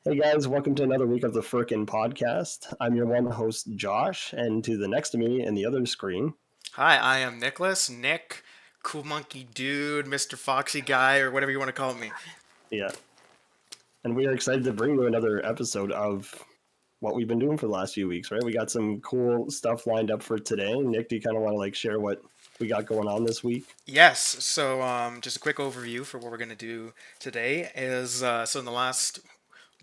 Hey guys, welcome to another week of the Firkin Podcast. I'm your one host, Josh, and to the next to me in the other screen. Hi, I am Nicholas, Nick, Cool Monkey Dude, Mr. Foxy Guy, or whatever you want to call me. Yeah, and we are excited to bring you another episode of what we've been doing for the last few weeks, right? We got some cool stuff lined up for today. Nick, do you kind of want to share what we got going on this week? Yes, so just a quick overview for what we're going to do today is so in the last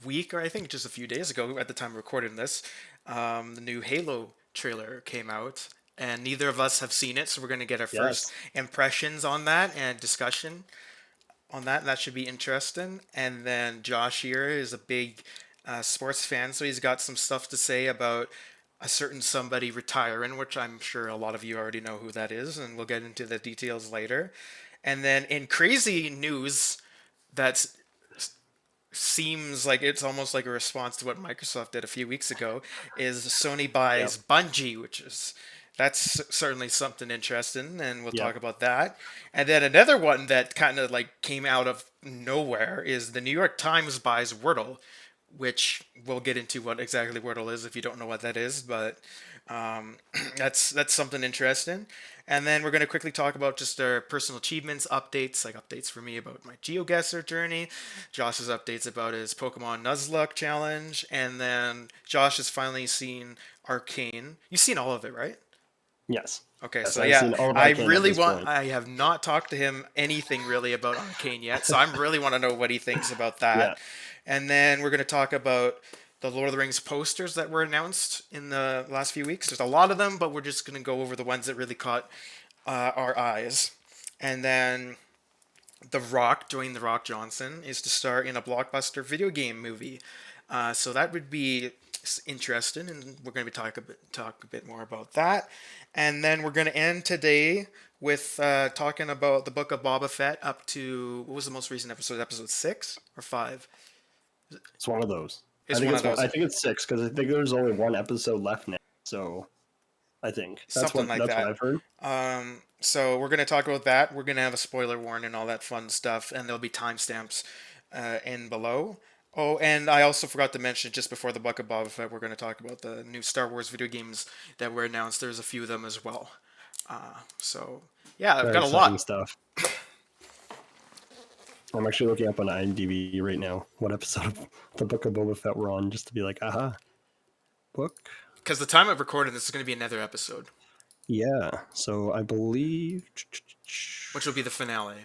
week, or I think just a few days ago at the time of recording this, the new Halo trailer came out, and neither of us have seen it, so we're going to get our first Yes. impressions on that and discussion on that. That should be interesting. And then Josh here is a big sports fan, so he's got some stuff to say about a certain somebody retiring, which I'm sure a lot of you already know who that is, and we'll get into the details later. And then in crazy news, that seems like it's almost like a response to what Microsoft did a few weeks ago, is Sony Yep. buys Bungie, which is that's certainly something interesting, and we'll talk Yep. about that. And then another one that kind of like came out of nowhere is the New York Times buys Wordle, which we'll get into what exactly Wordle is if you don't know what that is, but um, that's something interesting. And then we're going to quickly talk about just our personal achievements, updates, like updates for me about my Geoguessr journey, Josh's updates about his Pokemon Nuzlocke challenge, and then Josh has finally seen Arcane. You've seen all of it, right? Yes. Okay, Yes, so I've yeah, seen all of I Arcane at really this want. point. I have not talked to him anything really about Arcane yet, so I really want to know what he thinks about Yeah. that. And then we're going to talk about the Lord of the Rings posters that were announced in the last few weeks. There's a lot of them, but we're just going to go over the ones that really caught our eyes. And then The Rock, Dwayne The Rock Johnson, is to star in a blockbuster video game movie. So that would be interesting, and we're going to be talk a bit more about that. And then we're going to end today with talking about the book of Boba Fett up to what was the most recent episode? Episode 6 or 5? It's one of those. I It's think one of it's one. those, I think it's six because I think there's only one episode left now. So I think that's something what like that's what that. I've heard. So we're going to talk about that. We're going to have a spoiler warning and all that fun stuff, and there'll be timestamps in below. Oh, and I also forgot to mention just before the Buck of Boba Fett, we're going to talk about the new Star Wars video games that were announced. There's a few of them as well. So yeah, I've Very got a exciting lot. stuff. I'm actually looking up on IMDb right now what episode of the Book of Boba Fett we're on, just to be like, aha, book. Because the time of recording this is going to be another episode, Yeah. So I believe. which will be the finale.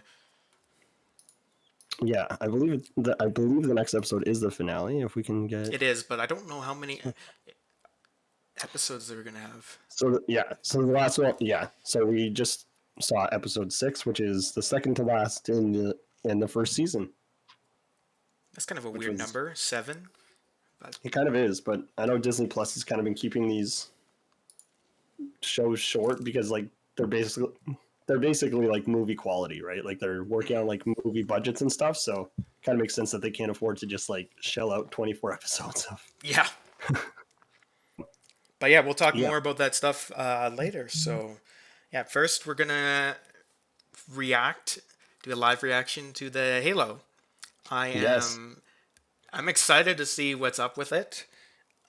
Yeah, I believe the next episode is the finale. If we can get. It is, but I don't know how many episodes they're going to have. So yeah. So the last one. Yeah. So we just saw episode 6, which is the second to last in the first season, That's kind of a which weird was. number, 7. But It kind of is, but I know Disney Plus has kind of been keeping these shows short because they're basically like movie quality, right? Like they're working on like movie budgets and stuff, so kind of makes sense that they can't afford to just like shell out 24 episodes of. yeah, but yeah, we'll talk Yeah. more about that stuff later. So yeah, first we're gonna react, do a live reaction to the Halo. I Yes. am I'm excited to see what's up with it.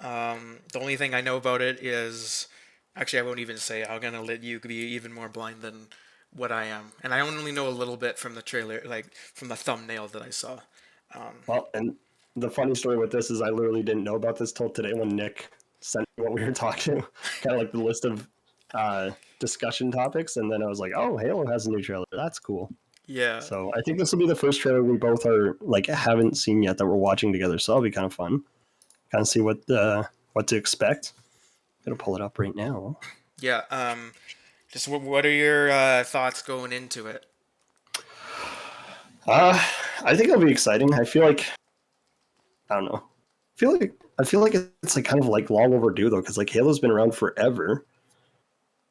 The only thing I know about it is actually I won't even say. I'm gonna let you be even more blind than what I am, and I only know a little bit from the trailer, like from the thumbnail that I saw. Well, and the funny story with this is I literally didn't know about this till today when Nick sent me what we were talking, kind of like the list of discussion topics, and then I was like, oh, Halo has a new trailer. That's cool. Yeah, So I think this will be the first trailer we both are like haven't seen yet that we're watching together. So that'll be kind of fun. Kind of see what to expect. I'm gonna pull it up right now. yeah. Just what are your thoughts going into it? Uh, I think it'll be exciting. I don't know. I feel like it's like kind of like long overdue though, because like Halo's been around forever,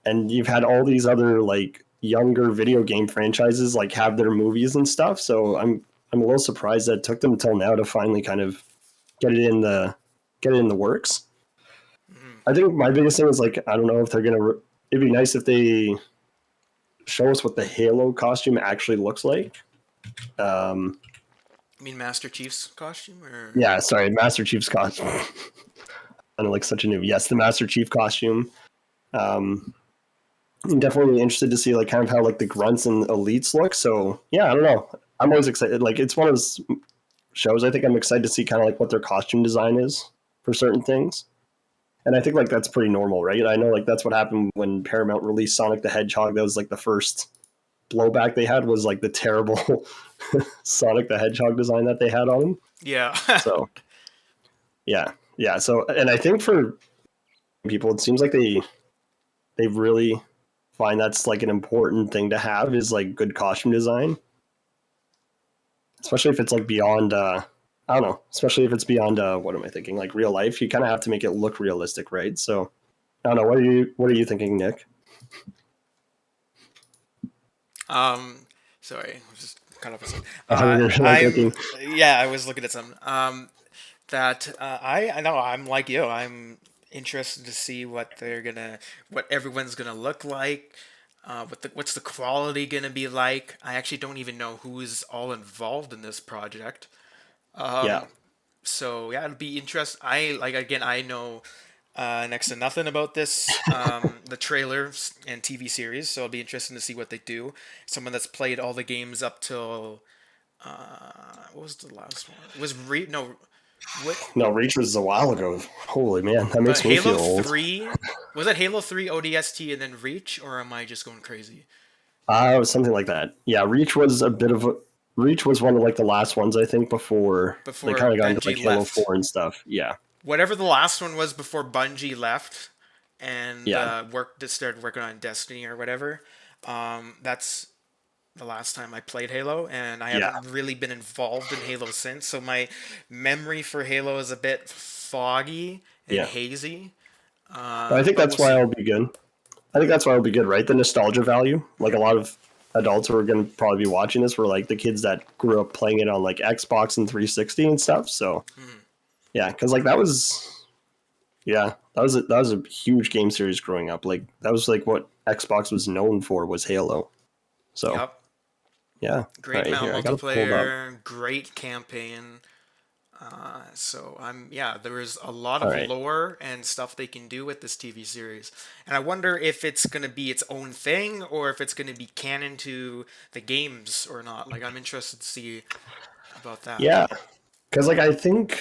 and you've had all these other like younger video game franchises like have their movies and stuff. So I'm a little surprised that it took them until now to finally kind of get it in the get it in the works. Mhm. I think my biggest thing is like I don't know if they're gonna. It'd be nice if they show us what the Halo costume actually looks like. Um, mean Master Chief's costume, or? Yeah, sorry, Master Chief's costume. And like such a new. Yes, the Master Chief costume. I'm definitely interested to see like kind of how like the grunts and elites look. So yeah, I don't know. I'm always excited. Like it's one of those shows. I think I'm excited to see kind of like what their costume design is for certain things. And I think like that's pretty normal, right? I know like that's what happened when Paramount released Sonic the Hedgehog. That was like the first blowback they had was like the terrible Sonic the Hedgehog design that they had on him. Yeah. So yeah. So and I think for people, it seems like they really find that's like an important thing to have is like good costume design, especially if it's like beyond I don't know, especially if it's beyond what am I thinking, like real life. You kind of have to make it look realistic, right? So I don't know, what are you thinking, Nick? Sorry, I was just kind of I was looking at some that I know I'm like you. I'm interested to see what everyone's gonna look like. What's the quality gonna be like? I actually don't even know who's all involved in this project. So yeah, it'll be interesting. I know next to nothing about this, the trailers and TV series. So it'll be interesting to see what they do. Someone that's played all the games up till what was the last one? It was No, Reach was a while ago. Holy man, that makes me feel old. 3 was it Halo 3 ODST and then Reach, or am I just going crazy? It was something like that. Yeah, Reach was one of like the last ones I think before they kind of got into like Halo 4 and stuff. Yeah. Whatever the last one was before Bungie left and started working on Destiny or whatever. That's the last time I played Halo, and I haven't really been involved in Halo since. So my memory for Halo is a bit foggy and hazy. But I think that's why it'll be good. Right? The nostalgia value. Like a lot of adults who are going to probably be watching this were like the kids that grew up playing it on like Xbox and 360 and stuff. So yeah, because like that was a huge game series growing up. Like that was like what Xbox was known for was Halo. So yeah, great multiplayer, great campaign. There is a lot of lore and stuff they can do with this TV series, and I wonder if it's going to be its own thing or if it's going to be canon to the games or not. Like I'm interested to see about that. Yeah, because like I think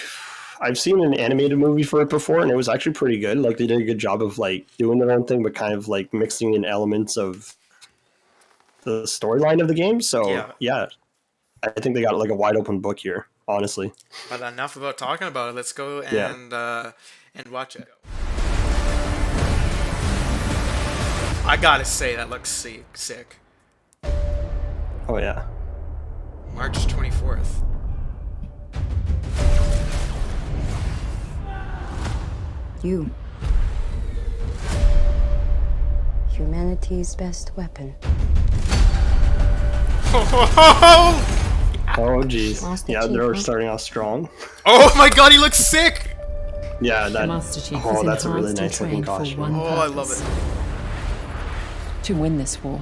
I've seen an animated movie for it before, and it was actually pretty good. Like they did a good job of like doing their own thing, but kind of like mixing in elements of the storyline of the game. So yeah, I think they got like a wide open book here, honestly. But enough about talking about it. Let's go and watch it. I gotta say that looks sick. Oh yeah. March 24th. You. Humanity's best weapon. Oh geez. Yeah, they're starting off strong. Oh my god, he looks sick! Yeah, that's a really nice looking costume. I love it. To win this war,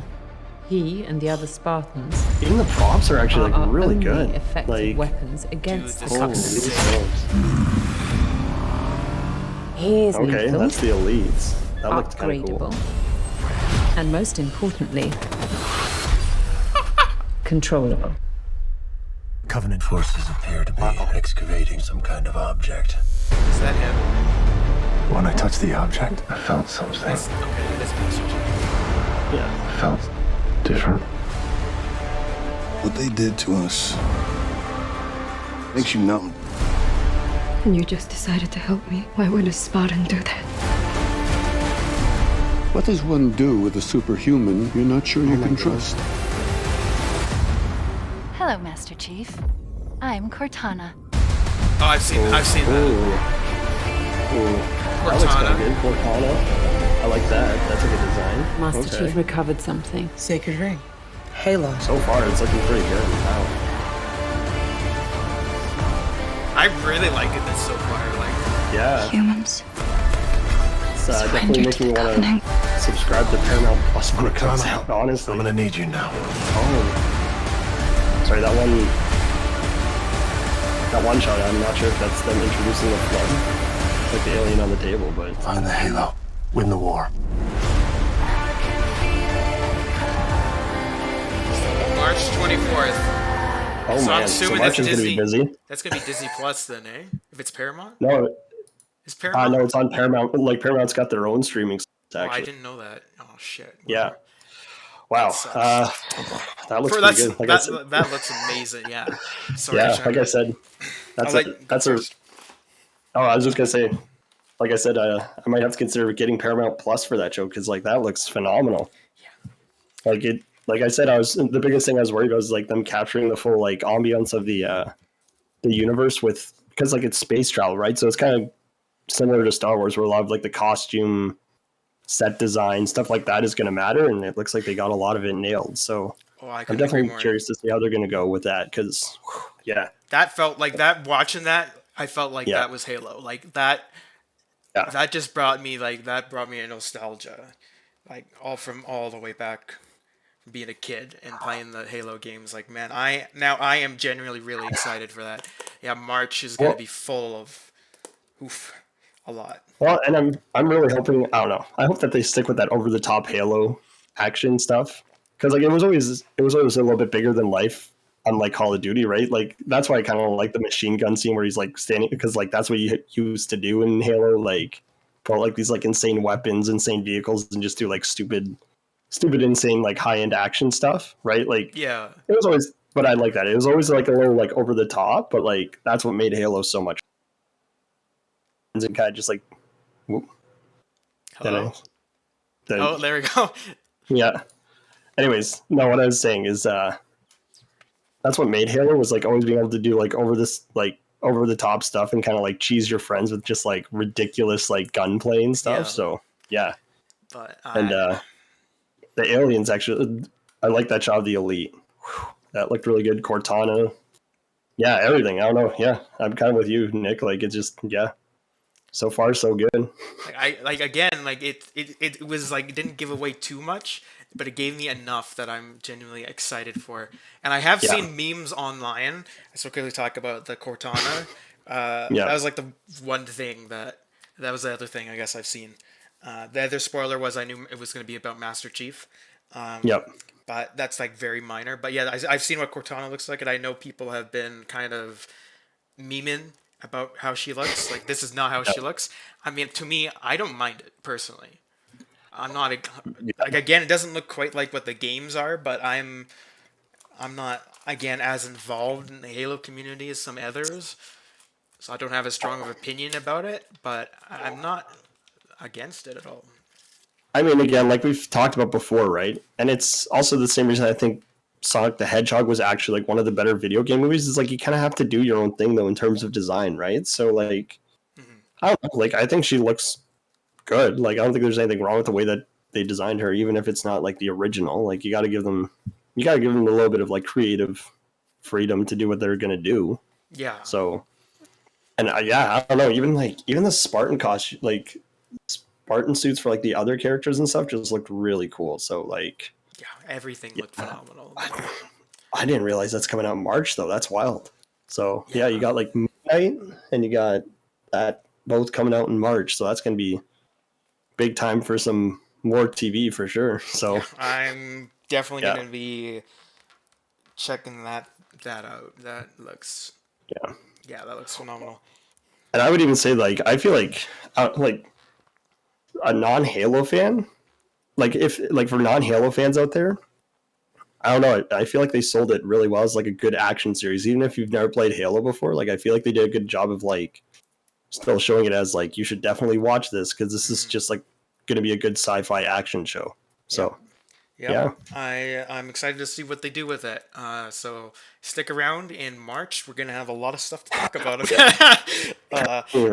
he and the other Spartans. Even the props are actually like really good. Effective like weapons against this the looks sick. Here's okay, lethal, that's the elites. That looked kind of cool. And most importantly, controllable. Covenant forces appear to be excavating some kind of object. Is that him? When I touched the object, I felt something. That's Master Chief. Yeah. It felt different. What they did to us makes you numb. And you just decided to help me. Why would a Spartan do that? What does one do with a superhuman you're not sure you can trust? Hello, Master Chief. I'm Cortana. Oh, I've seen that. That looks kind of good. Cortana. I like that. That's a good design. Master Chief recovered something. Sacred ring. Halo. So far, it's looking pretty good. Wow. I really like it this so far. Yeah. Humans. It's definitely making me want to subscribe to Paramount Plus when it comes out, honestly. I'm gonna need you now. Oh. Sorry, that one... that one shot. I'm not sure if that's them introducing the flood, like the alien on the table, but Find the Halo. Win the war. March 24th. oh So I'm man, assuming March that's is gonna be Disney. busy. That's gonna be Disney Plus then, eh? If it's Paramount? No, Is Paramount? no, it's on Paramount. Like Paramount's got their own streaming. Oh, I Actually, didn't know that. Oh shit. yeah. Wow, sucks. that looks pretty good. Like I said, that looks amazing. Yeah. Sorry, yeah, Shannon. like I said, that's like, that's a. Oh, I was just gonna say, like I said, I might have to consider getting Paramount Plus for that show because like that looks phenomenal. Yeah. Like it, like I said, the biggest thing I was worried about was like them capturing the full like ambiance of the universe with because like it's space travel, right? So it's kind of similar to Star Wars, where a lot of like the costume, set design, stuff like that is going to matter, and it looks like they got a lot of it nailed. So I'm definitely curious to see how they're going to go with that because, yeah, that felt like that. Watching that, I felt like that was Halo. Like that. Yeah. That just brought me a nostalgia, like all the way back from being a kid and playing the Halo games. Like man, I am genuinely really excited for that. Yeah, March is gonna be full of a lot. Well, and I'm really hoping, I don't know, I hope that they stick with that over the top Halo action stuff because like it was always a little bit bigger than life. Unlike Call of Duty, right? Like that's why I kind of like the machine gun scene where he's like standing because like that's what you used to do in Halo, like pull like these like insane weapons, insane vehicles, and just do like stupid, insane like high end action stuff, right? Like Yeah, it was always, but I like that. It was always like a little like over the top, but like that's what made Halo so much. And kind of just like, whoop. hello. Oh, there we go. Yeah. Anyways, no, what I was saying is that's what made Halo was like always being able to do like over the top stuff and kind of like cheese your friends with just like ridiculous like gunplay and stuff. Yeah. So yeah, But and the aliens actually, I like that shot of the Elite. Whew, that looked really good. Cortana, yeah, everything. I don't know. Yeah, I'm kind of with you, Nick. Like it's just so far so good. it was like it didn't give away too much, but it gave me enough that I'm genuinely excited for. And I have seen memes online. I so quickly talk about the Cortana. That was like the one thing that was the other thing I guess I've seen. The other spoiler was I knew it was going to be about Master Chief. But that's like very minor. But yeah, I've seen what Cortana looks like, and I know people have been kind of memeing about how she looks. Like this is not how she looks. I mean, to me, I don't mind it personally. I'm not like again, it doesn't look quite like what the games are, but I'm not again as involved in the Halo community as some others, so I don't have as strong of an opinion about it. But I'm not against it at all. I mean, again, like we've talked about before, right? And it's also the same reason I think Sonic the Hedgehog was actually like one of the better video game movies. Is like you kind of have to do your own thing though in terms of design, right? So like, I don't know, like I think she looks good. Like I don't think there's anything wrong with the way that they designed her, even if it's not like the original. Like you got to give them a little bit of like creative freedom to do what they're gonna do. Yeah. So, and I don't know. Even the Spartan costume, like Spartan suits for like the other characters and stuff, just looked really cool. So like, yeah, everything looked phenomenal. I didn't realize that's coming out in March though. That's wild. So yeah, you got like Midnight and you got that both coming out in March. So that's gonna be big time for some more TV for sure. So I'm definitely going to be checking that out. That looks that looks phenomenal. And I would even say like I feel like a non-Halo fan, like if like for non-Halo fans out there, I don't know, I feel like they sold it really well as like a good action series. Even if you've never played Halo before, like I feel like they did a good job of like still showing it as like you should definitely watch this because this is just like going to be a good sci-fi action show. So I'm excited to see what they do with it. So stick around. In March we're going to have a lot of stuff to talk about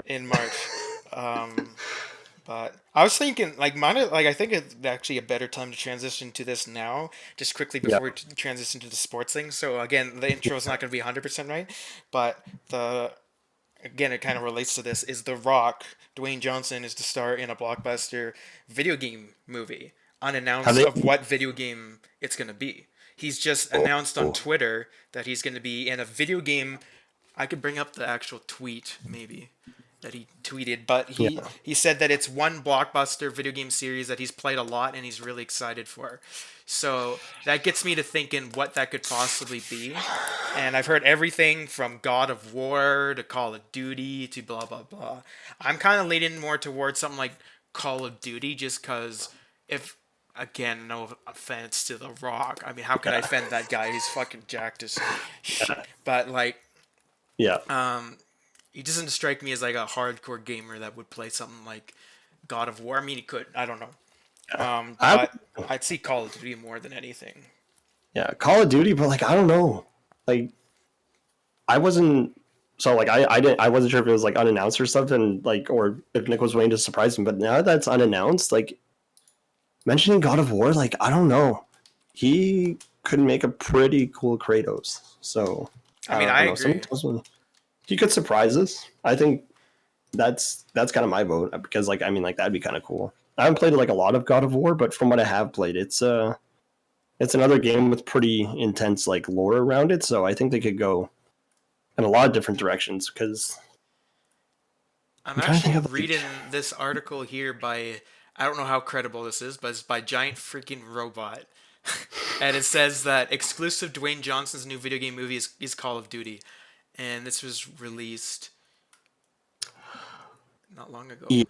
in March. But I was thinking I think it's actually a better time to transition to this now, just quickly before we transition to the sports thing. So again, the intro is not going to be 100% right, but again, it kind of relates to this, is The Rock, Dwayne Johnson, is to star in a blockbuster video game movie, unannounced of what video game it's going to be. He's just announced on Twitter that he's going to be in a video game I could bring up the actual tweet maybe that he tweeted, but he said that it's one blockbuster video game series that he's played a lot and he's really excited for. So that gets me to thinking what that could possibly be. And I've heard everything from God of War to Call of Duty to blah, blah, blah. I'm kind of leaning more towards something like Call of Duty just because if, again, no offense to The Rock. I mean, how can I offend that guy? He's fucking jacked as shit. But, like, he doesn't strike me as, like, a hardcore gamer that would play something like God of War. I mean, he could. I don't know. But I'd see Call of Duty more than anything. Yeah, Call of Duty, but like I don't know, like I wasn't I wasn't sure if it was like unannounced or something, like or if Nick was waiting to surprise him. But now that's unannounced, like mentioning God of War, like I don't know, he could make a pretty cool Kratos. So I mean, I agree. He could surprise us. I think that's kind of my vote because like I mean like that'd be kind of cool. I haven't played like a lot of God of War, but from what I have played, it's another game with pretty intense like lore around it. So I think they could go in a lot of different directions because I'm actually reading this article here by, I don't know how credible this is, but it's by Giant Freaking Robot. And it says that exclusive Dwayne Johnson's new video game movie is Call of Duty. And this was released not long ago. Yeah.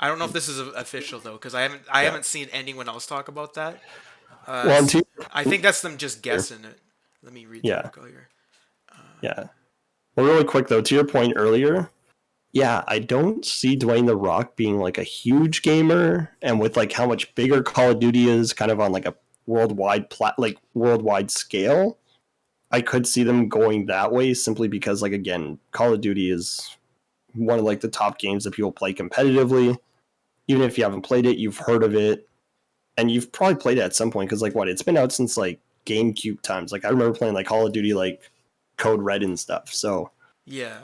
I don't know if this is official though, because I haven't seen anyone else talk about that. I think that's them just guessing it. Let me read the article here. Well, really quick though, to your point earlier, I don't see Dwayne The Rock being like a huge gamer, and with like how much bigger Call of Duty is, kind of on like a worldwide scale, I could see them going that way simply because like again, Call of Duty is one of like the top games that people play competitively. Even if you haven't played it, you've heard of it, and you've probably played it at some point because, like, it's been out since like GameCube times. Like, I remember playing like Call of Duty, like Code Red and stuff. So yeah,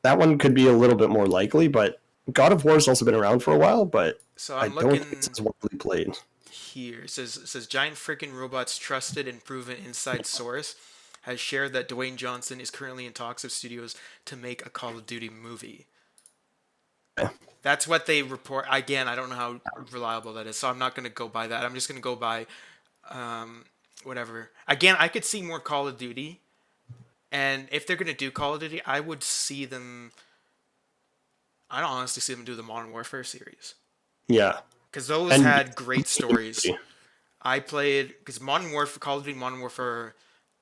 that one could be a little bit more likely. But God of War has also been around for a while, but so I don't think it's as widely played. Here it says Giant Freaking Robot's trusted and proven inside source has shared that Dwayne Johnson is currently in talks with studios to make a Call of Duty movie. That's what they report. Again, I don't know how reliable that is, so I'm not going to go by that. I'm just going to go by whatever. Again, I could see more Call of Duty, and if they're going to do Call of Duty, I would see them... I'd honestly see them do the Modern Warfare series. Yeah. Because those had great stories. I played... Because Call of Duty Modern Warfare,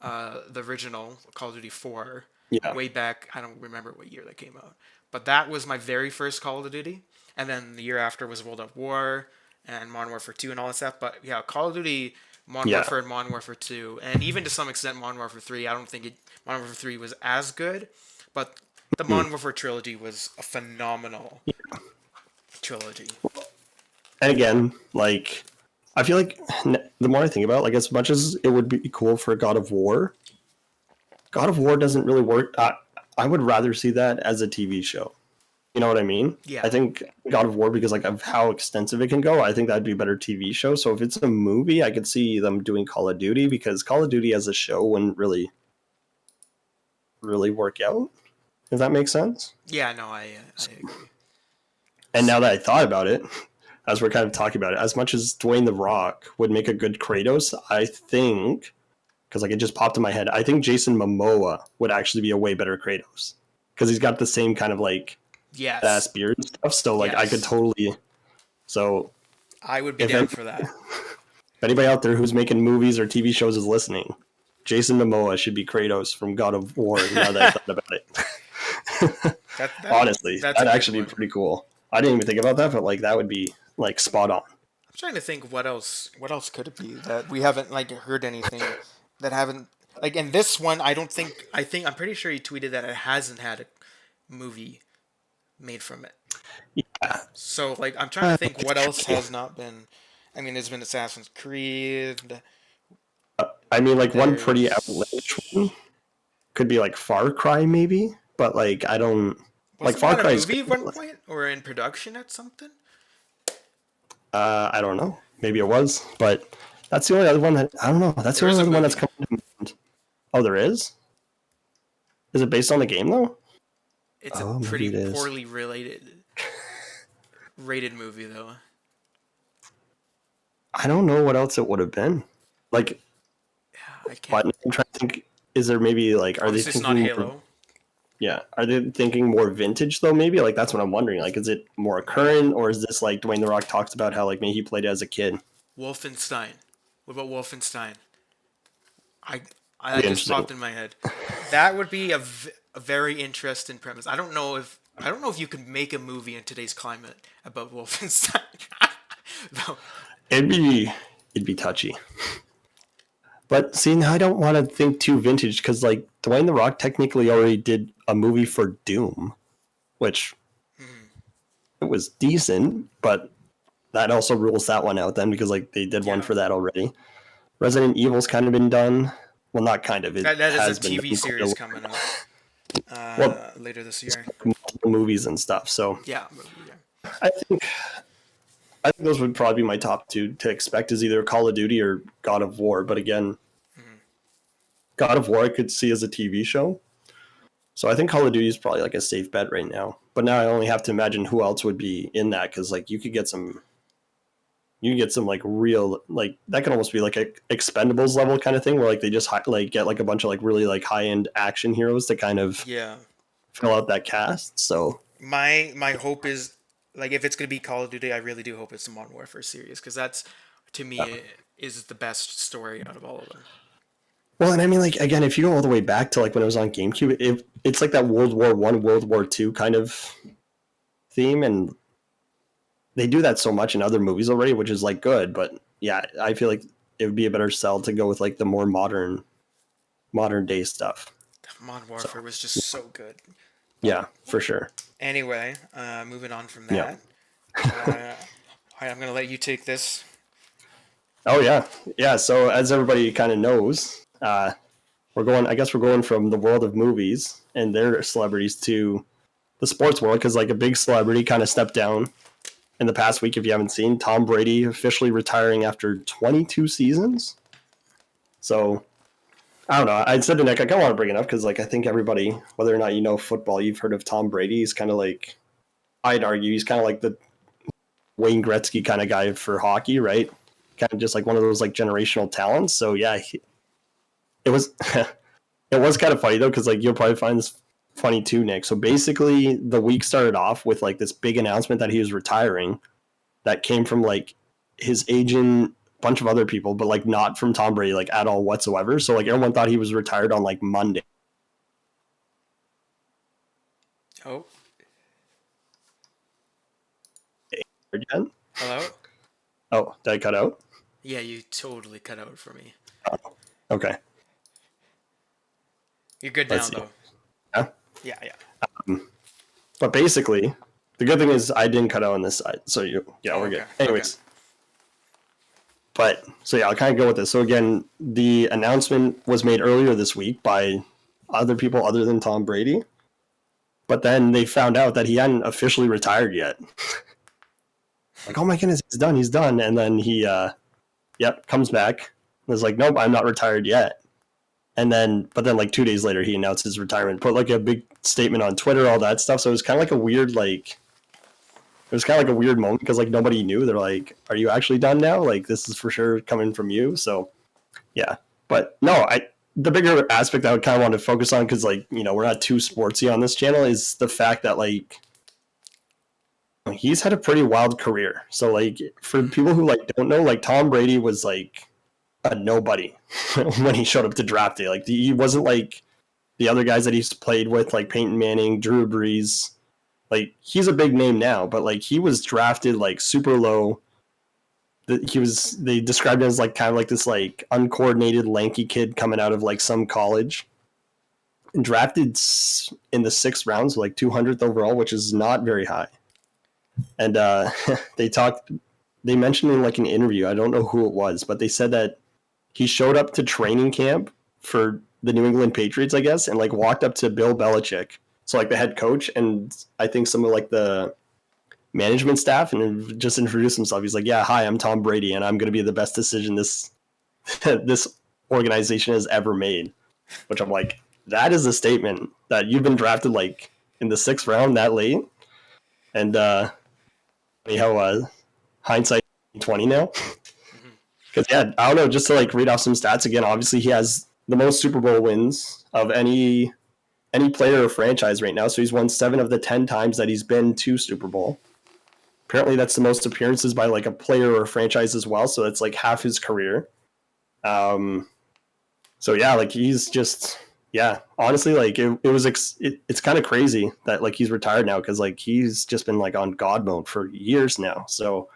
the original, Call of Duty 4, way back, I don't remember what year that came out. But that was my very first Call of Duty. And then the year after was World at War and Modern Warfare 2 and all that stuff. But yeah, Call of Duty, Modern Warfare and Modern Warfare 2. And even to some extent Modern Warfare 3. I don't think Modern Warfare 3 was as good. But the Modern Warfare trilogy was a phenomenal trilogy. And again, like, I feel like the more I think about it, like, as much as it would be cool for God of War doesn't really work. I would rather see that as a TV show. You know what I mean? Yeah. I think God of War, because like of how extensive it can go, I think that'd be a better TV show. So if it's a movie, I could see them doing Call of Duty, because Call of Duty as a show wouldn't really work out. Does that make sense? Yeah, no, I agree. And now that I thought about it, as we're kind of talking about it, as much as Dwayne The Rock would make a good Kratos, I think... because like it just popped in my head, I think Jason Momoa would actually be a way better Kratos, because he's got the same kind of like ass beard and stuff. So like I could totally. So I would be down for that. If anybody out there who's making movies or TV shows is listening, Jason Momoa should be Kratos from God of War. Now that I thought about it, honestly, that'd actually be pretty cool. I didn't even think about that, but like that would be like spot on. I'm trying to think what else could it be that we haven't like heard anything. That haven't like, and this one I'm pretty sure he tweeted that it hasn't had a movie made from it. Yeah. So like I'm trying to think what else has not been. I mean, there's been Assassin's Creed. I mean, like one pretty outlandish one could be like Far Cry maybe, but like I don't like Far Cry. Was movie at one point or in production at something? I don't know. Maybe it was, but. That's the only other one that I don't know. That's the only other one that's coming to mind. Oh, there is? Is it based on the game though? It's Oh, a maybe pretty it is. poorly rated movie though. I don't know what else it would have been. Like, I can't. but I'm trying to think. Is there maybe like are they Obviously, it's thinking? not Halo. Yeah, are they thinking more vintage though? Maybe like that's what I'm wondering. Like, is it more current or is this like Dwayne the Rock talks about how like maybe he played it as a kid? Wolfenstein. What about Wolfenstein? I Be that just interesting. popped in my head. That would be a very interesting premise. I don't know if you could make a movie in today's climate about Wolfenstein. No. It'd be touchy. But see, now I don't want to think too vintage because like Dwayne the Rock technically already did a movie for Doom, which it was decent, but that also rules that one out then because like they did one for that already. Resident Evil's kind of been done. Well, not kind of. It That has is a been TV done series quite a coming up Well, later this year. multiple movies and stuff. So Yeah. I think those would probably be my top two to expect is either Call of Duty or God of War. But again, God of War I could see as a TV show. So I think Call of Duty is probably like a safe bet right now. But now I only have to imagine who else would be in that because like you could get some like real like that could almost be like a Expendables level kind of thing where like they just like get like a bunch of like really like high end action heroes to kind of fill out that cast. So my hope is like if it's gonna be Call of Duty, I really do hope it's the Modern Warfare series because that's to me is the best story out of all of them. Well, and I mean, like again, if you go all the way back to like when it was on GameCube, it's like that World War I, World War II kind of theme, and they do that so much in other movies already, which is like good. But yeah, I feel like it would be a better sell to go with like the more modern day stuff. Modern Warfare was just so good. Yeah, for sure. Anyway, moving on from that. All right, I'm gonna let you take this. Oh yeah. So as everybody kind of knows, we're going from the world of movies and their celebrities to the sports world because like a big celebrity kind of stepped down in the past week. If you haven't seen, Tom Brady officially retiring after 22 seasons. So I don't know. I said to Nick, I kind of want to bring it up because like I think everybody, whether or not you know football, you've heard of Tom Brady. He's kind of like, I'd argue, he's kind of like the Wayne Gretzky kind of guy for hockey, right? Kind of just like one of those like generational talents. So yeah, it was it was kind of funny though because like you'll probably find this funny too, Nick. So basically, the week started off with like this big announcement that he was retiring, that came from like his agent, bunch of other people, but like not from Tom Brady like at all whatsoever. So like everyone thought he was retired on like Monday. Oh. Again? Hello? Oh, did I cut out? Yeah, you totally cut out for me. Oh, okay. You're good now, Let's see. though. Yeah? Yeah. But basically, the good thing is I didn't cut out on this side. So we're good. Anyways. Okay. But so yeah, I'll kind of go with this. So again, the announcement was made earlier this week by other people other than Tom Brady. But then they found out that he hadn't officially retired yet. Like, oh my goodness, he's done. And then he, comes back. And was like, nope, I'm not retired yet. But then like 2 days later, he announced his retirement, put like a big statement on Twitter, all that stuff. So it was kind of like a weird, moment because like nobody knew. They're like, are you actually done now? Like, this is for sure coming from you. So yeah, but no, the bigger aspect I would kind of want to focus on, because like, we're not too sportsy on this channel, is the fact that like he's had a pretty wild career. So like for people who like don't know, like Tom Brady was like a nobody when he showed up to draft day. Like he wasn't like the other guys that he's played with, like Peyton Manning, Drew Brees. Like he's a big name now, but like he was drafted like super low. They described him as like kind of like this like uncoordinated lanky kid coming out of like some college, and drafted in the 6th round, so like 200th overall, which is not very high. And they mentioned in like an interview, I don't know who it was, but they said that he showed up to training camp for the New England Patriots, I guess, and like walked up to Bill Belichick, so like the head coach, and I think some of like the management staff, and just introduced himself. He's like, yeah, hi, I'm Tom Brady, and I'm going to be the best decision this organization has ever made. Which I'm like, that is a statement that you've been drafted like in the 6th round that late. And how hindsight 20 now. Because I don't know, just to like read off some stats again. Obviously, he has the most Super Bowl wins of any player or franchise right now. So he's won 7 of the 10 times that he's been to Super Bowl. Apparently, that's the most appearances by like a player or a franchise as well. So that's like half his career. So yeah, like he's just honestly, like it's kind of crazy that like he's retired now because like he's just been like on God mode for years now. So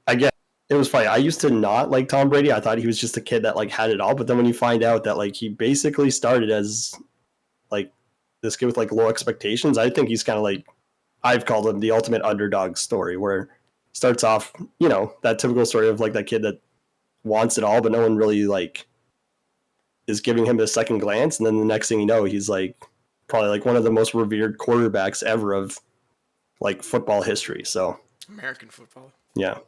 I get it was funny. I used to not like Tom Brady. I thought he was just a kid that like had it all. But then when you find out that like he basically started as like this kid with like low expectations, I think he's kind of like, I've called him the ultimate underdog story, where starts off, that typical story of like that kid that wants it all, but no one really like is giving him a second glance. And then the next thing you know, he's like probably like one of the most revered quarterbacks ever of like football history. So American football. Yeah.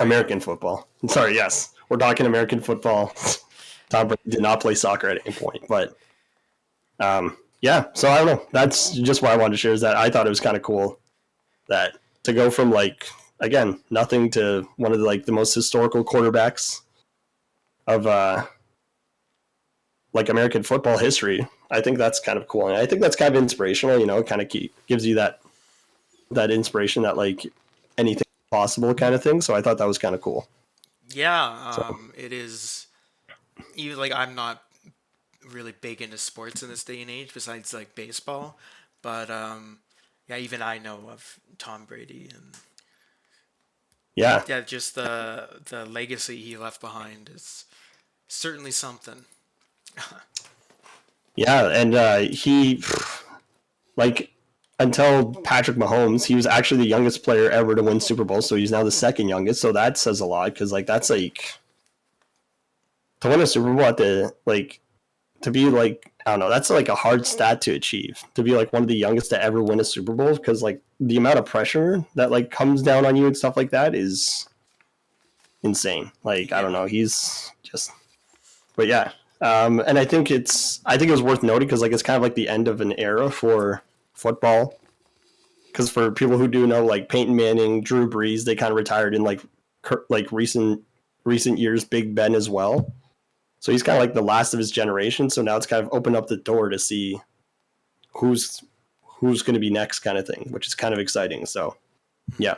American football. Sorry, yes. We're talking American football. Tom Brady did not play soccer at any point, but so I don't know. That's just what I wanted to share, is that I thought it was kind of cool that to go from like, again, nothing to one of the most historical quarterbacks of like American football history. I think that's kind of cool. And I think that's kind of inspirational, it kind of gives you that inspiration that like anything possible kind of thing. So I thought that was kind of cool. Yeah, it is. Even like I'm not really big into sports in this day and age, besides like baseball. But even I know of Tom Brady, and just the legacy he left behind is certainly something. And he like until Patrick Mahomes, he was actually the youngest player ever to win Super Bowl. So he's now the second youngest. So that says a lot, because like that's like to win a Super Bowl at the like to be like, I don't know, that's like a hard stat to achieve, to be like one of the youngest to ever win a Super Bowl, because like the amount of pressure that like comes down on you and stuff like that is insane. Like I don't know, he's just, but yeah. And I think it was worth noting because like it's kind of like the end of an era for football, because for people who do know, like Peyton Manning, Drew Brees, they kind of retired in like recent years, Big Ben as well. So he's kind of like the last of his generation. So now it's kind of opened up the door to see who's going to be next, kind of thing, which is kind of exciting. So yeah,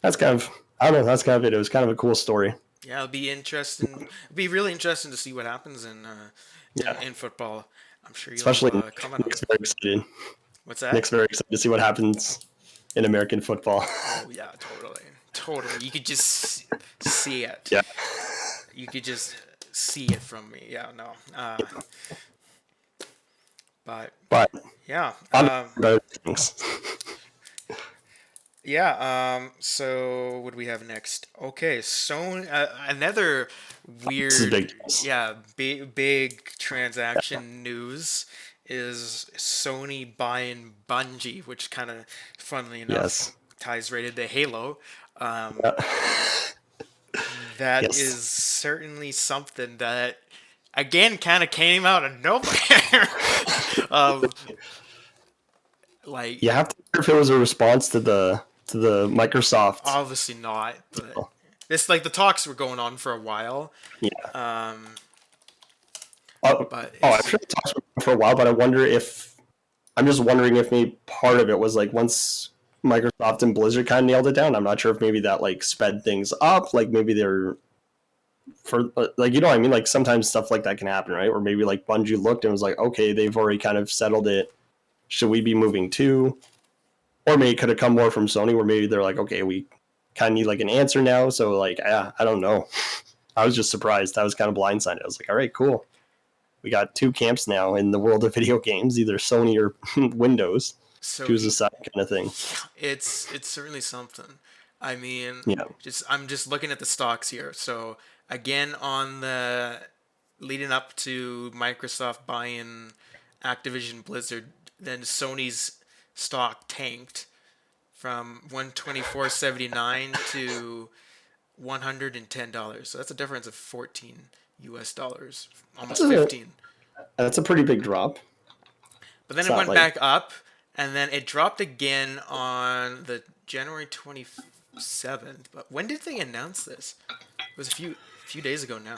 that's kind of, I don't know, that's kind of it. It was kind of a cool story. Yeah, it'll be interesting. It'll be really interesting to see what happens in football. I'm sure you'll especially comment Nick's very excited. What's that? Nick's very excited to see what happens in American football. Oh yeah, totally. You could just see it. Yeah. You could just see it from me. Yeah, no. But yeah. Better things. Yeah. So what do we have next? Okay. So another weird. This is big. Yeah. Big transaction news is Sony buying Bungie, which kind of, funnily enough, ties right into Halo. That is certainly something that, again, kind of came out of nowhere. Like, you have to wonder if it was a response to the Microsoft. Obviously not, but it's like the talks were going on for a while. Yeah. I'm sure the talks were going for a while, but I'm just wondering if maybe part of it was like once Microsoft and Blizzard kind of nailed it down. I'm not sure if maybe that like sped things up. Like maybe they're for like, you know what I mean? Like sometimes stuff like that can happen, right? Or maybe like Bungie looked and was like, okay, they've already kind of settled it. Should we be moving too? Or maybe it could have come more from Sony, where maybe they're like, okay, we kind of need like an answer now. So like, I don't know. I was just surprised. I was kind of blindsided. I was like, all right, cool. We got two camps now in the world of video games, either Sony or Windows. So choose a side kind of thing. It's certainly something. I mean, yeah. I'm just looking at the stocks here. So again, on the leading up to Microsoft buying Activision Blizzard, then Sony's stock tanked from $124.79 to $110. So that's a difference of $14, almost 15. That's a pretty big drop. But then It's it not went like- back up, and then it dropped again on the January 27th. But when did they announce this? It was a few days ago now.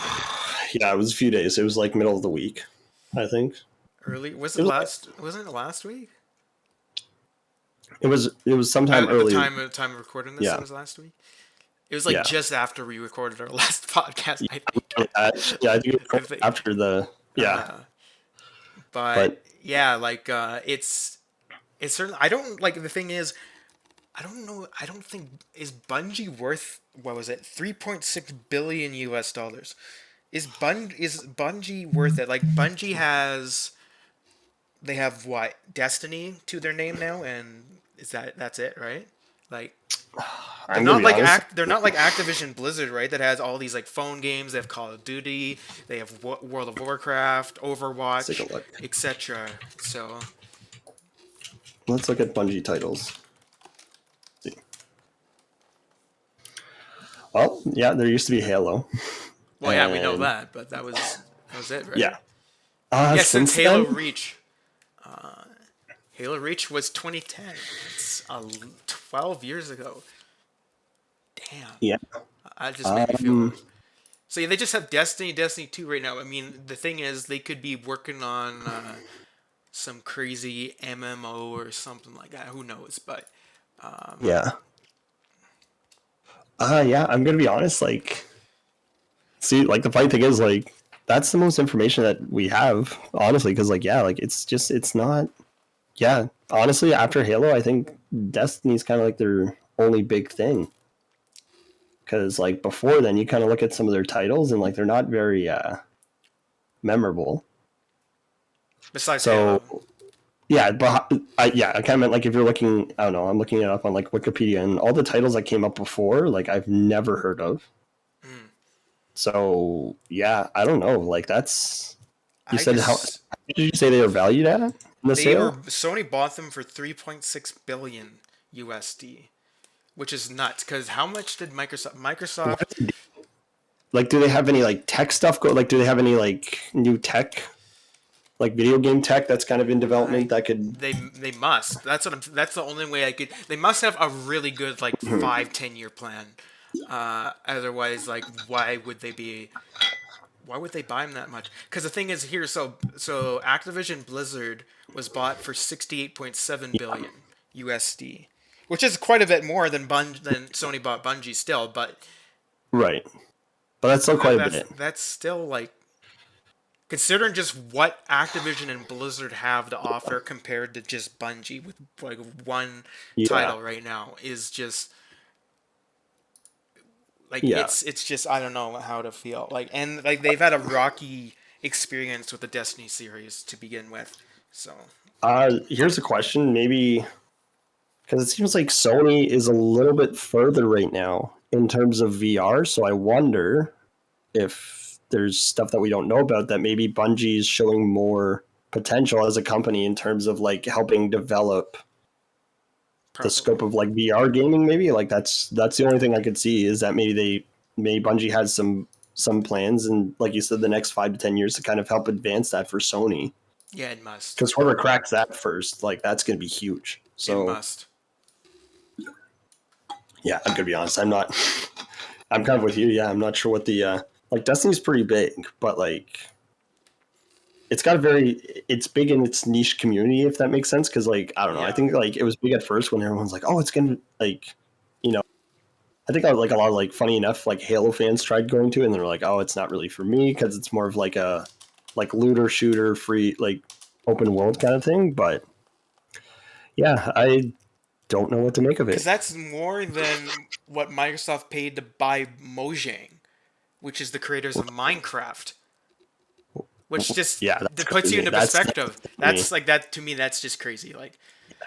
Yeah, it was a few days. It was like middle of the week, I think. Early? Wasn't it last week? It was sometime At early. the time of recording this, Yeah. it was last week. It was like Yeah. just after we recorded our last podcast, I think. Yeah, I think it was after the But yeah, like it's certainly. I don't like the thing is, I don't know. I don't think is Bungie worth what was it, $3.6 billion US. Is Bungie worth it? Like Bungie they have what, Destiny to their name now, and that's it, right? Like they're not like Activision Blizzard, right? That has all these like phone games. They have Call of Duty. They have World of Warcraft, Overwatch, etc. So let's look at Bungie titles. Let's see. Well, yeah, there used to be Halo. Well, yeah, we know that, but that was it, right? Yeah. Since Halo Reach. Halo Reach was 2010. It's 12 years ago. Damn. Yeah. I just made me feel. So yeah, they just have Destiny 2 right now. I mean, the thing is, they could be working on some crazy MMO or something like that. Who knows? But yeah. Yeah, I'm gonna be honest. Like, see, like the funny thing is, like, that's the most information that we have, honestly, because like, yeah, like it's not. Yeah, honestly, after Halo, I think Destiny's kind of like their only big thing. Because like before then, you kind of look at some of their titles and like they're not very memorable. Besides Halo. Yeah, but I kind of meant like if you're looking, I don't know, I'm looking it up on like Wikipedia and all the titles that came up before, like I've never heard of. So yeah, I don't know. Like that's how did you say they were valued at in the sale? Sony bought them for $3.6 billion USD, which is nuts. Because how much did Microsoft? Like, do they have any like tech stuff go? Like, do they have any like new tech, like video game tech that's kind of in development that could? They must. That's the only way I could. They must have a really good like 5-10 year plan. Otherwise, like, why would they buy them that much? Because the thing is here, so Activision Blizzard was bought for $68.7 billion USD, which is quite a bit more than Sony bought Bungie still, but right. But that's still quite a bit. That's still like, considering just what Activision and Blizzard have to offer compared to just Bungie with like one title right now is just. Like it's just I don't know how to feel like, and like they've had a rocky experience with the Destiny series to begin with. So here's a question, maybe because it seems like Sony is a little bit further right now in terms of VR. So I wonder if there's stuff that we don't know about that maybe Bungie is showing more potential as a company in terms of like helping develop. The scope of like VR gaming, maybe like that's the only thing I could see is that maybe Bungie has some plans and like you said, the next 5 to 10 years to kind of help advance that for Sony. Yeah, it must. Because whoever cracks that first, like that's gonna be huge. So it must. Yeah, I'm gonna be honest. I'm kind of with you. Yeah, I'm not sure what the like Destiny's pretty big, but like. It's big in its niche community, if that makes sense. Because, like, I don't know. Yeah. I think, like, it was big at first when everyone's like, oh, it's going to, like, you know. I think, like, a lot of, like, funny enough, like, Halo fans tried going to it, and they're like, oh, it's not really for me because it's more of, like, a, like, looter, shooter, free, like, open world kind of thing. But, yeah, I don't know what to make of it. Because that's more than what Microsoft paid to buy Mojang, which is the creators of Minecraft. Which just puts you into perspective. That's like that to me. That's just crazy. Like,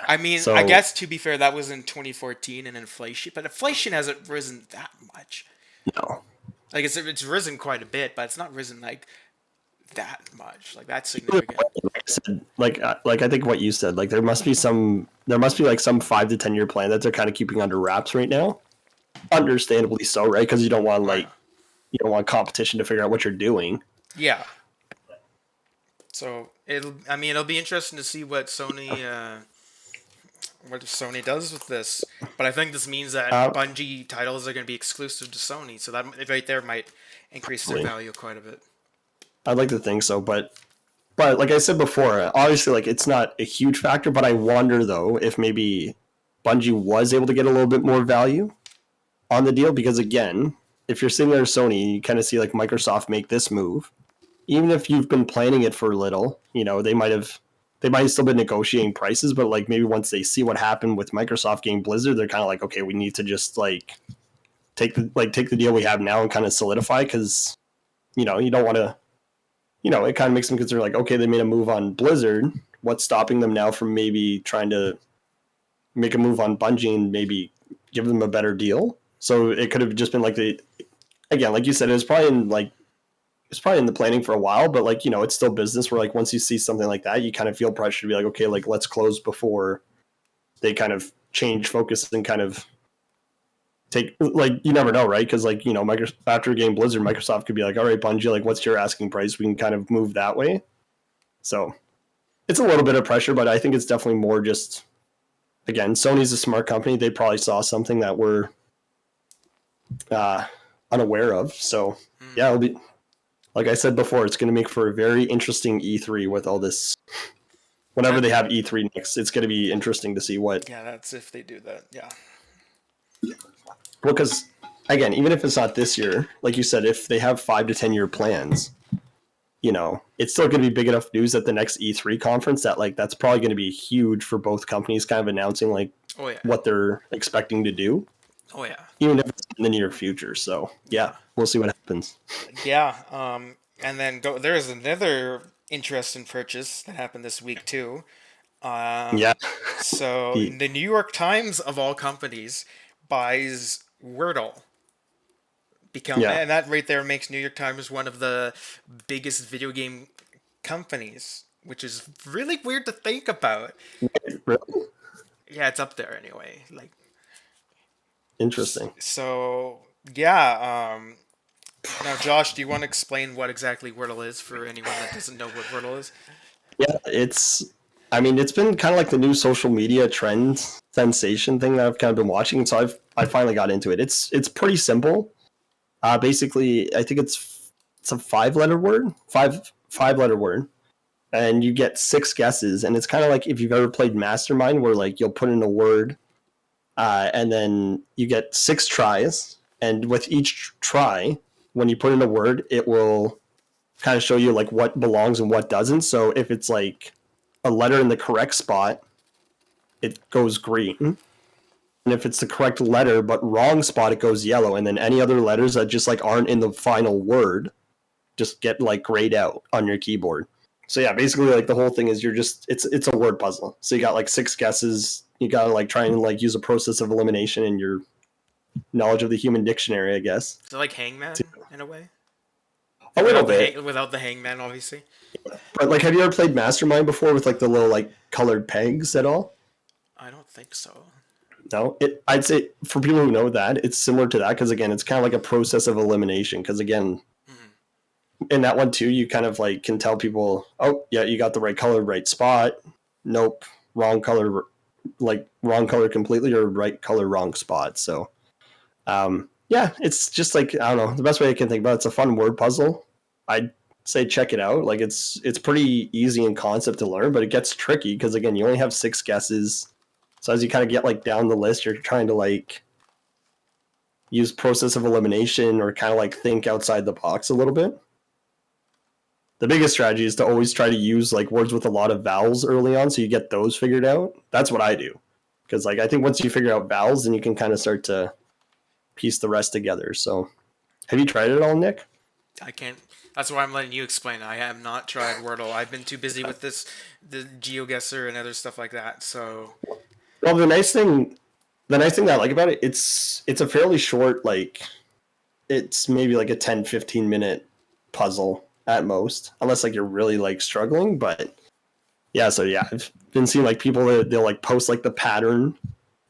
I mean, so, I guess to be fair, that was in 2014 and inflation, but inflation hasn't risen that much. No, like it's risen quite a bit, but it's not risen like that much. Like that's significant. Like I think what you said. Like there must be like some 5 to 10 year plan that they're kind of keeping under wraps right now. Understandably so, right? Because you don't want competition to figure out what you're doing. Yeah. So it'll be interesting to see what Sony does with this. But I think this means that Bungie titles are going to be exclusive to Sony, so that right there might increase their value quite a bit. I'd like to think so, but like I said before, obviously like it's not a huge factor, but I wonder though if maybe Bungie was able to get a little bit more value on the deal, because again, if you're sitting there Sony, you kind of see like Microsoft make this move. Even if you've been planning it for a little, they might have still been negotiating prices, but like maybe once they see what happened with Microsoft getting Blizzard, they're kind of like, okay, we need to just like take the deal we have now and kind of solidify, because you don't want to, it kind of makes them consider like, okay, they made a move on Blizzard, what's stopping them now from maybe trying to make a move on Bungie and maybe give them a better deal? So it could have just been like again, like you said, it's probably in the planning for a while, but like, it's still business where like once you see something like that, you kind of feel pressure to be like, okay, like let's close before they kind of change focus and kind of take, like, you never know, right? Because like, after getting Blizzard, Microsoft could be like, all right, Bungie, like what's your asking price? We can kind of move that way. So it's a little bit of pressure, but I think it's definitely more just, again, Sony's a smart company. They probably saw something that we're unaware of. So yeah, it'll be, like I said before, it's going to make for a very interesting E3 with all this. Whenever they have E3 next, it's going to be interesting to see what. Yeah, that's if they do that. Yeah. Well, because again, even if it's not this year, like you said, if they have 5 to 10 year plans, it's still going to be big enough news at the next E3 conference that like that's probably going to be huge for both companies, kind of announcing like what they're expecting to do. Oh yeah. Even if it's in the near future. So yeah, we'll see what happens. Yeah. And then there's another interesting purchase that happened this week too. Yeah. So the New York Times of all companies buys Wordle. And that right there makes New York Times one of the biggest video game companies, which is really weird to think about. Really? Yeah, it's up there anyway. Like. Interesting. So yeah. Now, Josh, do you want to explain what exactly Wordle is for anyone that doesn't know what Wordle is? Yeah, it's been kind of like the new social media trend sensation thing that I've kind of been watching. So I finally got into it. It's pretty simple. Basically, I think it's a 5-letter word, five-letter word, and you get 6 guesses. And it's kind of like if you've ever played Mastermind, where like you'll put in a word, and then you get 6 tries, and with each try, when you put in a word, it will kind of show you like what belongs and what doesn't. So if it's like a letter in the correct spot, it goes green. And if it's the correct letter but wrong spot, it goes yellow. And then any other letters that just like aren't in the final word just get like grayed out on your keyboard. So yeah, basically like the whole thing is it's a word puzzle. So you got like 6 guesses. You got to like try and like use a process of elimination in your knowledge of the human dictionary, I guess. Is it like Hangman in a way? A little bit. Without the hangman, obviously. But like, have you ever played Mastermind before with like the little like colored pegs at all? I don't think so. No, I'd say for people who know that, it's similar to that because again, it's kind of like a process of elimination. Because again, in that one too, you kind of like can tell people, oh yeah, you got the right color, right spot. Nope, wrong color, like wrong color completely, or right color, wrong spot. So, yeah, it's just like, I don't know, the best way I can think about it, it's a fun word puzzle. I'd say check it out. Like it's pretty easy in concept to learn, but it gets tricky because again, you only have 6 guesses. So as you kind of get like down the list, you're trying to like use process of elimination or kind of like think outside the box a little bit. The biggest strategy is to always try to use like words with a lot of vowels early on, so you get those figured out. That's what I do, because like I think once you figure out vowels, then you can kind of start to piece the rest together. So, have you tried it all, Nick? I can't. That's why I'm letting you explain. I have not tried Wordle. I've been too busy with the Geoguessr and other stuff like that. So, well, the nice thing that I like about it, it's a fairly short, like it's maybe like a 10-15 minute puzzle at most, unless like you're really like struggling. But yeah, so yeah, I've been seeing like people they'll like post like the pattern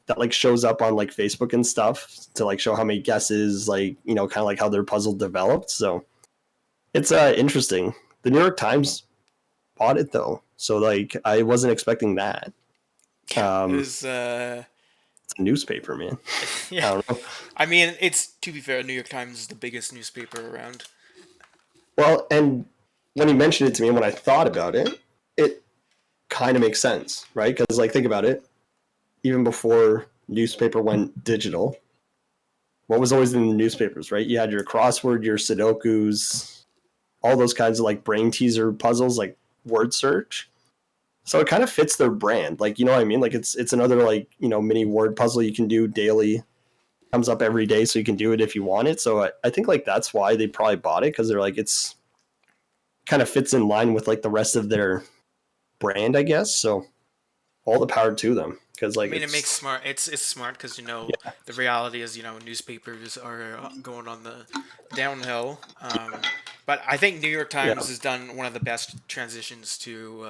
that like shows up on like Facebook and stuff to like show how many guesses, like, you know, kind of like how their puzzle developed. So it's interesting. The New York Times bought it though, so like I wasn't expecting that. It was, It's a newspaper, man. yeah. I don't know. I mean, it's, to be fair, New York Times is the biggest newspaper around. Well, and when he mentioned it to me, and when I thought about it, it kind of makes sense, right? Because like think about it, even before newspaper went digital, what was always in the newspapers, right? You had your crossword, your Sudokus, all those kinds of like brain teaser puzzles, like word search. So it kind of fits their brand. Like, you know what I mean? Like it's another like, you know, mini word puzzle you can do daily. Comes up every day, so you can do it if you want it. So I think like that's why they probably bought it, because they're like, it's kind of fits in line with like the rest of their brand, I guess. So all the power to them. Because like, I mean, it makes smart. It's smart because, you know, the reality is, you know, newspapers are going on the downhill. But I think New York Times has done one of the best transitions to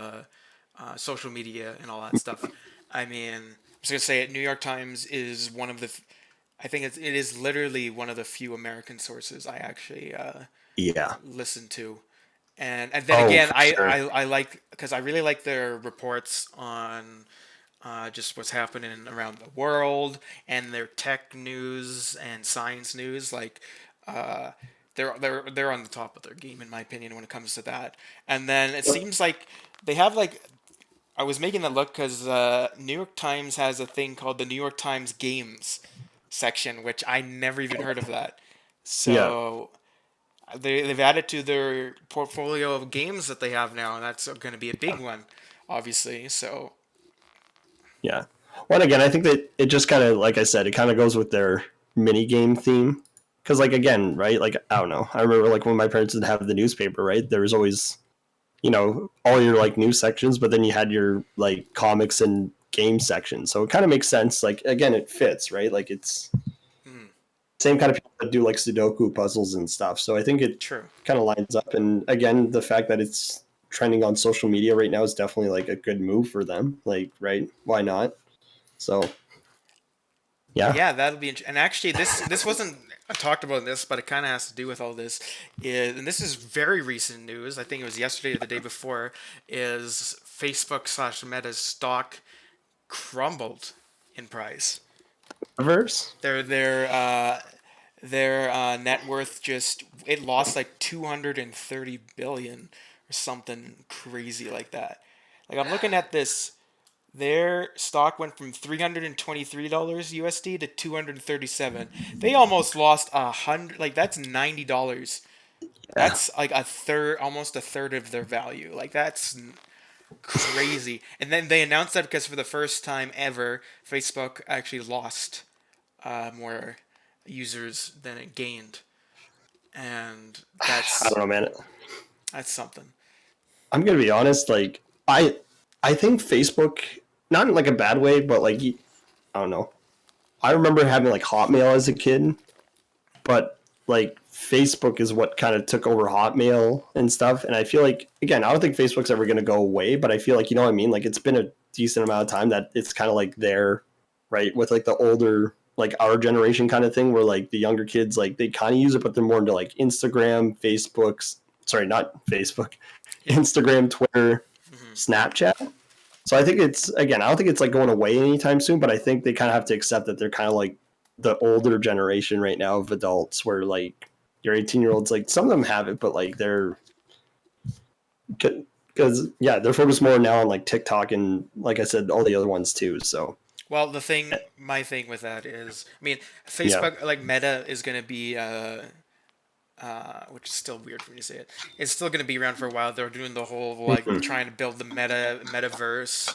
social media and all that stuff. I mean, I'm just gonna say it. New York Times is one of the. I think it is literally one of the few American sources I actually listen to. And then again, I like, because I really like their reports on just what's happening around the world, and their tech news and science news. Like they're on the top of their game, in my opinion, when it comes to that. And then it seems like they have like, I was making that look because New York Times has a thing called the New York Times Games section, which I never even heard of that. So they've added to their portfolio of games that they have now, and that's going to be a big one, obviously. So yeah. Well, and again, I think that it just kind of, like I said, it kind of goes with their mini game theme. Because like, again, right, like, I don't know, I remember like when my parents didn't have the newspaper, right, there was always, you know, all your like news sections, but then you had your like comics and game section. So it kind of makes sense. Like, again, it fits, right? Like it's same kind of people that do like Sudoku puzzles and stuff. So I think it kind of lines up. And again, the fact that it's trending on social media right now is definitely like a good move for them. Like, right? Why not? So yeah, that'll be and actually this wasn't, I talked about this, but it kind of has to do with all this. And this is very recent news. I think it was yesterday or the day before. Is Facebook/Meta's stock crumbled in price. Reverse. Their net worth it lost like 230 billion or something crazy like that. Like, I'm looking at this. Their stock went from $323 USD to 237. They almost lost 100. Like, that's $90. That's like almost a third of their value. Like, that's crazy. And then they announced that because for the first time ever, Facebook actually lost more users than it gained. And that's, I don't know, man. That's something. I'm gonna be honest. Like, I think Facebook, not in like a bad way, but like, I don't know. I remember having like Hotmail as a kid, but like Facebook is what kind of took over Hotmail and stuff. And I feel like, again, I don't think Facebook's ever going to go away, but I feel like, you know what I mean? Like, it's been a decent amount of time that it's kind of like there, right? With like the older, like our generation kind of thing, where like the younger kids, like they kind of use it, but they're more into like Instagram, not Facebook, Instagram, Twitter, Snapchat. So I think I don't think it's like going away anytime soon, but I think they kind of have to accept that they're kind of like the older generation right now of adults, where like your 18-year-olds, like some of them have it, but like they're they're focused more now on like TikTok and, like I said, all the other ones too. So well, my thing with that is, I mean, Facebook, like Meta is going to be which is still weird for me to say it. It's still going to be around for a while. They're doing the whole like trying to build the metaverse,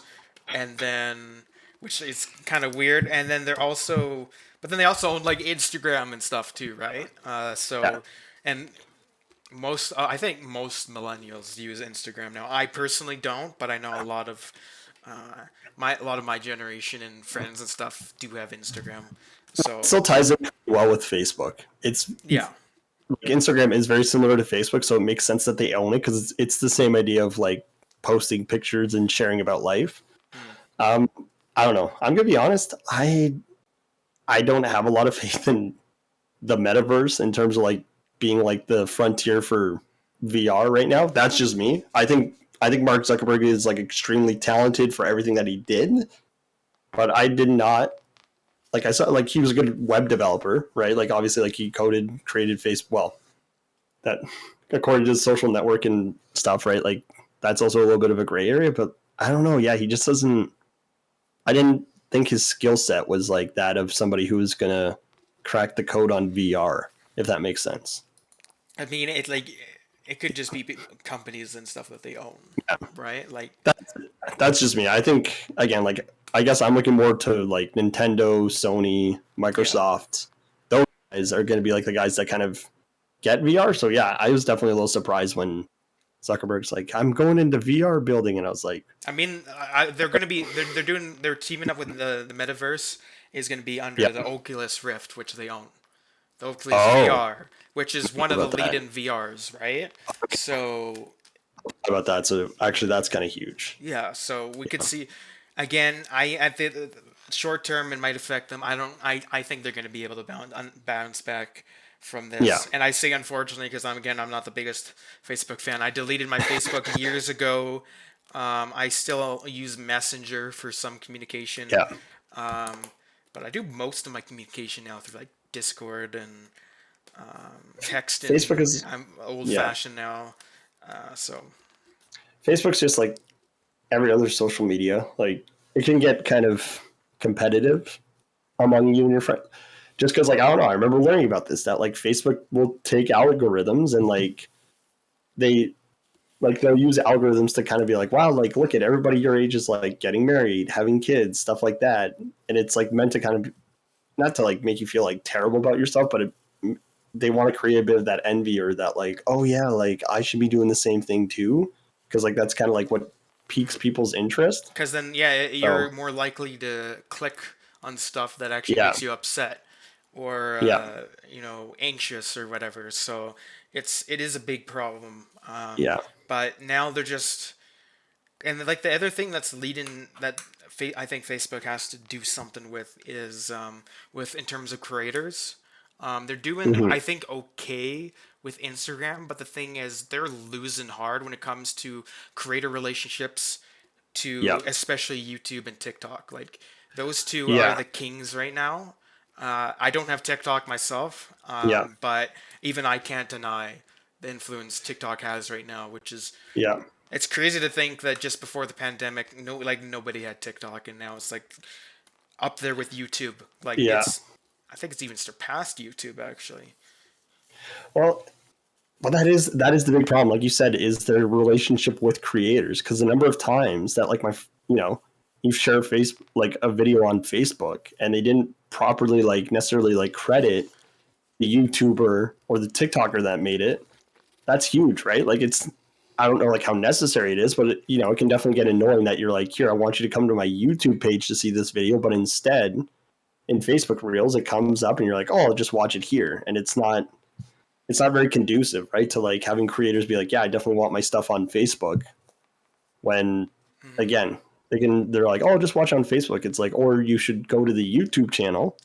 and then, which is kind of weird. And then they also own like Instagram and stuff too, right? And I think most millennials use Instagram now. I personally don't, but I know a lot of my generation and friends and stuff do have Instagram. So it still ties in well with Facebook. Instagram is very similar to Facebook, so it makes sense that they own it, because it's the same idea of like posting pictures and sharing about life. I don't know. I'm gonna be honest. I don't have a lot of faith in the metaverse in terms of like being like the frontier for VR right now. That's just me. I think I think Mark Zuckerberg is like extremely talented for everything that he did, but I did not like. I saw like he was a good web developer, right? Like obviously, like he created Facebook. Well, that according to the social network and stuff, right? Like that's also a little bit of a gray area, but I don't know. Yeah, he just doesn't. I didn't think his skill set was like that of somebody who was gonna crack the code on VR, if that makes sense. I mean, it could just be companies and stuff that they own, right? Like That's just me. I think again, like I guess I'm looking more to like Nintendo, Sony, Microsoft. Those guys are going to be like the guys that kind of get VR. So yeah, I was definitely a little surprised when Zuckerberg's like, "I'm going into VR building," and I was like, I mean, they're going to be they're teaming up with the metaverse is going to be under the Oculus Rift, which they own. The Oculus VR, which is one of the lead-in VRs, right? So about that. So actually, that's kind of huge. Yeah, so we could see again. At the short term, it might affect them. I think they're going to be able to bounce back from this. Yeah. And I say unfortunately because I'm not the biggest Facebook fan. I deleted my Facebook years ago. I still use Messenger for some communication. Yeah. But I do most of my communication now through like Discord and text. Facebook is I'm old-fashioned now, so. Facebook's just like every other social media. Like it can get kind of competitive among you and your friends. Just because, like, I don't know, I remember learning about this, that like Facebook will take algorithms and like they'll use algorithms to kind of be like, wow, like look at everybody your age is like getting married, having kids, stuff like that. And it's like meant to kind of not to like make you feel like terrible about yourself, but they want to create a bit of that envy or that like, oh yeah, like I should be doing the same thing too. Because like that's kind of like what piques people's interest. Because then, you're more likely to click on stuff that actually makes you upset or anxious or whatever. So it is a big problem. But now they're just, and like the other thing that's leading that I think Facebook has to do something with is with in terms of creators. They're doing, I think, okay with Instagram, but the thing is they're losing hard when it comes to creator relationships to especially YouTube and TikTok. Like those two are the kings right now. I don't have TikTok myself, but even I can't deny the influence TikTok has right now, which is it's crazy to think that just before the pandemic, nobody had TikTok, and now it's like up there with YouTube. Like I think it's even surpassed YouTube actually. Well, that is the big problem. Like you said, is their relationship with creators, because the number of times that like you share like a video on Facebook and they didn't properly like necessarily like credit the YouTuber or the TikToker that made it. That's huge, right? Like I don't know like how necessary it is, but it can definitely get annoying that you're like, here, I want you to come to my YouTube page to see this video, but instead in Facebook Reels it comes up and you're like, oh, I'll just watch it here, and it's not very conducive, right, to like having creators be like, yeah, I definitely want my stuff on Facebook, when again they're like, oh, just watch on Facebook. It's like, or you should go to the YouTube channel,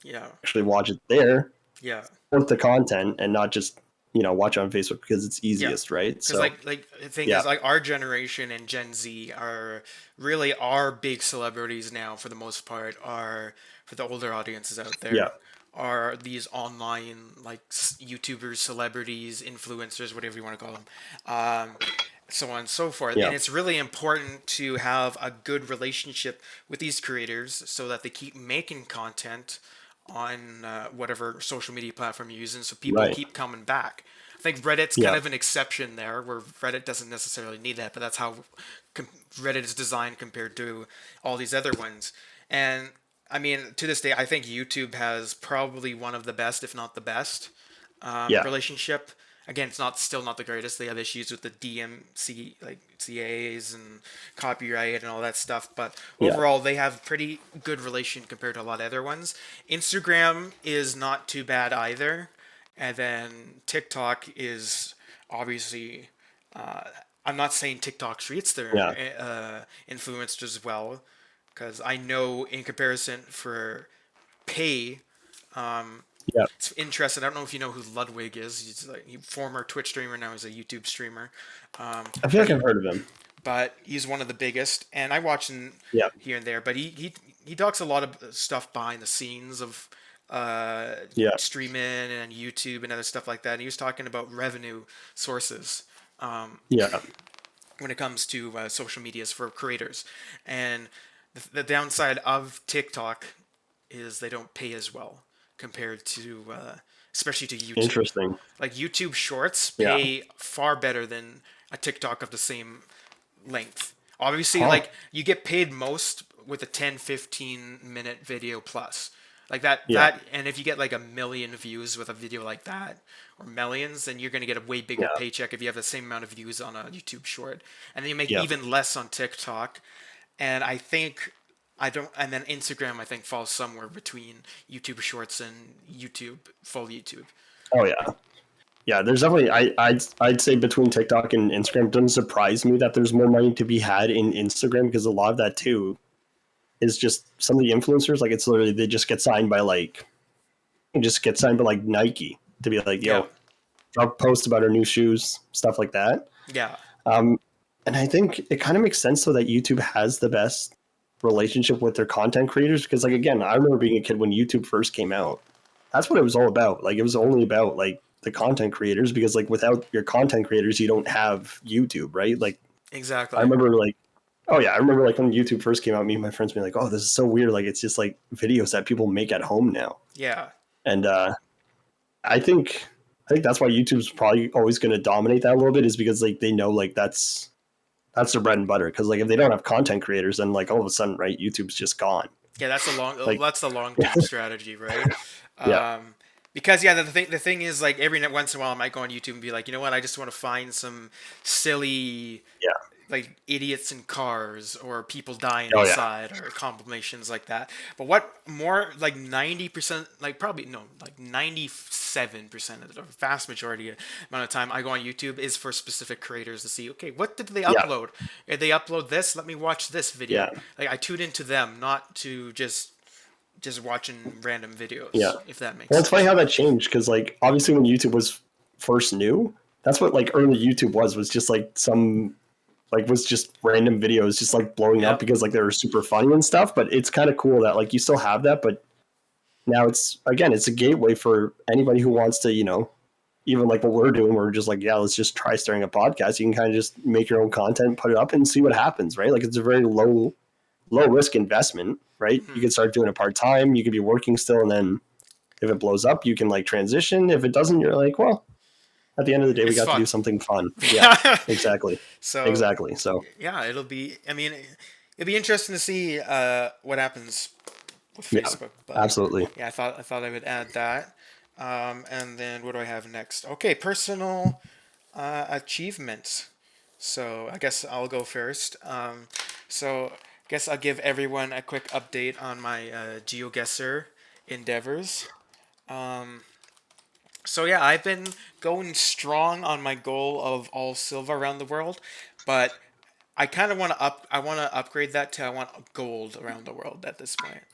actually watch it there, support the content, and not just watch on Facebook because it's easiest, right? Because like the thing is, like our generation and Gen Z are really our big celebrities now for the most part are for the older audiences out there. Are these online like YouTubers, celebrities, influencers, whatever you want to call them, so on and so forth. And it's really important to have a good relationship with these creators so that they keep making content on whatever social media platform you're using, so people keep coming back. I think Reddit's kind of an exception there, where Reddit doesn't necessarily need that, but that's how Reddit is designed compared to all these other ones. And I mean, to this day, I think YouTube has probably one of the best, if not the best, relationship. Again, it's still not the greatest. They have issues with the DMC, like CAs and copyright and all that stuff. But overall, they have pretty good relation compared to a lot of other ones. Instagram is not too bad either. And then TikTok is obviously, I'm not saying TikTok treats their influencers as well, because I know in comparison for pay, it's interesting. I don't know if you know who Ludwig is. He's like a former Twitch streamer, now he's a YouTube streamer. I feel like I've heard of him. but he's one of the biggest, and I watch him Yeah. here and there. But he talks a lot of stuff behind the scenes of streaming and YouTube and other stuff like that. And he was talking about revenue sources Yeah. when it comes to social medias for creators, and the downside of TikTok is they don't pay as well compared to especially to YouTube. Interesting. Like YouTube Shorts pay far better than a TikTok of the same length. Obviously, like you get paid most with a 10-15 minute video plus. Like that, and if you get like 1 million views with a video like that, or millions, then you're going to get a way bigger paycheck if you have the same amount of views on a YouTube short. And then you make even less on TikTok. And and then Instagram, I think, falls somewhere between YouTube Shorts and full YouTube. Oh yeah. Yeah, there's definitely I'd say between TikTok and Instagram, it doesn't surprise me that there's more money to be had in Instagram, because a lot of that too is just some of the influencers, like it's literally they just get signed by like Nike to be like, yo, I'll post about our new shoes, stuff like that. Yeah. And I think it kind of makes sense though that YouTube has the best relationship with their content creators, because like again, I remember being a kid when YouTube first came out. That's what it was all about. Like it was only about like the content creators, because like without your content creators you don't have YouTube, right? Like exactly. I remember like when YouTube first came out, me and my friends being like, oh, this is so weird, like it's just like videos that people make at home now. Yeah. And I think that's why YouTube's probably always going to dominate that a little bit, is because like they know like that's their bread and butter, because like if they don't have content creators, then like all of a sudden, right, YouTube's just gone. Yeah, that's the long-term strategy, right? Yeah. Because the thing is, like every once in a while I might go on YouTube and be like, you know what, I just want to find some silly like idiots in cars or people dying outside or combinations like that. But what more, like 90%, like probably no, like 97% of the vast majority amount of time I go on YouTube is for specific creators to see, okay, what did they upload? If they upload this, let me watch this video. Like I tune into them, not to just watching random videos. If that makes sense. It's funny how that changed, because like obviously when YouTube was first new, that's what like early YouTube was just like some like was just random videos just like blowing up because like they were super funny and stuff. But it's kind of cool that like you still have that, but now it's a gateway for anybody who wants to, you know, even like what we're doing, we're just like, let's just try starting a podcast. You can kind of just make your own content, put it up and see what happens, right? Like it's a very low risk investment, right? You can start doing it part-time, you could be working still, and then if it blows up, you can like transition. If it doesn't, you're like, well, at the end of the day, we got to do something fun. Yeah, exactly. So yeah, it'll be be interesting to see what happens with Facebook. But absolutely. Yeah, I thought I would add that. And then what do I have next? Okay, personal achievements. So I guess I'll go first. So I guess I'll give everyone a quick update on my Geoguessr endeavors. So yeah, I've been going strong on my goal of all silver around the world, but I kind of want to upgrade that to I want gold around the world at this point.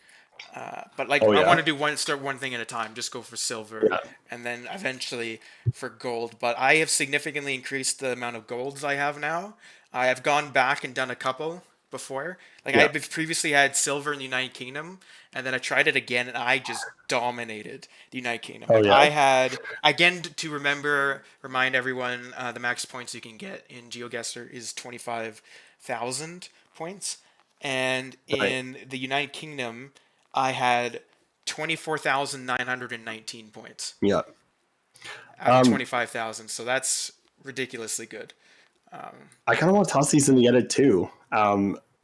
But like I want to do start one thing at a time, just go for silver and then eventually for gold. But I have significantly increased the amount of golds I have now. I have gone back and done a couple before. Like I previously had silver in the United Kingdom, and then I tried it again and I just dominated the United Kingdom. I had, again, to remind everyone, the max points you can get in Geoguessr is 25,000 points. And in the United Kingdom, I had 24,919 points. Yeah. Out of 25,000. So that's ridiculously good. I kind of want to toss these in the edit too.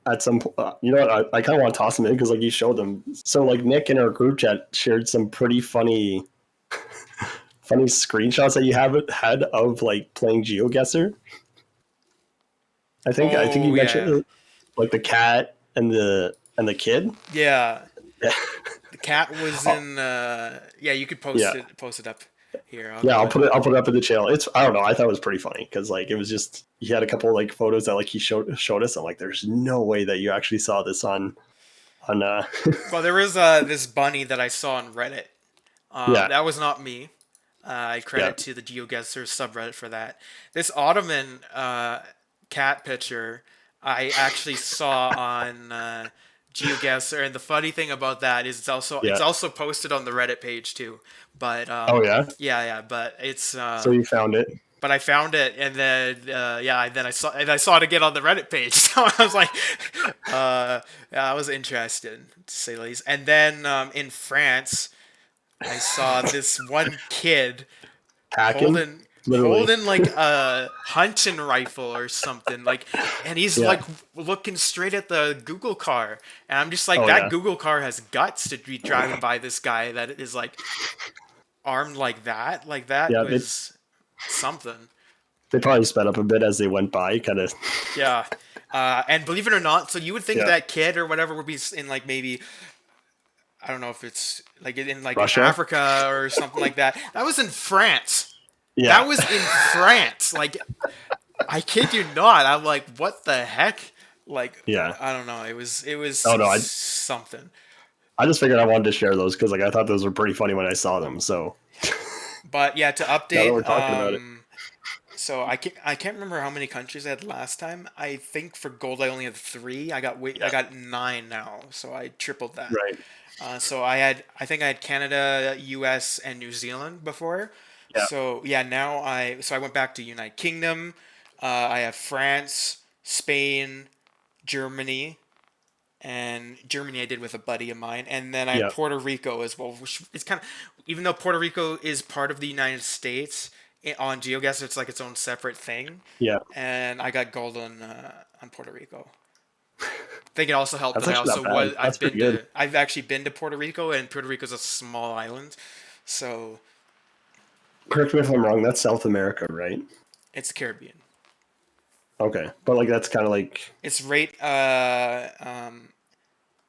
At some point, you know what? I kind of want to toss them in because like you showed them. So like Nick in our group chat shared some pretty funny screenshots that you had of like playing Geoguessr. I think you mentioned like the cat and the kid. Yeah. The cat was in. You could post it up here. I'll put it up in the channel. I don't know. I thought it was pretty funny because like it was just he had a couple of like photos that like he showed us. I'm like, there's no way that you actually saw this on. Well, there was this bunny that I saw on Reddit. That was not me. I credit to the Geoguessr subreddit for that. This Ottoman cat picture I actually saw on Geoguessr, and the funny thing about that is it's also posted on the Reddit page too. But Oh yeah. yeah, but it's So you found it. but I found it, and then then I saw it again on the Reddit page. So I was like, I was interested to say the least. And then in France, I saw this one kid Hacking. holding like a hunting rifle or something, like, and he's like looking straight at the Google car, and I'm just like, that Google car has guts to be driving by this guy that is like armed like that. Like that was something. They probably sped up a bit as they went by, kind of. Yeah, and believe it or not, so you would think that kid or whatever would be in like maybe, I don't know if it's like in like Russia? Africa or something like that. That was in France. Yeah. That was in France. Like, I kid you not. I'm like, what the heck? Like, I don't know. It was something. I just figured I wanted to share those because like I thought those were pretty funny when I saw them. So. But yeah, to update. Now that we're talking about it. So I can't remember how many countries I had last time. I think for gold I only had 3. I got 9 now, so I tripled that. Right. So I think I had Canada, US, and New Zealand before. Yeah. So now I went back to United Kingdom. I have France, Spain, Germany, and Germany I did with a buddy of mine, and then I have Puerto Rico as well. Which is kind of, even though Puerto Rico is part of the United States on Geoguessr, it's like its own separate thing. Yeah. And I got gold on Puerto Rico. I think it also helped that I've actually been to Puerto Rico, and Puerto Rico is a small island, so. Correct me if I'm wrong. That's South America, right? It's Caribbean. Okay, but like that's kind of like it's right.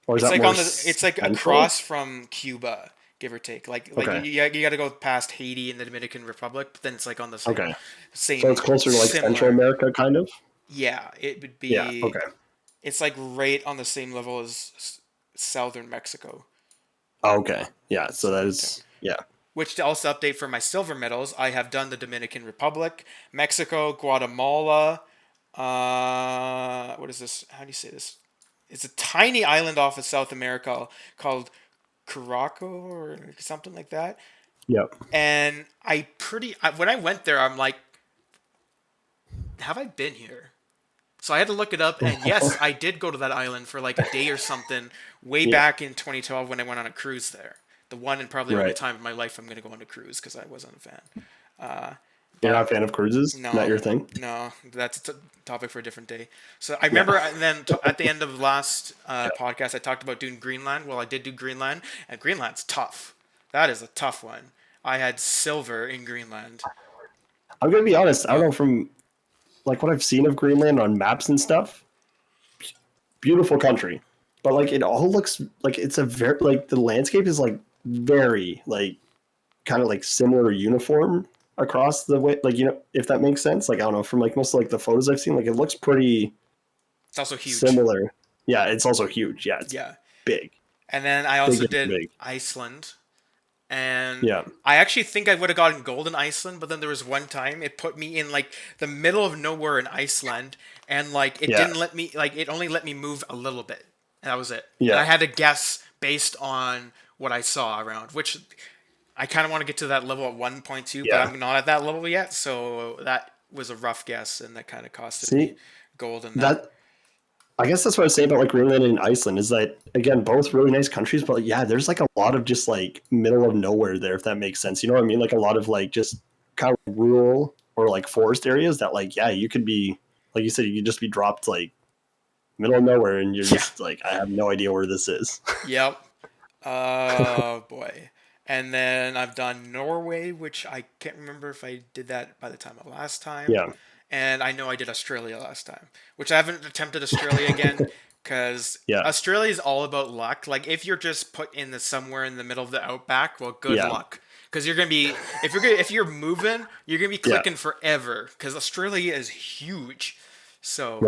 Or is it's that like more it's like across from Cuba, give or take. Like you got to go past Haiti and the Dominican Republic, but then it's like on the same. Same. So it's closer to like Central America, kind of. Yeah, it would be. Yeah. Okay. It's like right on the same level as southern Mexico. Oh, okay. Yeah. So that is Which, to also update for my silver medals, I have done the Dominican Republic, Mexico, Guatemala. What is this? How do you say this? It's a tiny island off of South America called Curaçao or something like that. Yep. And when I went there, I'm like, have I been here? So I had to look it up, and yes, I did go to that island for like a day or something way back in 2012 when I went on a cruise there. The one and probably only time of my life I'm going to go on a cruise because I wasn't a fan. You're not a fan of cruises? No. Not your thing? No, that's a topic for a different day. So I remember then at the end of the last podcast, I talked about doing Greenland. Well, I did do Greenland, and Greenland's tough. That is a tough one. I had silver in Greenland. I'm going to be honest. I don't know, from like what I've seen of Greenland on maps and stuff, beautiful country. But like it all looks like it's a very, like the landscape is like very like kind of like similar uniform across the way, like, you know, if that makes sense. Like I don't know, from like most of like the photos I've seen, like it looks pretty. It's also huge. Similar. Yeah, it's also huge. Yeah, it's big. And then I also did Iceland, and yeah, I actually think I would have gotten gold in Iceland, but then there was one time it put me in like the middle of nowhere in Iceland, and like it didn't let me, like it only let me move a little bit. And that was it. Yeah. And I had to guess based on what I saw around, which I kind of want to get to that level at 1.2, but I'm not at that level yet. So that was a rough guess, and that kind of costed me gold in that. I guess that's what I was saying about like Greenland and Iceland is that, again, both really nice countries, but like, yeah, there's like a lot of just like middle of nowhere there, if that makes sense. You know what I mean? Like a lot of like just kind of rural or like forest areas that like, yeah, you could be, like you said, you could just be dropped like middle of nowhere, and you're just like, I have no idea where this is. Yep. Oh boy. And then I've done Norway, which I can't remember if I did that by the time of last time. Yeah. And I know I did Australia last time, which I haven't attempted Australia again because Australia is all about luck. Like if you're just put in somewhere in the middle of the outback, well, good luck. Because you're gonna be if you're moving, you're gonna be clicking forever. Because Australia is huge. So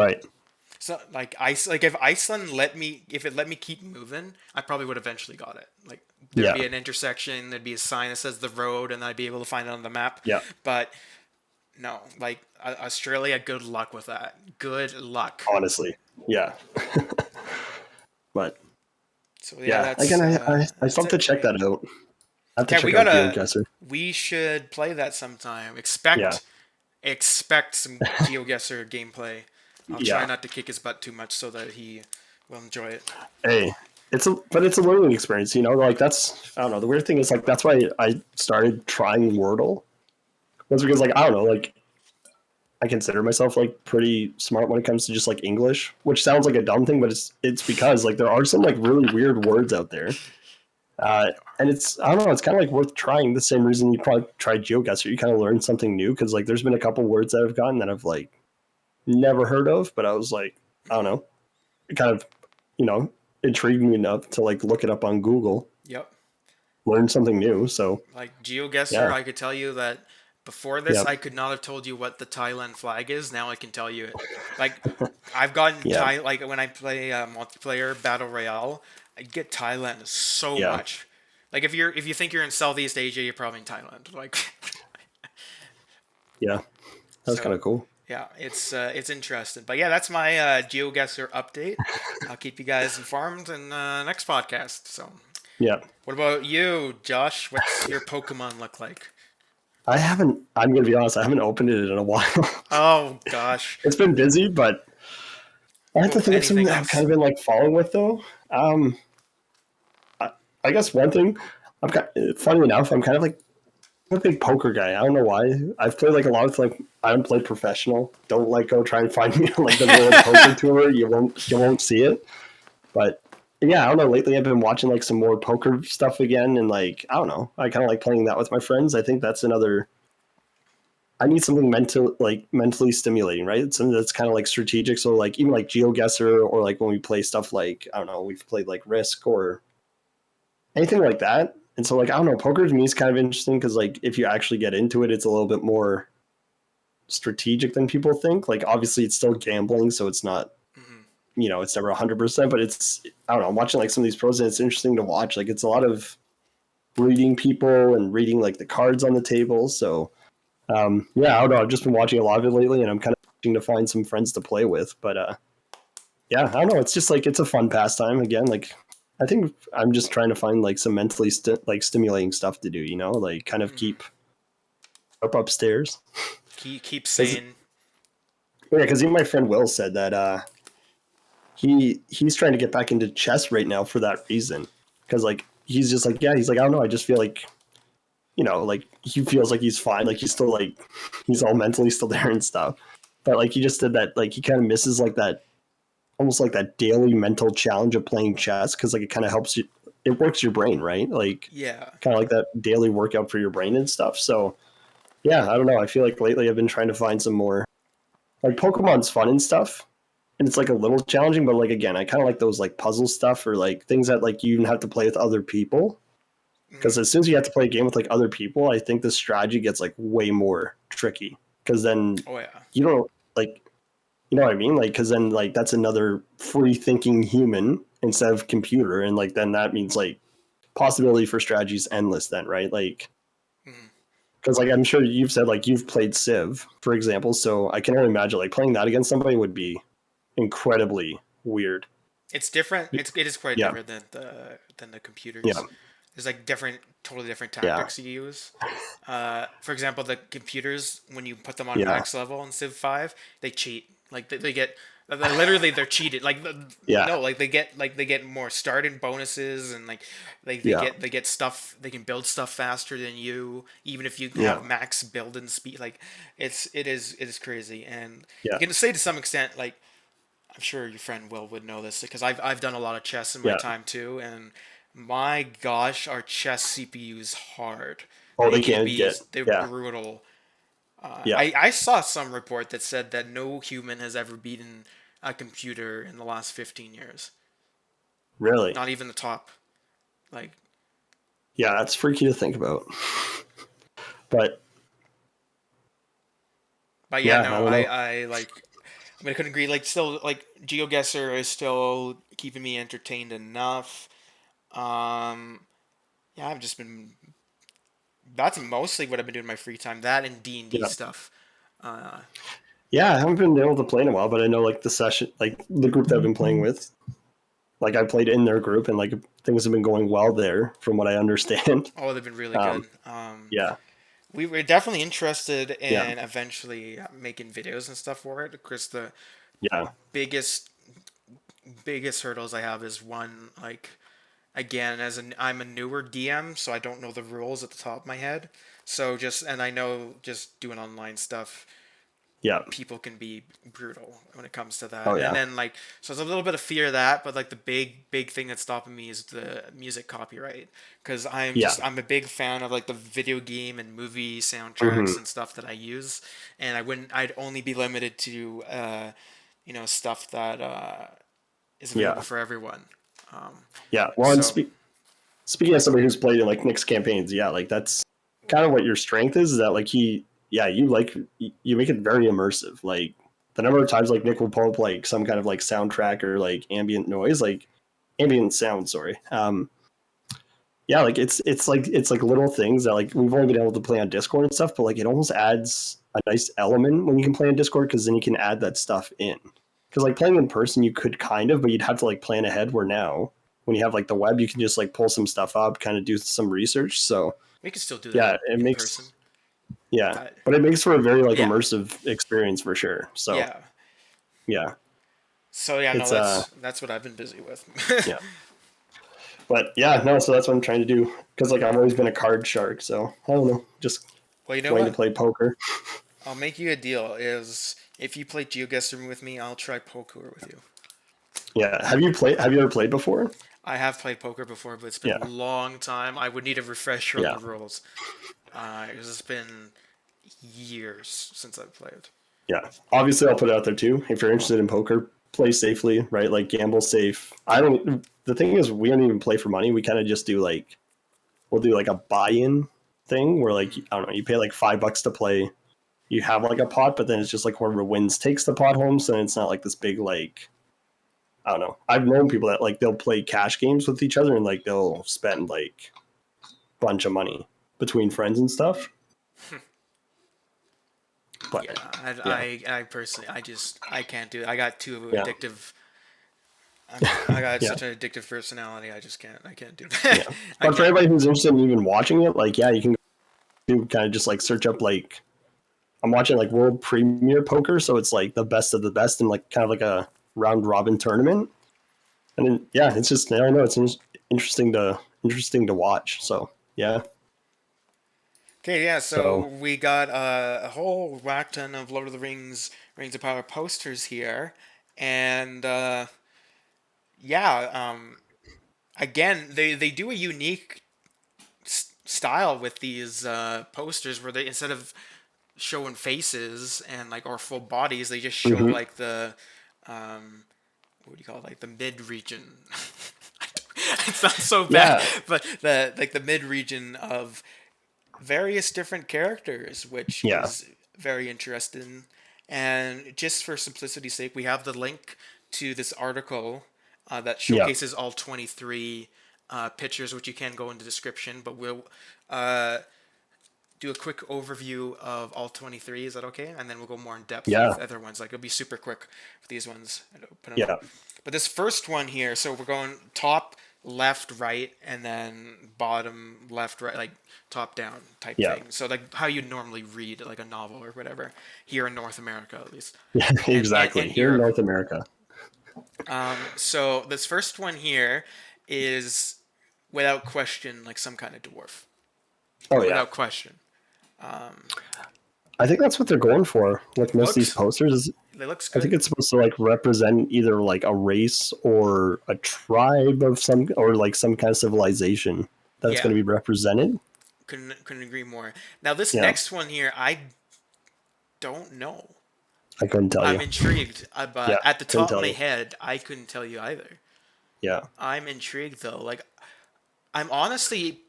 So like if Iceland let me keep moving, I probably would eventually got it. Like there'd be an intersection, there'd be a sign that says the road, and I'd be able to find it on the map. Yeah. But No, like Australia, good luck with that. Good luck. Honestly, yeah. But So yeah, yeah, again, I still that's have to it for check me. that out. I have to Yeah, we check out gotta. Geoguessr. We should play that sometime. Yeah, Expect some Geoguessr gameplay. I'll try yeah. not to kick his butt too much so that he will enjoy it. Hey, but it's a learning experience, you know. Like that's I don't know. The weird thing is like that's why I started trying Wordle. Was because like I don't know, like I consider myself like pretty smart when it comes to just like English, which sounds like a dumb thing, but it's because like there are some like really weird words out there. And it's I don't know, it's kind of like worth trying. The same reason you probably tried GeoGuessr, you kind of learn something new because like there's been a couple words that I've gotten that I've like never heard of, but I was like I don't know, it kind of intrigued me enough to like look it up on Google, Yep. learn something new. So Like Geoguessr, yeah, I could tell you that before this, yeah, I could not have told you what the Thailand flag is. Now I can tell you it. Like I've gotten yeah, like when I play multiplayer battle royale, I get Thailand so yeah, much. Like if you think you're in Southeast Asia, you're probably in Thailand. Like yeah. That's kind so. of cool. Yeah, it's interesting. But yeah, that's my GeoGuessr update. I'll keep you guys informed in next podcast. So, Yeah. what about you, Josh? What's your Pokemon look like? I haven't. I'm gonna be honest. I haven't opened it in a while. Oh gosh. It's been busy, but I have to Well, think of something anything that I've else? kind of been like following with though. I guess one thing I've got. Funny enough, I'm kind of like I'm a big poker guy. I don't know why. I've played like a lot of like I don't play professional. Don't like go try and find me like the World Poker Tour. You won't see it. But yeah, I don't know. Lately, I've been watching like some more poker stuff again, and like I don't know. I kind of like playing that with my friends. I think that's another. I need something mentally stimulating, right? Something that's kind of like strategic. So like even like GeoGuessr or like when we play stuff like I don't know, we've played like Risk or anything like that. And so like I don't know, poker to me is kind of interesting because like if you actually get into it, it's a little bit more strategic than people think. Like obviously it's still gambling, so it's not it's never 100%, but it's I don't know. I'm watching like some of these pros and it's interesting to watch. Like it's a lot of reading people and reading like the cards on the table. So yeah, I don't know. I've just been watching a lot of it lately, and I'm kind of looking to find some friends to play with. But yeah, I don't know. It's just like it's a fun pastime. Again, like I think I'm just trying to find like some mentally stimulating stuff to do. Like kind of keep up upstairs. Keep sane. Yeah, because even my friend Will said that he's trying to get back into chess right now for that reason. Because like he's just like he's like I don't know. I just feel like like he feels like he's fine, like he's still like he's all mentally still there and stuff. But like he just did that, like he kind of misses like that, almost like that daily mental challenge of playing chess because like it kind of helps you, it works your brain, right? Like Yeah. kind of like that daily workout for your brain and stuff. So yeah, I don't know. I feel like lately I've been trying to find some more like Pokemon's fun and stuff. And it's like a little challenging, but like again, I kind of like those like puzzle stuff or like things that like you even have to play with other people. Because as soon as you have to play a game with like other people, I think the strategy gets like way more tricky. Because then Oh yeah. you don't like, you know what I mean? Like, because then like that's another free thinking human instead of computer, and like then that means like possibility for strategy is endless. Then right? Like, because like I'm sure you've said like you've played Civ, for example. So I can only imagine like playing that against somebody would be incredibly weird. It's different. It is quite Yeah. different than the computers. Yeah. There's like totally different Yeah. tactics you use. For example, the computers when you put them on Yeah. max level in Civ 5, they cheat. Like they get literally they're cheated. Like Yeah. no, like they get more starting bonuses and like they Yeah. get stuff. They can build stuff faster than you, even if you Yeah. have max building speed. Like it is crazy, and Yeah. you can say to some extent like. I'm sure your friend Will would know this because I've done a lot of chess in my Yeah. time too, and my gosh, our chess CPU's hard. Oh, they can't They're yeah. brutal. Yeah. I saw some report that said that no human has ever beaten a computer in the last 15 years. Really? Not even the top. Like, Yeah, that's freaky to think about. But yeah, Yeah, I no, don't know. I like. I mean, I couldn't agree. Like, still, like Geoguessr is still keeping me entertained enough. Yeah, I've just been. That's mostly what I've been doing in my free time. That and D&D Yeah. stuff. Yeah, I haven't been able to play in a while, but I know like the session, like the group that I've been playing with, like I played in their group and like things have been going well there from what I understand. Oh, they've been really good. Yeah. We were definitely interested Yeah. in eventually making videos and stuff for it. Because the Yeah. biggest hurdles I have is one, like, again, I'm a newer DM, so I don't know the rules at the top of my head. So and I know just doing online stuff, Yeah. people can be brutal when it comes to that. Oh, yeah. And then like, so there's a little bit of fear of that, but like the big thing that's stopping me is the music copyright. Because I'm a big fan of like the video game and movie soundtracks and stuff that I use. And I'd only be limited to, stuff that is available for everyone. Yeah. Well, and speaking of somebody who's played in like Nick's campaigns, yeah, like that's kind of what your strength is that like you make it very immersive. Like the number of times like Nick will pull up like some kind of like soundtrack or like ambient noise, like ambient sound, sorry. Yeah, like it's like little things that like we've only been able to play on Discord and stuff, but like it almost adds a nice element when you can play on Discord because then you can add that stuff in. Because like playing in person, you could kind of, but you'd have to like plan ahead. Where now, when you have like the web, you can just like pull some stuff up, kind of do some research. So we can still do that. Yeah, it makes person. Yeah, but it makes for a very like immersive experience for sure. So yeah. So yeah, that's what I've been busy with. Yeah. But yeah, no. So that's what I'm trying to do because like I've always been a card shark. So I don't know, just going to play poker. I'll make you a deal. If you play Geoguessr with me, I'll try poker with you. Yeah. Have you ever played before? I have played poker before, but it's been a long time. I would need a refresher on the rules. It's been years since I've played. Yeah. Obviously, I'll put it out there too. If you're interested in poker, play safely, right? Like gamble safe. The thing is, we don't even play for money. We kind of just do we'll do like a buy-in thing where like, I don't know, you pay like $5 to play. You have like a pot, but then it's just like whoever wins takes the pot home. So it's not like this big, like, I don't know. I've known people that like they'll play cash games with each other and like they'll spend like a bunch of money between friends and stuff. But I personally, I can't do it. I got too addictive. I got such an addictive personality. I can't do that. Yeah. But for everybody who's interested in even watching it, like, yeah, you can do kind of just like search up like, I'm watching like World Premier Poker, so it's like the best of the best in like kind of like a round robin tournament. And then, yeah, it's just, I don't know, it's interesting to watch. So yeah. Okay, yeah. So we got a whole whack ton of Lord of the Rings of Power posters here, and again, they do a unique style with these posters where they, instead of showing faces and like or full bodies, they just show like the what do you call it, like the mid region. It sounds so bad, but the mid region of various different characters, which is very interesting. And just for simplicity's sake, we have the link to this article that showcases all 23 pictures, which you can go in the description, but we'll do a quick overview of all 23. Is that okay? And then we'll go more in depth with other ones. Like, it'll be super quick with these ones. But this first one here, so we're going top, left, right, and then bottom, left, right, like top down type thing. So like how you normally read like a novel or whatever here in North America, at least. Yeah, exactly. And here in North America. So this first one here is without question like some kind of dwarf. Without question. I think that's what they're going for. Like most of these posters, it looks good. I think it's supposed to like represent either like a race or a tribe of some, or like some kind of civilization that's going to be represented. Couldn't agree more. Now this next one here, I don't know. I couldn't tell you. I'm intrigued, but at the top of my head, I couldn't tell you either. Yeah. I'm intrigued though. Like, I'm honestly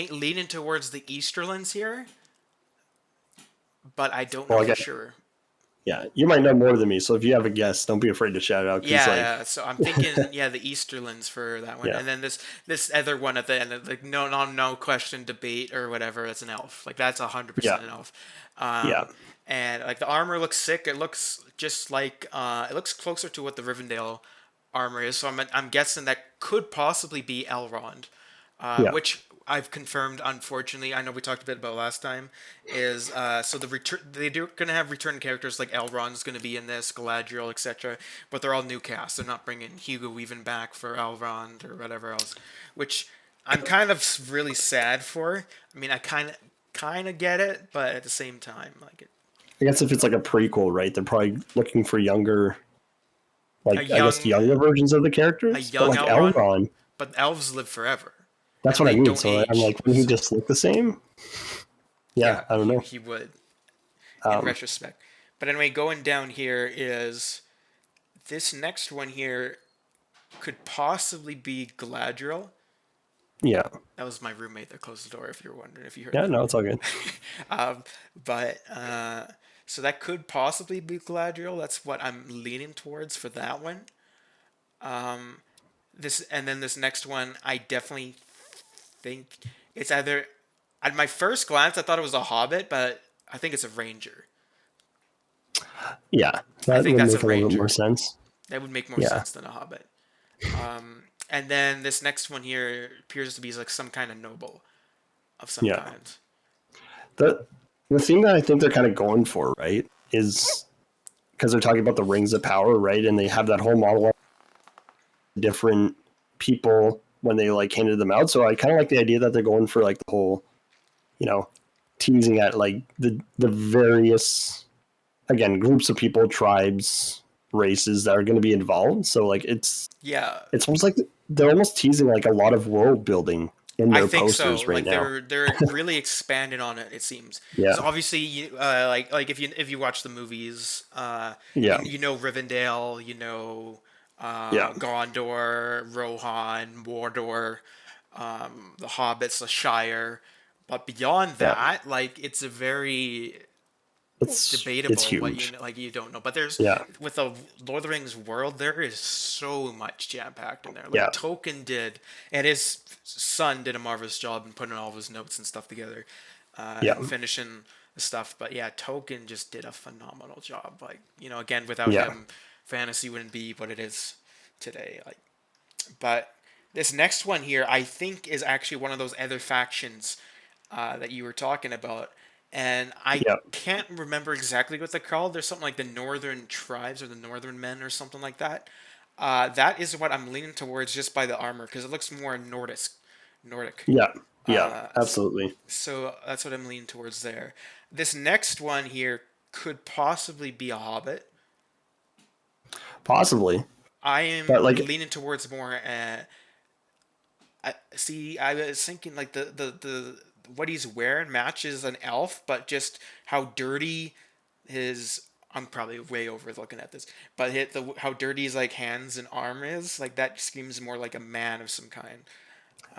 leaning towards the Easterlands here, but I don't know for sure. Yeah, you might know more than me, so if you have a guess, don't be afraid to shout it out. So I'm thinking, the Easterlands for that one, and then this other one at the end, like no question, debate or whatever. It's an elf. Like that's 100% an elf. And like the armor looks sick. It looks just like it looks closer to what the Rivendell armor is. So I'm guessing that could possibly be Elrond, which I've confirmed. Unfortunately, I know we talked a bit about last time. Is so they're gonna have return characters like Elrond's gonna be in this, Galadriel, etc. But they're all new cast. They're not bringing Hugo Weaving back for Elrond or whatever else, which I'm kind of really sad for. I mean, I kind of get it, but at the same time, like it. I guess if it's like a prequel, right? They're probably looking for younger, younger versions of the characters. A young but like Elrond, but elves live forever. That's what I mean. So I'm like, would he just look the same? Yeah, I don't know. He would, in retrospect. But anyway, going down here is this next one here could possibly be Galadriel. Yeah. That was my roommate that closed the door, if you're wondering if you heard. Yeah, no, it's all good. So that could possibly be Galadriel. That's what I'm leaning towards for that one. This next one, I definitely think it's either. At my first glance, I thought it was a Hobbit, but I think it's a Ranger. Yeah, I think that's a little Ranger. bit more sense. That would make more sense than a Hobbit. And then this next one here appears to be like some kind of noble of some kind. The thing that I think they're kind of going for, right, is because they're talking about the rings of power, right, and they have that whole model of different people when they like handed them out. So I kind of like the idea that they're going for like the whole, teasing at like the various, again, groups of people, tribes, races that are going to be involved. So like it's almost like they're almost teasing like a lot of world building in their posters right now. They're really expanding on it. It seems. Yeah. So obviously, like if you watch the movies, you know Rivendell, Gondor, Rohan, Mordor, the Hobbits, the Shire. But beyond that, like it's a very debatable. It's huge. What you don't know. But there's with the Lord of the Rings world, there is so much jam packed in there. Like Tolkien did, and his son did a marvelous job in putting all of his notes and stuff together, and finishing the stuff. But Tolkien just did a phenomenal job. Like again, without him, fantasy wouldn't be what it is today. Like, but this next one here, I think, is actually one of those other factions that you were talking about. And I can't remember exactly what they're called. There's something like the Northern Tribes or the Northern Men or something like that. That is what I'm leaning towards just by the armor because it looks more Nordic. Yeah, absolutely. So that's what I'm leaning towards there. This next one here could possibly be a Hobbit. Possibly. I am leaning towards more. I was thinking like the what he's wearing matches an elf, but just how dirty his. I'm probably way over looking at this, but how dirty his like hands and arm is, like that screams more like a man of some kind.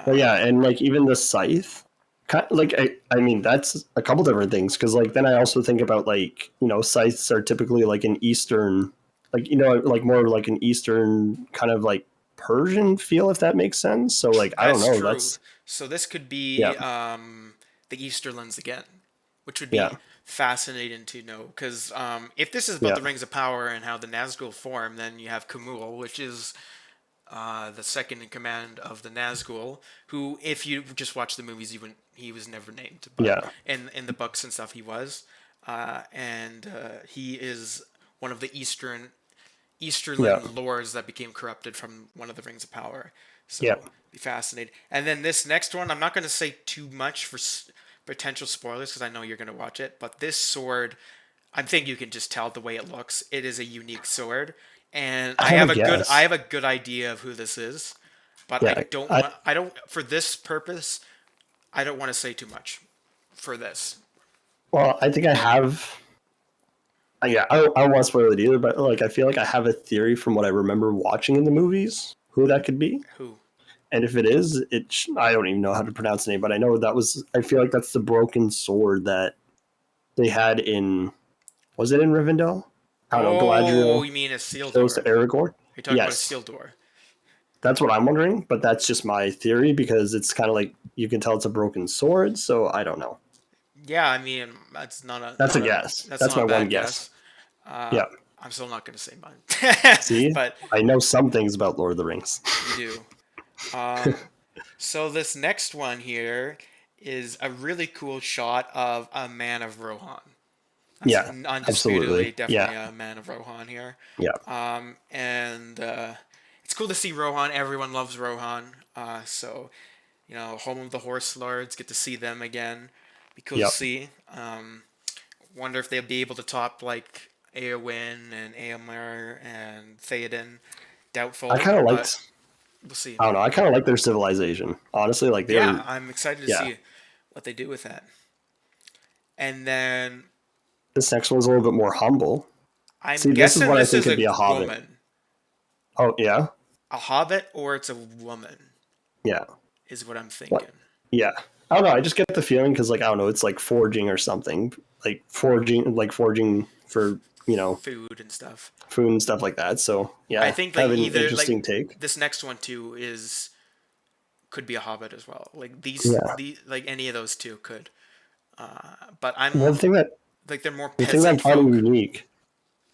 And like even the scythe, I mean that's a couple different things because like then I also think about like scythes are typically like an Eastern, like like more like an Eastern kind of like Persian feel, if that makes sense. So like I don't know. True. That's so this could be the Easterlands again, which would be fascinating to know because if this is about the Rings of Power and how the Nazgul form, then you have Kumul, which is the second in command of the Nazgul, who if you just watch the movies, he was never named, but in the books and stuff he was, and he is one of the Easterland lords that became corrupted from one of the Rings of Power. So be fascinated. And then this next one, I'm not going to say too much for potential spoilers because I know you're going to watch it. But this sword, I think you can just tell the way it looks. It is a unique sword, and I have a good idea of who this is. But I don't for this purpose, I don't want to say too much for this. Well, I think I have. I don't want to spoil it either, but like I feel like I have a theory from what I remember watching in the movies who that could be. Who? And if it is, I don't even know how to pronounce the name, but I know I feel like that's the broken sword that they had was it in Rivendell? I don't know, Galadriel. Oh, you mean Isildur? Goes to Aragorn? You're talking about Isildur. That's what I'm wondering, but that's just my theory because it's kind of like you can tell it's a broken sword, so I don't know. Yeah, I mean, that's not a. That's a not guess. That's That's not my a bad one guess. Yeah. I'm still not going to say mine. See, But I know some things about Lord of the Rings. you do. So this next one here is a really cool shot of a man of Rohan. That's Yeah, undisputedly absolutely. definitely Yeah, a man of Rohan here. yeah, And it's cool to see Rohan. Everyone loves Rohan. So, home of the Horse Lords, get to see them again. Be cool yep. to see. Wonder if they'll be able to top like Eowyn and Aemir and Theoden. Doubtful. I kind of but liked. We'll see. I don't know. I kind of like their civilization. Honestly, like they're. Yeah, I'm excited to Yeah. see what they do with that. And then This next one's a little bit more humble. I'm See, this guessing is what I this think is could be a hobbit. woman. Oh yeah, A hobbit or it's a woman yeah, is what I'm thinking. yeah. I don't know. I just get the feeling because, like, I don't know, it's like forging or something, like forging for Food and stuff. food and stuff like that. So yeah, I think kind like of an either interesting like take. this next one too could be a hobbit as well. Like Yeah. like any of those two could. But I'm One thing that like they're more the thing that I'm peasant finding folk. unique.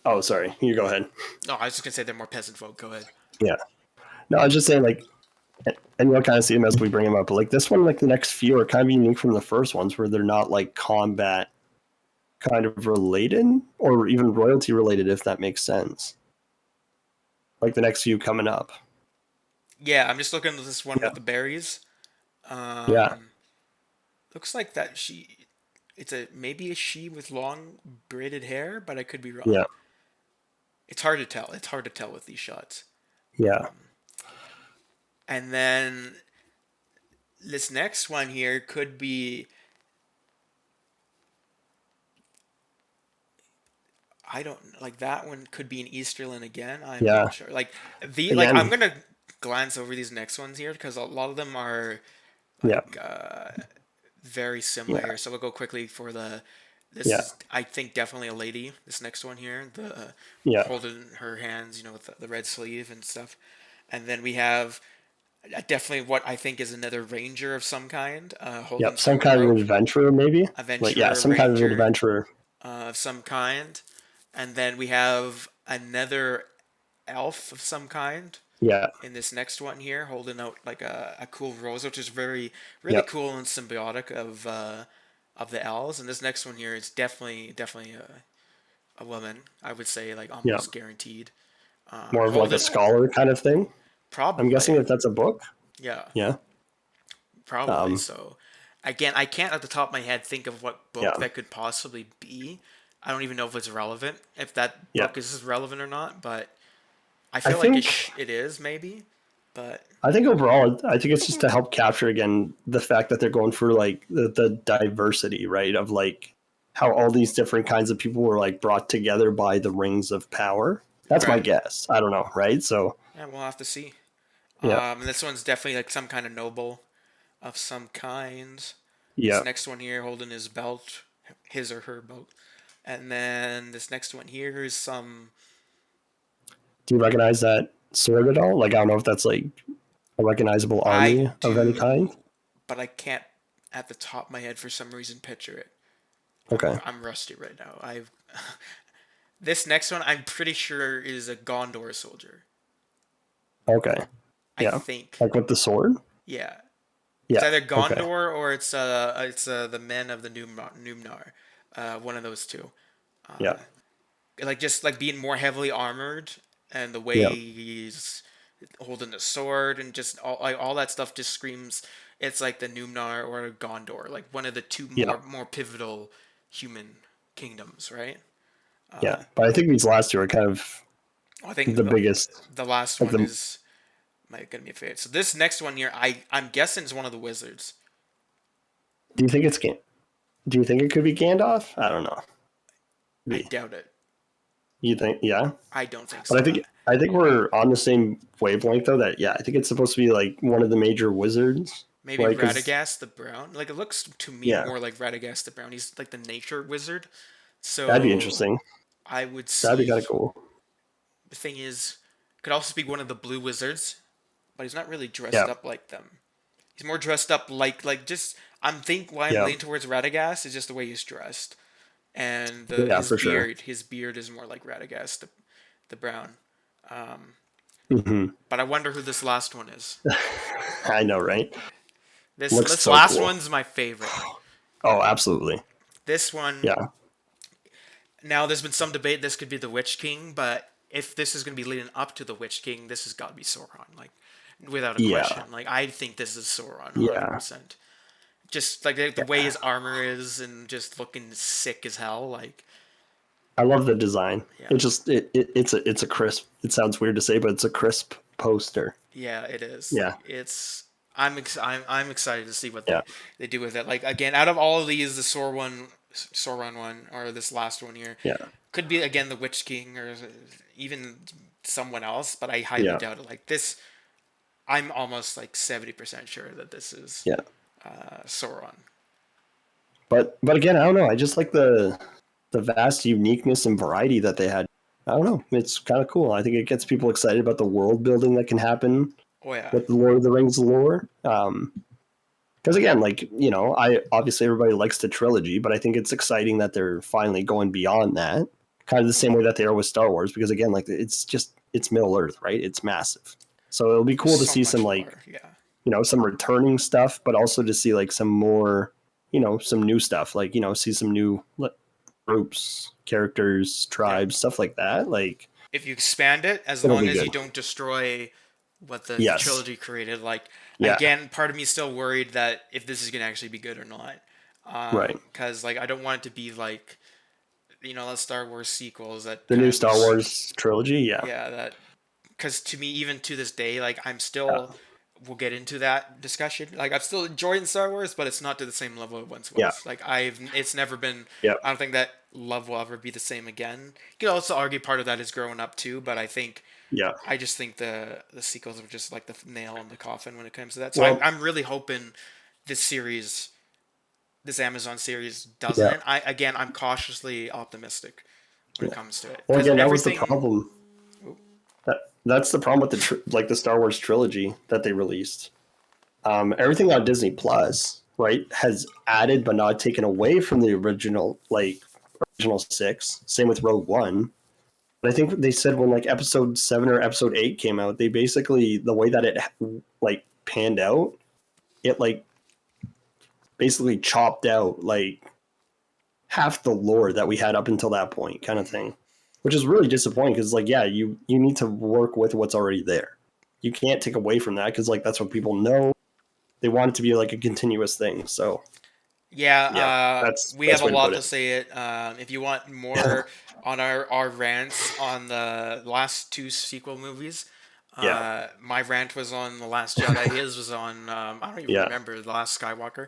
Oh, sorry. You go ahead. No, I was just gonna say they're more peasant folk. Go ahead. Yeah. No, I was just saying, like, and you'll kind of see them as we bring them up. But like this one, like the next few are kind of unique from the first ones, where they're not like combat kind of related or even royalty related, if that makes sense. Like the next few coming up. Yeah, I'm just looking at this one Yeah. with the berries. Yeah. Looks like that maybe a she with long braided hair, but I could be wrong. Yeah. It's hard to tell. It's hard to tell with these shots. Yeah. And then this next one here could be, I don't like that one could be an Easterlin again. I'm Yeah. not sure. Like Again. I'm gonna glance over these next ones here because a lot of them are Yeah. very similar Yeah. here. So we'll go quickly for this Yeah. is, I think, definitely a lady. This next one here, the Yeah. holding her hands, with the red sleeve and stuff. And then we have definitely what I think is another ranger of some kind. Holding Yep. Some kind of rope, adventurer, maybe. Adventurer, Like, yeah, some kind of ranger. adventurer. Of some kind. And then we have another elf of some kind Yeah. in this next one here, holding out like a cool rose, which is really Yep. cool and symbiotic of the elves. And this next one here is definitely a woman. I would say like almost guaranteed. More of like holding- a scholar kind of thing. Probably. I'm guessing that that's a book. Yeah, Yeah. probably. So again, I can't at the top of my head think of what book Yeah. that could possibly be. I don't even know if it's relevant, if that Yeah. book is relevant or not. But I I feel like think- it is maybe. But I think overall, I think it's just to help capture again the fact that they're going for like the diversity, right? Of like how all these different kinds of people were like brought together by the rings of power. That's my Right. guess. I don't know, right? So yeah, we'll have to see. Yeah. And this one's definitely like some kind of noble of some kind. yeah, This next one here holding his belt, his or her belt. And then this next one here is some. do you recognize that sword at all? Like, I don't know if that's like a recognizable army of any do. kind. But I can't, at the top of my head, for some reason, picture it. Okay. I'm rusty right now. This next one, I'm pretty sure is a Gondor soldier. Okay. Yeah. I think. Like with the sword. Yeah. Yeah. It's either okay. Gondor or it's the men of the Numnar. One of those two. Yeah. Like just like being more heavily armored, and the way Yeah. he's holding the sword and just all that stuff just screams. It's like the Numnar or Gondor, like one of the two Yeah. more pivotal human kingdoms, right? Yeah. But I think these last two are kind of I think the biggest. The last like one the- is gonna be a favorite. So this next one here, I'm guessing is one of the wizards. Do you think it's Do you think it could be Gandalf? I don't know. I doubt it. You think? Yeah. I don't think so. But I think we're on the same wavelength though. That yeah, I think it's supposed to be like one of the major wizards. Maybe like, 'cause- Radagast the Brown. Like it looks to me Yeah. more like Radagast the Brown. He's like the nature wizard. So That'd be interesting. I would say That'd be kind of cool. the thing is, could also be one of the blue wizards, but he's not really dressed Yeah. up like them. He's more dressed up like just Why I'm Yeah. leaning towards Radagast is just the way he's dressed, and Yeah, his for sure. beard. His beard is more like Radagast, the brown. Hmm. But I wonder who this last one is. I know, right? This Looks this so last cool. one's my favorite. Oh, absolutely. This one. Yeah. Now, there's been some debate. This could be the Witch King, but if this is going to be leading up to the Witch King, this has got to be Sauron. Like, without a Yeah. question. Like, I think this is Sauron. 100%. Yeah. Just like the way his armor is, and just looking sick as hell. Like, I love the design. Yeah. It's a crisp. It sounds weird to say, but it's a crisp poster. yeah, it is. Yeah. I'm excited to see what Yeah. they do with it. Like, again, out of all of these, the Sauron one, or this last one here, Yeah. could be again the Witch King, or even someone else, but I highly Yeah. doubt it. Like this, I'm almost like 70% sure that this is Yeah. Sauron. But again, I don't know. I just like the vast uniqueness and variety that they had. I don't know. It's kind of cool. I think it gets people excited about the world building that can happen Oh yeah, with the Lord of the Rings lore. Because again, like, I obviously everybody likes the trilogy, but I think it's exciting that they're finally going beyond that. Kind of the same way that they are with Star Wars, because again, like it's Middle Earth, right? It's massive. So it'll be cool to So see much some like more, yeah. some returning stuff, but also to see like some more, some new stuff, like, see some new groups, characters, tribes, stuff like that. Like, If you expand it, as It'll long be as you good. don't destroy what the Yes. trilogy created, like Yeah. again, part of me is still worried that if this is gonna actually be good or not. Right. Because like I don't want it to be like, the Star Wars sequels that the kind new of Star just- Wars trilogy. Yeah. Yeah, that because to me, even to this day, like I'm still. We'll get into that discussion. Like I'm still enjoying Star Wars, but it's not to the same level it once was. Yeah. Like it's never been. Yeah. I don't think that love will ever be the same again. You can also argue part of that is growing up too, but I think. Yeah. I just think the sequels are just like the nail in the coffin when it comes to that. So Well- I'm really hoping this Amazon series doesn't. Yeah. I'm cautiously optimistic when it comes to it. Well, 'Cause again, that was the everything- problem. That's the problem with the Star Wars trilogy that they released. Everything on Disney Plus, right, has added but not taken away from the original six. Same with Rogue One. But I think they said when like episode 7 or episode 8 came out, they basically, the way that it like panned out, it like basically chopped out like half the lore that we had up until that point, kind of thing. Which is really disappointing because, like, yeah, you need to work with what's already there. You can't take away from that because, like, that's what people know. They want it to be like a continuous thing. So, Yeah, that's we best have a way to lot put to it. say it. If you want more on our rants on the last 2 sequel movies, my rant was on The Last Jedi. His was on I don't even remember, The Last Skywalker.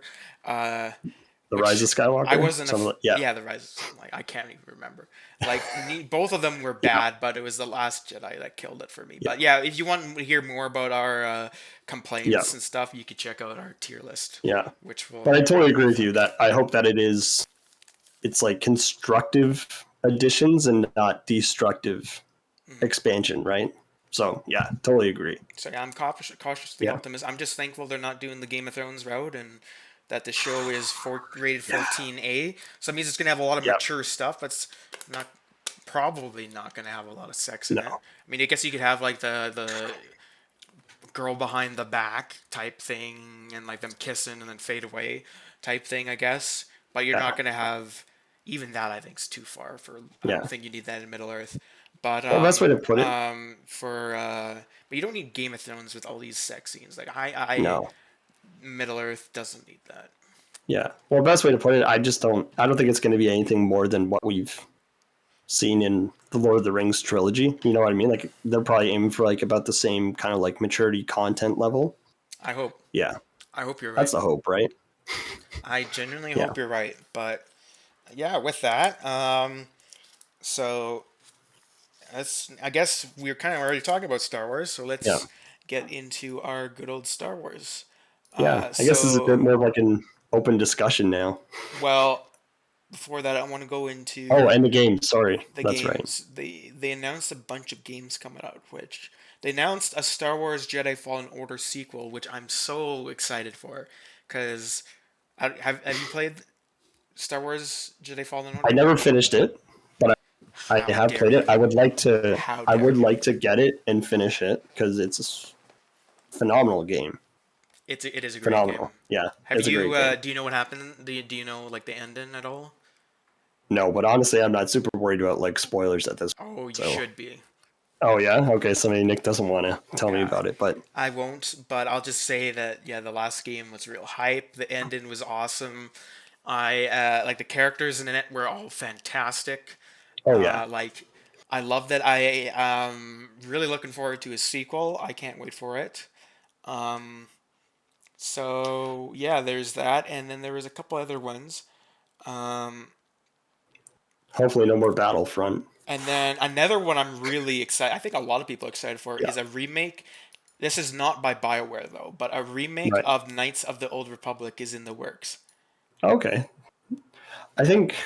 The Rise of Skywalker. I wasn't. Something The Rise. Like I can't even remember. Like both of them were bad, but it was The Last Jedi that killed it for me. But yeah, if you want to hear more about our complaints and stuff, you could check out our tier list. Yeah. Which will. But I totally agree with you that I hope that it's like constructive additions and not destructive expansion, right? So yeah, totally agree. So yeah, I'm cautiously optimistic. I'm just thankful they're not doing the Game of Thrones route and that the show is rated 14A. So it means it's gonna have a lot of mature stuff, but it's probably not gonna have a lot of sex in it. I mean, I guess you could have like the girl behind the back type thing and like them kissing and then fade away type thing, I guess. But you're not gonna have even that. I think is too far for. I don't think you need that in Middle Earth. But best way to put it. But you don't need Game of Thrones with all these sex scenes. Like No. Middle Earth doesn't need that. Yeah. Well, best way to put it, I don't think it's going to be anything more than what we've seen in the Lord of the Rings trilogy. You know what I mean? Like they're probably aiming for like about the same kind of like maturity content level. I hope. Yeah. I hope you're right. That's the hope, right? I genuinely hope you're right. But yeah, with that, so I guess we're kind of already talking about Star Wars, so let's get into our good old Star Wars. Yeah, I guess this is a bit more like an open discussion now. Well, before that, I want to go into and the game. Sorry, that's games. Right. They announced a bunch of games coming out, which they announced a Star Wars Jedi Fallen Order sequel, which I'm so excited for, because Have you played Star Wars Jedi Fallen Order? I never finished it, but I How have dare played it. you. I would like to. How I dare would you. like to get it and finish it because it's a phenomenal game. It is a great Phenomenal. game. Yeah. Have it's a you great game. do you know what happened? Do you know like the ending at all? No, but honestly, I'm not super worried about like spoilers at this point. Oh, you So. should be. Oh yeah. Okay. So maybe Nick doesn't want to tell me Yeah. about it, but I won't, but I'll just say that yeah, the last game was real hype. The ending was awesome. I like the characters in it were all fantastic. oh yeah. Like I love that. I really looking forward to a sequel. I can't wait for it. So yeah, there's that, and then there was a couple other ones. Hopefully, no more Battlefront. And then another one I'm really excited. I think a lot of people are excited for is a remake. This is not by BioWare though, but a remake Right. of Knights of the Old Republic is in the works. Okay. I think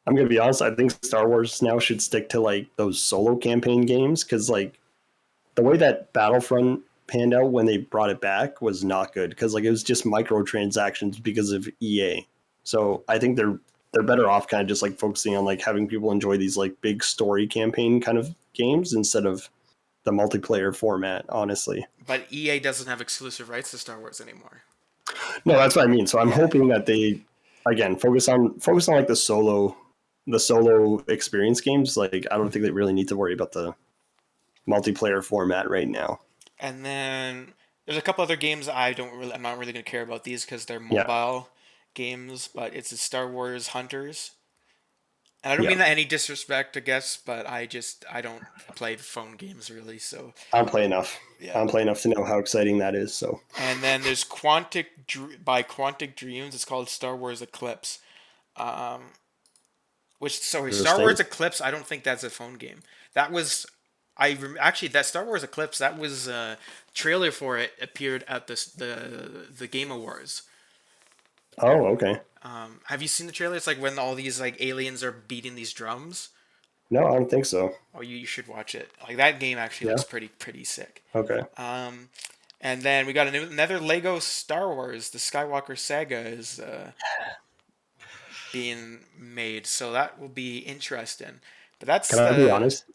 I'm gonna be honest. I think Star Wars now should stick to like those solo campaign games because like the way that Battlefront panned out when they brought it back was not good because like it was just microtransactions because of EA. So I think they're better off kind of just like focusing on like having people enjoy these like big story campaign kind of games instead of the multiplayer format. Honestly, But EA doesn't have exclusive rights to Star Wars anymore. no, that's what I mean. So I'm hoping that they again focus on like the solo experience games. Like I don't think they really need to worry about the multiplayer format right now. And then there's a couple other games I'm not really gonna care about these because they're Yeah. mobile games. But it's a Star Wars Hunters. And I don't Yeah. mean that any disrespect, I guess, but I don't play phone games really. So I don't play enough. Yeah. I don't play enough to know how exciting that is. So and then there's Quantic Dreams. It's called Star Wars Eclipse. Star Wars Eclipse. I don't think that's a phone game. That was actually that Star Wars Eclipse. That was a trailer for it appeared at the Game Awards. oh okay. Have you seen the trailer? It's like when all these like aliens are beating these drums. No, I don't think so. Oh, you should watch it. Like that game actually looks pretty sick. Okay. And then we got another Lego Star Wars. The Skywalker Saga is being made, so that will be interesting. But that's Can I be honest?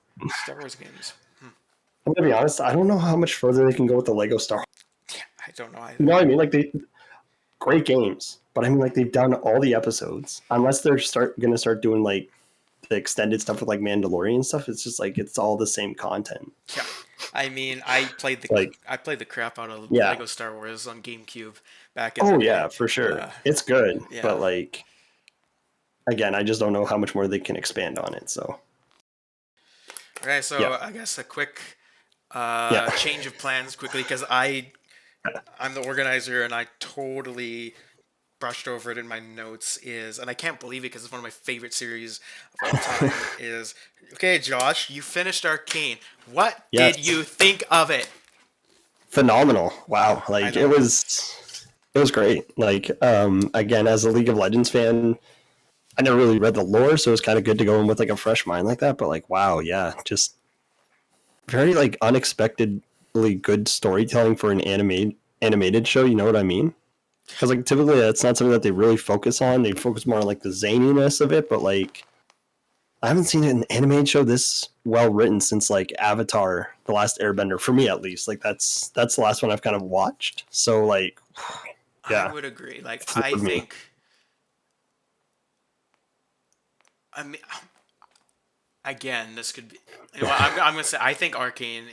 Star Wars games. I'm gonna be honest. I don't know how much further they can go with the Lego Star. I don't know either. You know what I mean? Like great games, but I mean like they've done all the episodes. Unless they're gonna start doing like the extended stuff with like Mandalorian stuff, it's just like it's all the same content. Yeah. I mean, I played the crap out of Lego Star Wars on GameCube back in the day. Yeah, for sure. It's good, yeah. but like again, I just don't know how much more they can expand on it. So Okay, so I guess a quick change of plans quickly because I'm the organizer and I totally brushed over it in my notes and I can't believe it because it's one of my favorite series of all time is, okay, Josh, you finished Arcane. What did you think of it? Phenomenal. Wow. Like it was great. Like, again, as a League of Legends fan, I never really read the lore, so it was kind of good to go in with like a fresh mind like that. But like, wow, yeah, just very like unexpectedly good storytelling for an animated show. You know what I mean? Because like typically that's not something that they really focus on. They focus more on like the zaniness of it. But like, I haven't seen an animated show this well written since like Avatar: The Last Airbender. For me, at least, like that's the last one I've kind of watched. So like, yeah, I would agree. Like I think. I mean, again, this could be. You know, I'm gonna say I think Arcane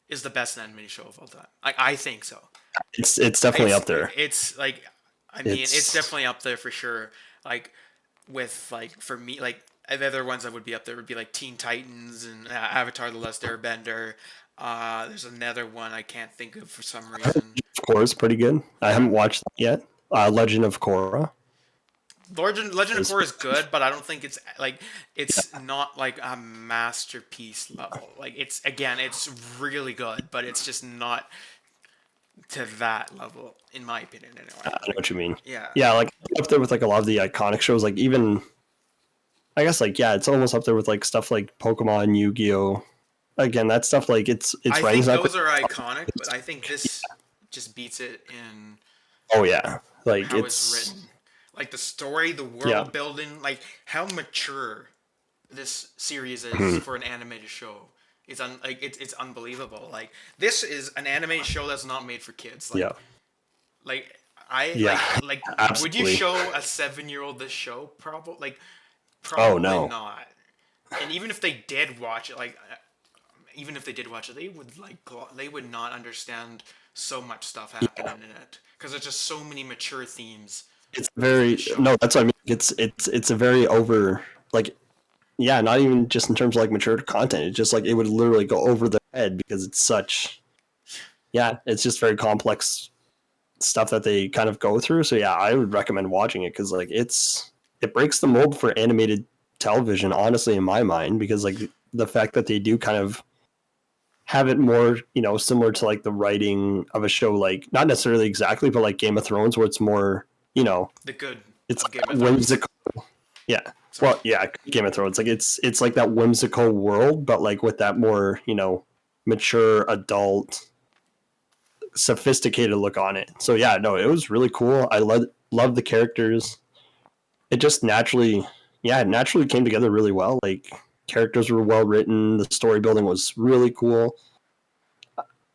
is the best animated show of all time. I think so. It's definitely up there. It's like, I mean, it's definitely up there for sure. Like with like for me, like the other ones that would be up there would be like Teen Titans and Avatar: The Last Airbender. There's another one I can't think of for some reason. Of course, pretty good. I haven't watched that yet. Legend of Korra. Legend of Korra is good, but I don't think it's not like a masterpiece level. Like it's really good, but it's just not to that level, in my opinion, anyway. I know what you mean. Yeah, like up there with like a lot of the iconic shows. Like even, I guess like it's almost up there with like stuff like Pokemon, Yu-Gi-Oh. Again, that stuff like it's. I think those are iconic, but I think this just beats it in. Oh yeah, like how it's written. Like the story, the world building, like how mature this series is for an animated show. It's unbelievable. Like this is an animated show that's not made for kids. Like, like like would you absolutely. show a 7-year-old this show? Probably no. not. And even if they did watch it, they would not understand so much stuff happening in it because there's just so many mature themes. It's very that's what I mean. It's a very over like not even just in terms of like mature content. It's just like it would literally go over their head because it's such it's just very complex stuff that they kind of go through. So I would recommend watching it because like it breaks the mold for animated television, honestly, in my mind, because like the fact that they do kind of have it more, similar to like the writing of a show, like not necessarily exactly, but like Game of Thrones, where it's more, the good. It's Game of Thrones. whimsical. Yeah. Sorry. Well, Game of Thrones. Like it's like that whimsical world, but like with that more, mature adult, sophisticated look on it. So it was really cool. I love the characters. It just naturally came together really well. Like characters were well written. The story building was really cool.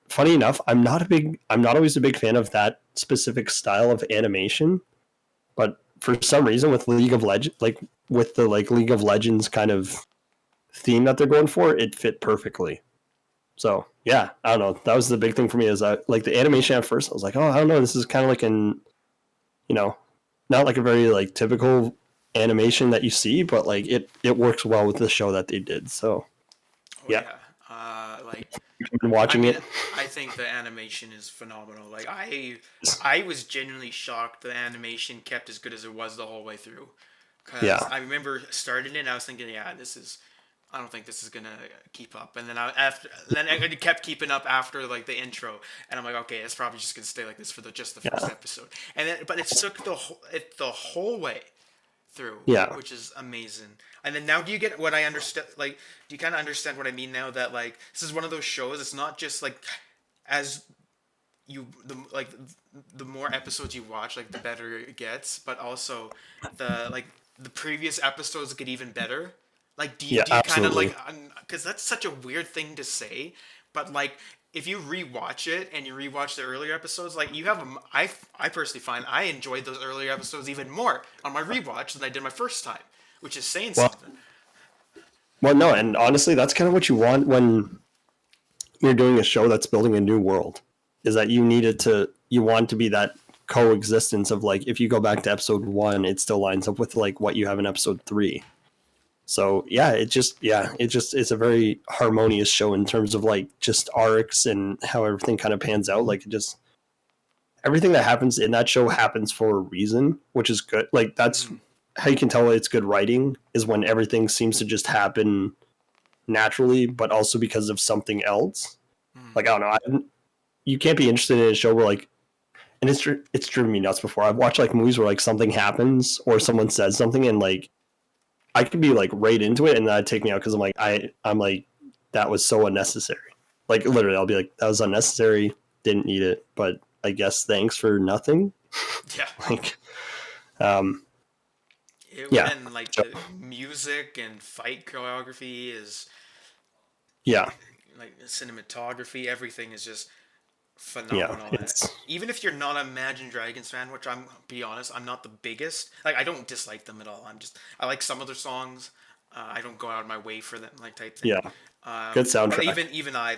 Funny enough, I'm not always a big fan of that specific style of animation, but for some reason with League of Legends, like with the like League of Legends kind of theme that they're going for, it fit perfectly. So I don't know. That was the big thing for me is like the animation at first. I was like, oh, I don't know. This is kind of like not like a very like typical animation that you see, but like it works well with the show that they did. So I've been watching it. I think the animation is phenomenal. Like I was genuinely shocked the animation kept as good as it was the whole way through. Because I remember starting it and I was thinking, I don't think this is gonna keep up. And then it kept keeping up after like the intro, and I'm like, okay, it's probably just gonna stay like this for just the first episode. And then, but it took the whole way through, which is amazing. And then now, do you get what I understand? Like, do you kind of understand what I mean now? That like this is one of those shows. It's not just like the more episodes you watch, like the better it gets, but also the previous episodes get even better. Like, do you kind of like, because that's such a weird thing to say, but like if you rewatch it and you rewatch the earlier episodes, like you have I personally find I enjoyed those earlier episodes even more on my rewatch than I did my first time, which is saying something. Well, no, and honestly, that's kind of what you want when you're doing a show that's building a new world, is that you want to be that coexistence of like, if you go back to episode 1, it still lines up with like what you have in episode 3. So it's a very harmonious show in terms of like just arcs and how everything kind of pans out. Like everything that happens in that show happens for a reason, which is good. Like that's how you can tell it's good writing, is when everything seems to just happen naturally, but also because of something else. Like, I don't know. You can't be interested in a show where like, and it's driven me nuts before. I've watched like movies where like something happens or someone says something and like, I could be like right into it and that'd take me out because I'm like, that was so unnecessary. Like literally, I'll be like, that was unnecessary, didn't need it, but I guess thanks for nothing. Yeah. Like, And like the music and fight choreography is, like cinematography, everything is just phenomenal. Even if you're not a Imagine Dragons fan, which I'm be honest, I'm not the biggest. Like I don't dislike them at all. I like some of their songs. I don't go out of my way for them, like type thing. Yeah, good soundtrack. But even I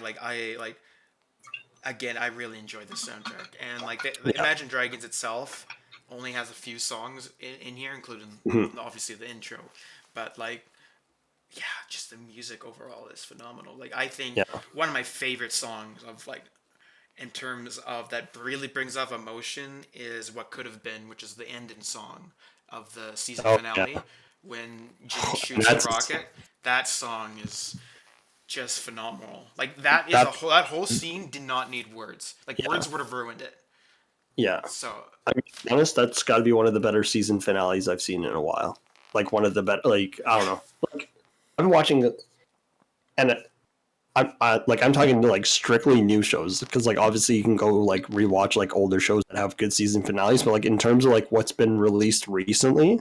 again, I really enjoyed the soundtrack, and like the Imagine Dragons itself only has a few songs in here, including obviously the intro. But like, just the music overall is phenomenal. Like I think one of my favorite songs of like, in terms of that really brings up emotion, is What Could Have Been, which is the ending song of the season finale when Jimmy shoots the rocket. That song is just phenomenal. Like that whole scene did not need words. Like words would have ruined it. Yeah. So I mean, to be honest, that's got to be one of the better season finales I've seen in a while. Like one of the better. Like I don't know. Like I've been watching, and I'm talking to like strictly new shows, because like obviously you can go like rewatch like older shows that have good season finales, but like in terms of like what's been released recently,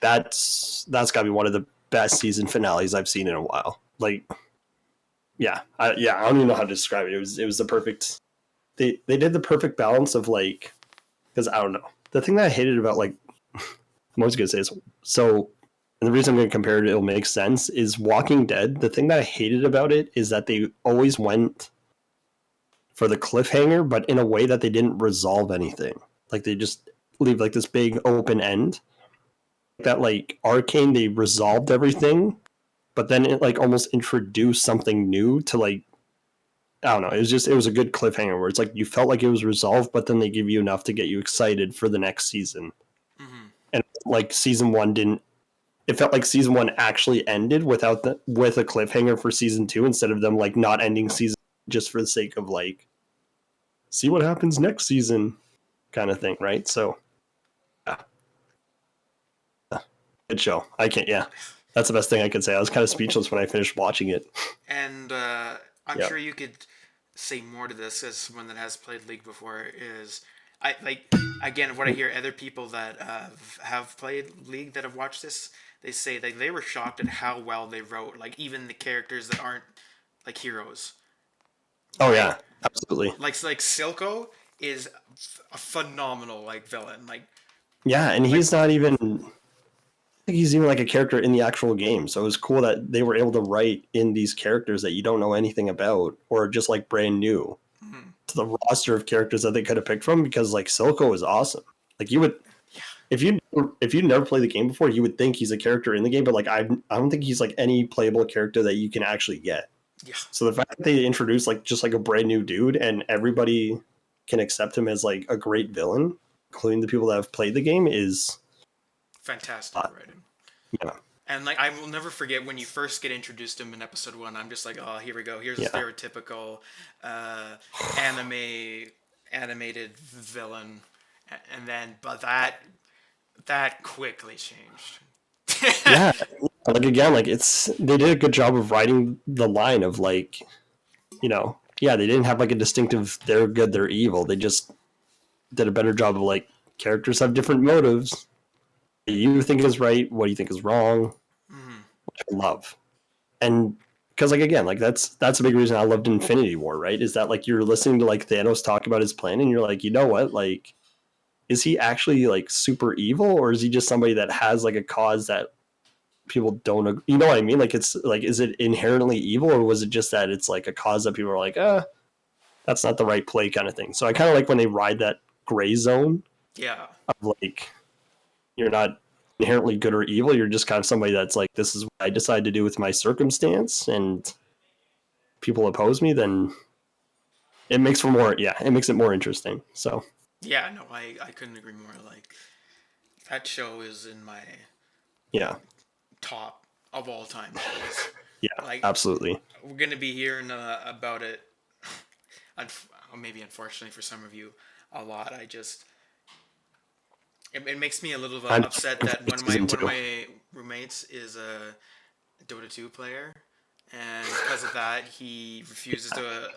that's got to be one of the best season finales I've seen in a while. Like, I don't even know how to describe it. It was the perfect. They did the perfect balance of like, because I don't know, the thing that I hated about like, I'm always gonna say is so. And the reason I'm going to compare it, it'll make sense, is Walking Dead. The thing that I hated about it is that they always went for the cliffhanger, but in a way that they didn't resolve anything. Like they just leave like this big open end. That like Arcane, they resolved everything, but then it like almost introduced something new to like, I don't know. It was a good cliffhanger where it's like you felt like it was resolved, but then they give you enough to get you excited for the next season. Mm-hmm. And like season 1 didn't. It felt like season 1 actually ended with a cliffhanger for season 2, instead of them like not ending season just for the sake of like, see what happens next season kind of thing, right? So, yeah. Good show. That's the best thing I could say. I was kind of speechless when I finished watching it. And I'm sure you could say more to this as someone that has played League before. Is I like, again, what I hear other people that have played League that have watched this. They say that they were shocked at how well they wrote, like, even the characters that aren't, like, heroes. Oh, yeah. Absolutely. Like Silco is a phenomenal, like, villain. Like, yeah, and he's not even... I think he's even, like, a character in the actual game. So it was cool that they were able to write in these characters that you don't know anything about, or just, like, brand new to the roster of characters that they could have picked from, because, like, Silco is awesome. Like, you would... If you never played the game before, you would think he's a character in the game, but like I don't think he's like any playable character that you can actually get. Yeah. So the fact that they introduced like just like a brand new dude and everybody can accept him as like a great villain, including the people that have played the game, is fantastic writing. Yeah. And like I will never forget when you first get introduced to him in episode 1. I'm just like, oh, here we go. Here's a stereotypical animated villain, and then but that quickly changed. Yeah, like again, like they did a good job of writing the line of like, you know, they didn't have like a distinctive they're good, they're evil. They just did a better job of like characters have different motives. What you think is right, what do you think is wrong, which I love. And because like again, like that's a big reason I loved Infinity War, right? Is that like you're listening to like Thanos talk about his plan and you're like, you know what, like, is he actually like super evil, or is he just somebody that has like a cause that people don't, you know what I mean? Like it's like, is it inherently evil, or was it just that it's like a cause that people are like, that's not the right play kind of thing. So I kind of like when they ride that gray zone. Yeah. Of like, you're not inherently good or evil. You're just kind of somebody that's like, this is what I decide to do with my circumstance, and people oppose me, then it makes for more, it makes it more interesting. So. Yeah, no, I couldn't agree more. Like, that show is in my top of all time shows. Yeah, like, absolutely. We're going to be hearing about it, maybe unfortunately for some of you, a lot. It makes me a little upset that one of my roommates is a Dota 2 player. And because of that, he refuses to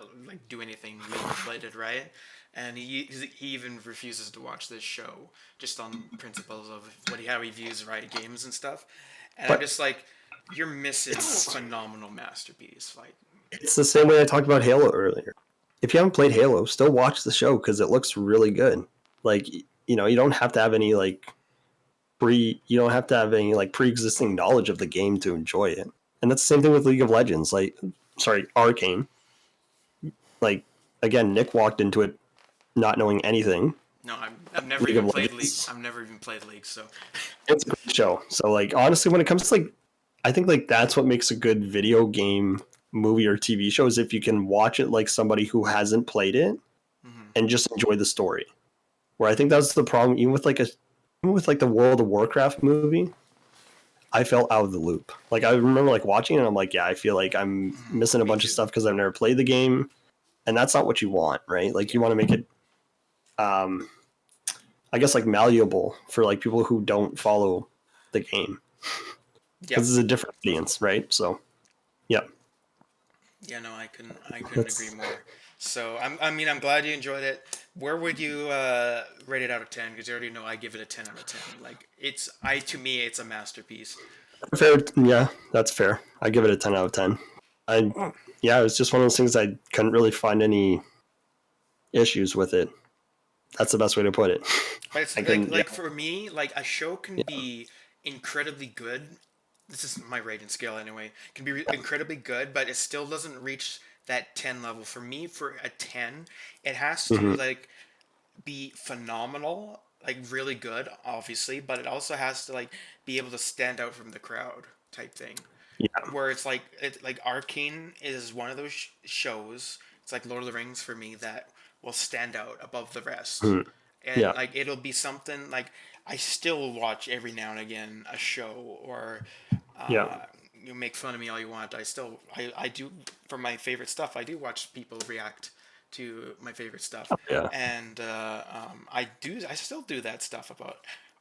do anything League-related, right? And he even refuses to watch this show just on principles of how he views riot games and stuff. And I'm just like, you're missing a phenomenal masterpiece. Like, it's the same way I talked about Halo earlier. If you haven't played Halo, still watch the show because it looks really good. Like, you know, you don't have to have any pre-existing knowledge of the game to enjoy it. And that's the same thing with League of Legends. Arcane. Like, again, Nik walked into it not knowing anything. No, I've never even played League. I've never even played League, so it's a great show. So, like, honestly, when it comes to I think that's what makes a good video game, movie, or TV show is if you can watch it like somebody who hasn't played it and just enjoy the story. Where I think that's the problem, even with the World of Warcraft movie. I felt out of the loop. Like, I remember watching it and I'm like, I feel like I'm missing a bunch of stuff because I've never played the game. And that's not what you want, right? Like, you want to make it, I guess, malleable for people who don't follow the game. Because it's a different audience, right? So, yeah. Yeah, no, I couldn't agree more. So I'm glad you enjoyed it. Where would you rate it out of 10? Because you already know I give it a 10 out of 10. Like to me, it's a masterpiece. Fair, yeah, that's fair. I give it a 10 out of 10. Yeah, it was just one of those things I couldn't really find any issues with it. That's the best way to put it. But it's I couldn't, like for me, like a show can be incredibly good. This is my rating scale anyway. Can be incredibly good, but it still doesn't reach that 10 level. For me, for a 10, it has to like be phenomenal, like really good, obviously, but it also has to like be able to stand out from the crowd type thing. yeah, Where it's like Arcane is one of those shows. It's like Lord of the Rings for me that will stand out above the rest, and yeah, like it'll be something like I still watch every now and again a show or yeah, you make fun of me all you want. I do for my favorite stuff. I do watch people react to my favorite stuff, yeah. and I still do that stuff about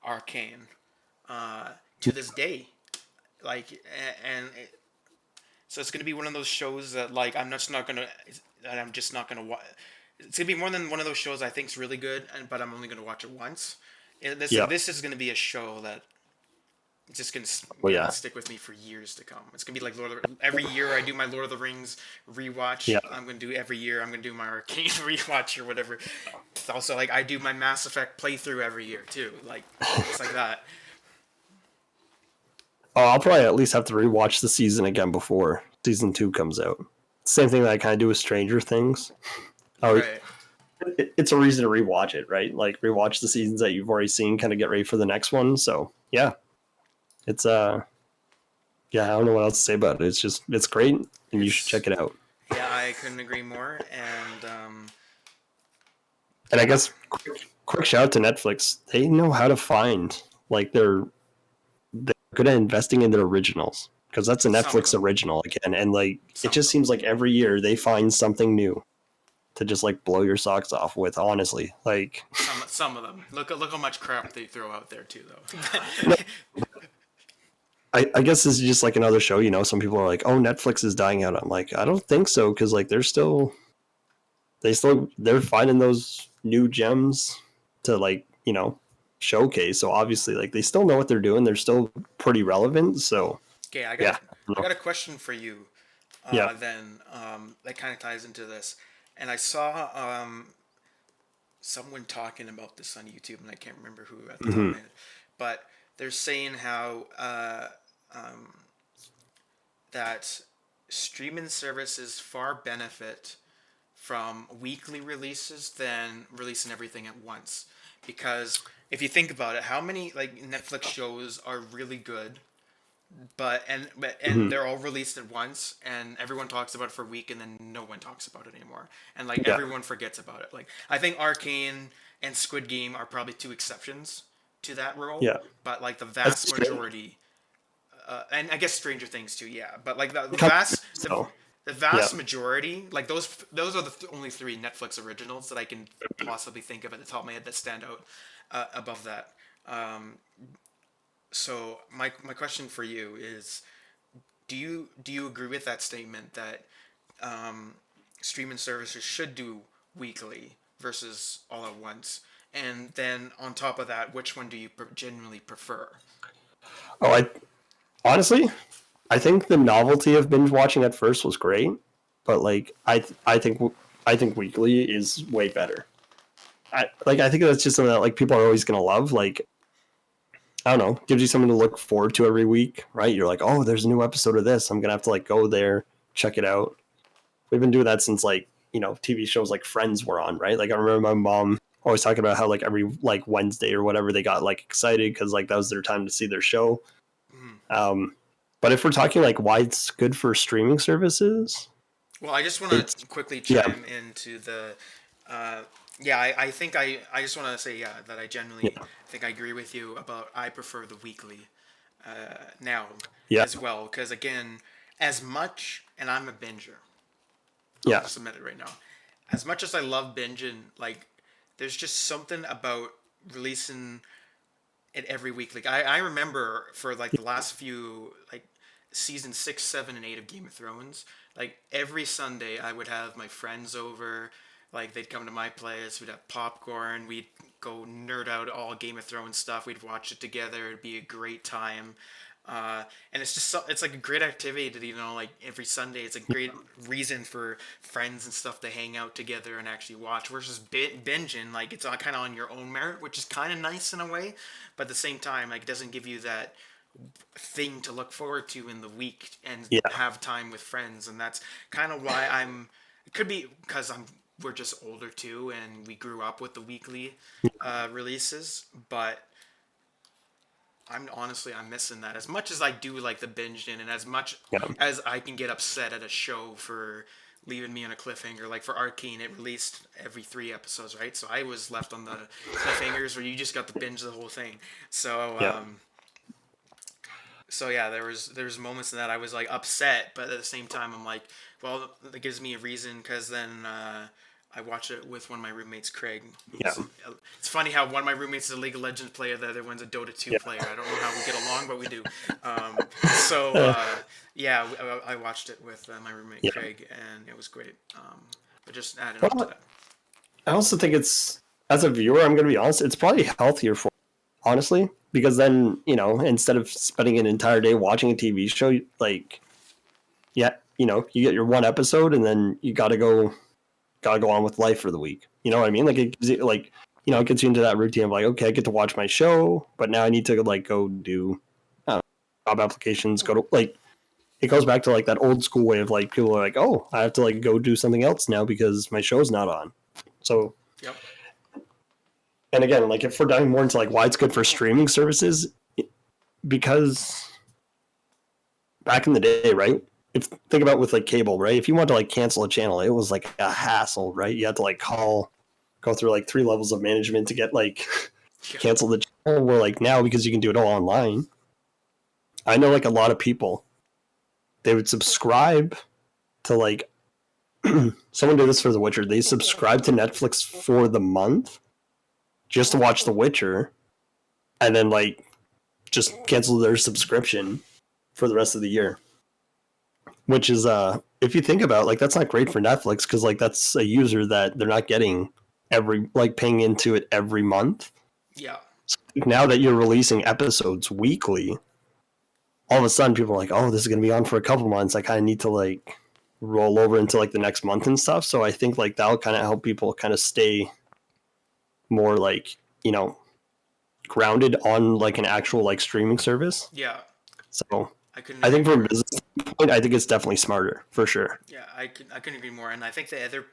Arcane to this day. Like so it's gonna be one of those shows that like I'm just not gonna watch. It's gonna be more than one of those shows I think's really good, but I'm only gonna watch it once. This is gonna be a show that it's just gonna stick with me for years to come. It's gonna be like every year I do my Lord of the Rings rewatch. Yeah. I'm gonna do every year. I'm gonna do my Arcane rewatch or whatever. It's also like I do my Mass Effect playthrough every year too. Like it's like that. Oh, I'll probably at least have to rewatch the season again before season 2 comes out. Same thing that I kind of do with Stranger Things. Right. It's a reason to rewatch it, right? Like rewatch the seasons that you've already seen, kind of get ready for the next one. So yeah, it's yeah, I don't know what else to say about it. It's great, and you should check it out. Yeah, I couldn't agree more. And I guess quick shout out to Netflix. They know how to find like they're good at investing in their originals because that's a Netflix original again, and like it just seems like every year they find something new to just like blow your socks off with. Honestly, like some of them. Look how much crap they throw out there too, though. I guess this is just like another show. You know, some people are like, "Oh, Netflix is dying out." I'm like, I don't think so because like they're finding those new gems to like showcase. So obviously, like they still know what they're doing. They're still pretty relevant. So okay, I got a question for you. Then that kind of ties into this, and I saw someone talking about this on YouTube, and I can't remember who at the time, but they're saying how that streaming services far benefit from weekly releases than releasing everything at once. Because if you think about it, how many like Netflix shows are really good, but they're all released at once, and everyone talks about it for a week, and then no one talks about it anymore, and like everyone forgets about it. Like I think Arcane and Squid Game are probably two exceptions to that rule. Yeah. But like the vast majority, and I guess Stranger Things too. Yeah. But like the vast majority, like those are the only 3 Netflix originals that I can possibly think of at the top of my head that stand out above that. So my question for you is, do you agree with that statement that streaming services should do weekly versus all at once? And then on top of that, which one do you genuinely prefer? Oh, honestly, I think the novelty of binge watching at first was great, but like I think weekly is way better. I think that's just something that like people are always gonna love. Like I don't know, gives you something to look forward to every week, right? You're like, oh, there's a new episode of this. I'm gonna have to like go there, check it out. We've been doing that since like TV shows like Friends were on, right? Like I remember my mom always talking about how like every like Wednesday or whatever they got like excited because like that was their time to see their show. But if we're talking like why it's good for streaming services, well, I just want to quickly chime into the I think I just want to say that I genuinely think I agree with you about I prefer the weekly now as well, because again, as much, and I'm a binger, I'll just admit it right now, as much as I love binging, like there's just something about releasing it every week. Like I remember for like the last few like season 6, 7, and 8 of Game of Thrones, like every Sunday I would have my friends over. Like they'd come to my place, we'd have popcorn, we'd go nerd out all Game of Thrones stuff, we'd watch it together, it'd be a great time. And it's just it's like a great activity to, you know, like every Sunday it's a great reason for friends and stuff to hang out together and actually watch, versus binging, like it's kind of on your own merit, which is kind of nice in a way, but at the same time, like it doesn't give you that thing to look forward to in the week and have time with friends. And that's kind of why it could be because we're just older too, and we grew up with the weekly releases, but I'm missing that. As much as I do like the binging, and as much as I can get upset at a show for leaving me on a cliffhanger, like for Arcane, it released every 3 episodes, right? So I was left on the cliffhangers where you just got to binge the whole thing. So there's moments in that I was like upset, but at the same time I'm like, well, that gives me a reason, because then I watch it with one of my roommates, Craig. It's funny how one of my roommates is a League of Legends player, the other one's a Dota 2 player. I don't know how we get along, but we do. I watched it with my roommate, Craig, and it was great. But just adding on to that. I also think it's, as a viewer, I'm going to be honest, it's probably healthier for, honestly, because then, you know, instead of spending an entire day watching a TV show, like, you get your one episode and then you gotta go on with life for the week. You know what I mean? Like it gives you, like, you know, it gets you into that routine of like, okay, I get to watch my show, but now I need to like go do job applications, go to, like, it goes back to like that old school way of like people are like, oh, I have to like go do something else now because my show's not on. So and again, like if we're diving more into like why it's good for streaming services, because back in the day, right? Think about with like cable, right? If you wanted to like cancel a channel, it was like a hassle, right? You had to like go through like 3 levels of management to get like cancel the channel. Where like now, because you can do it all online, I know like a lot of people, they would subscribe to like someone did this for The Witcher. They subscribed to Netflix for the month just to watch The Witcher, and then like just cancel their subscription for the rest of the year. Which is, if you think about, like, that's not great for Netflix, because like that's a user that they're not getting paying into it every month. Yeah. So now that you're releasing episodes weekly, all of a sudden people are like, oh, this is going to be on for a couple months. I kind of need to like roll over into like the next month and stuff. So I think like that'll kind of help people kind of stay more like, you know, grounded on like an actual like streaming service. Yeah. So I think from a business point, I think it's definitely smarter for sure. Yeah, I couldn't agree more. And I think the other,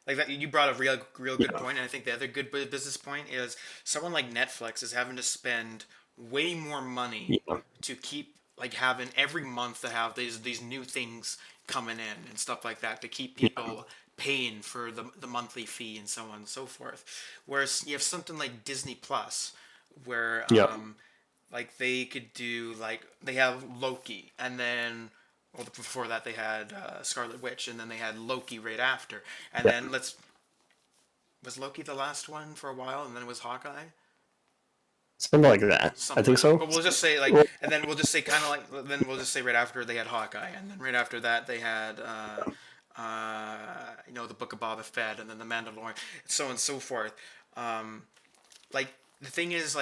like that, you brought a real good point. And I think the other good business point is someone like Netflix is having to spend way more money to keep like having every month to have these new things coming in and stuff like that to keep people paying for the monthly fee and so on and so forth. Whereas you have something like Disney Plus, where like they could do like they have Loki, and then before that they had Scarlet Witch, and then they had Loki right after, and then was Loki the last one for a while, and then it was Hawkeye. Something like that. I think so. But we'll just say like, and then we'll just say kind of like, then we'll just say right after they had Hawkeye, and then right after that they had the Book of Boba Fett, and then the Mandalorian, so on and so forth. Like the thing is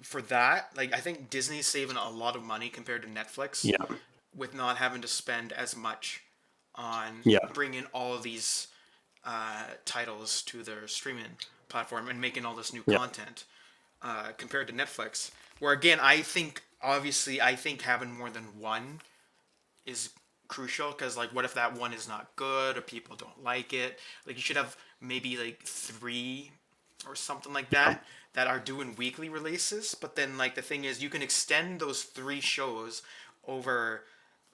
for that, like I think Disney's saving a lot of money compared to Netflix. Yeah. With not having to spend as much on bringing all of these titles to their streaming platform and making all this new content. Compared to Netflix, where again I think having more than one is crucial, because like what if that one is not good or people don't like it? Like you should have maybe like 3 or something like that are doing weekly releases, but then like the thing is you can extend those 3 shows over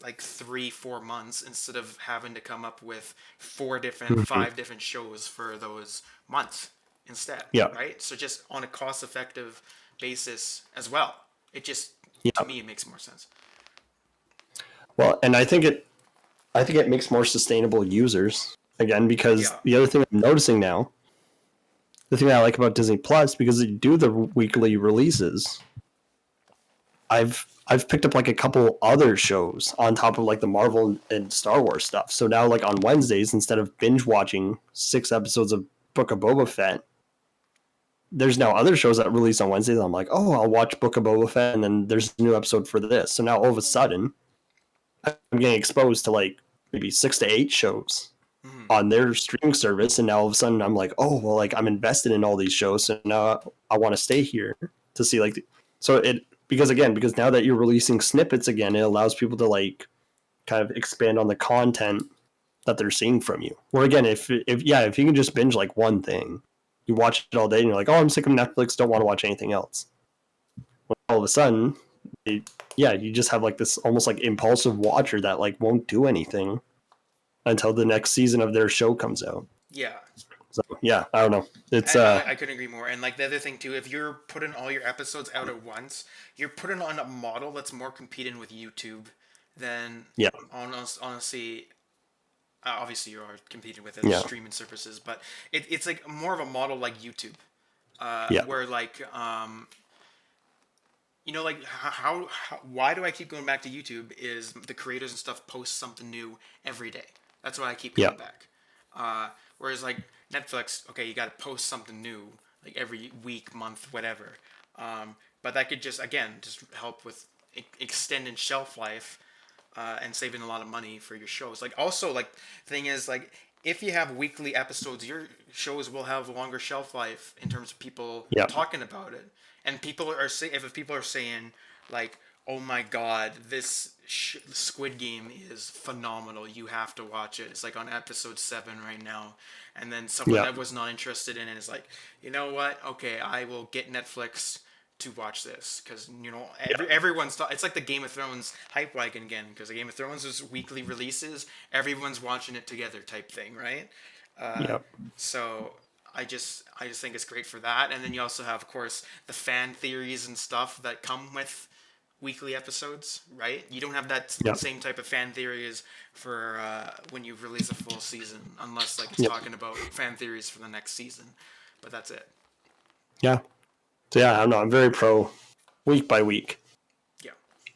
like 3-4 months instead of having to come up with 5 different shows for those months instead. Right? So just on a cost-effective basis as well. It just to me it makes more sense. Well, and I think it makes more sustainable users again, because the other thing I'm noticing now, the thing that I like about Disney Plus, because they do the weekly releases, I've I've picked up like a couple other shows on top of like the Marvel and Star Wars stuff. So now like on Wednesdays, instead of binge watching 6 episodes of Book of Boba Fett, there's now other shows that release on Wednesdays. I'm like, oh, I'll watch Book of Boba Fett, and then there's a new episode for this. So now all of a sudden, I'm getting exposed to like maybe 6 to 8 shows on their streaming service, and now all of a sudden I'm like, oh, well, like I'm invested in all these shows, so now I want to stay here to see like, because now that you're releasing snippets again, it allows people to like kind of expand on the content that they're seeing from you. Where again, if you can just binge like one thing, you watch it all day and you're like, oh, I'm sick of Netflix, don't want to watch anything else. Well, all of a sudden, you just have like this almost like impulsive watcher that like won't do anything until the next season of their show comes out. Yeah. So yeah, I don't know. It's I couldn't agree more. And like the other thing too, if you're putting all your episodes out at once, you're putting on a model that's more competing with YouTube than honestly. Obviously, you are competing with it, streaming services, but it's like more of a model like YouTube, where like like how why do I keep going back to YouTube? Is the creators and stuff post something new every day? That's why I keep going back. Whereas like Netflix, okay, you got to post something new like every week, month, whatever. But that could just help with extending shelf life. And saving a lot of money for your shows. Like also, like the thing is, like if you have weekly episodes, your shows will have longer shelf life in terms of people talking about it. And people are if people are saying like, "Oh my God, this Squid Game is phenomenal. You have to watch it. It's like on episode 7 right now." And then someone that was not interested in it is like, "You know what? Okay, I will get Netflix to watch this," because everyone's it's like the Game of Thrones hype wagon again, because the Game of Thrones is weekly releases, everyone's watching it together type thing, right? So I just think it's great for that. And then you also have, of course, the fan theories and stuff that come with weekly episodes, right? You don't have that same type of fan theories for when you release a full season, unless like it's talking about fan theories for the next season, but that's it. So I don't know. I'm very pro week by week. Yeah.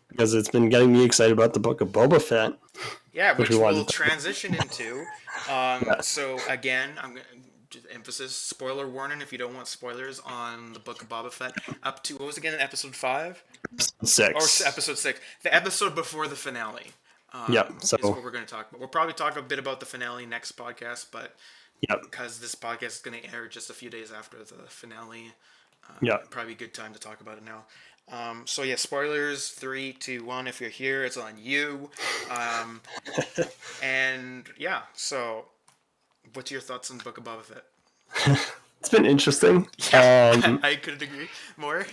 Because it's been getting me excited about the Book of Boba Fett. Yeah, which we'll transition into. So again, I'm going to emphasis, spoiler warning if you don't want spoilers on the Book of Boba Fett. Up to, what was it again, episode 5? Episode 6. Or episode 6. The episode before the finale. So is what we're going to talk about. We'll probably talk a bit about the finale next podcast, but because this podcast is going to air just a few days after the finale. Probably a good time to talk about it now. So spoilers, 3, 2, 1. If you're here, it's on you. And so what's your thoughts on Book of Boba Fett? It's been interesting. I couldn't agree more.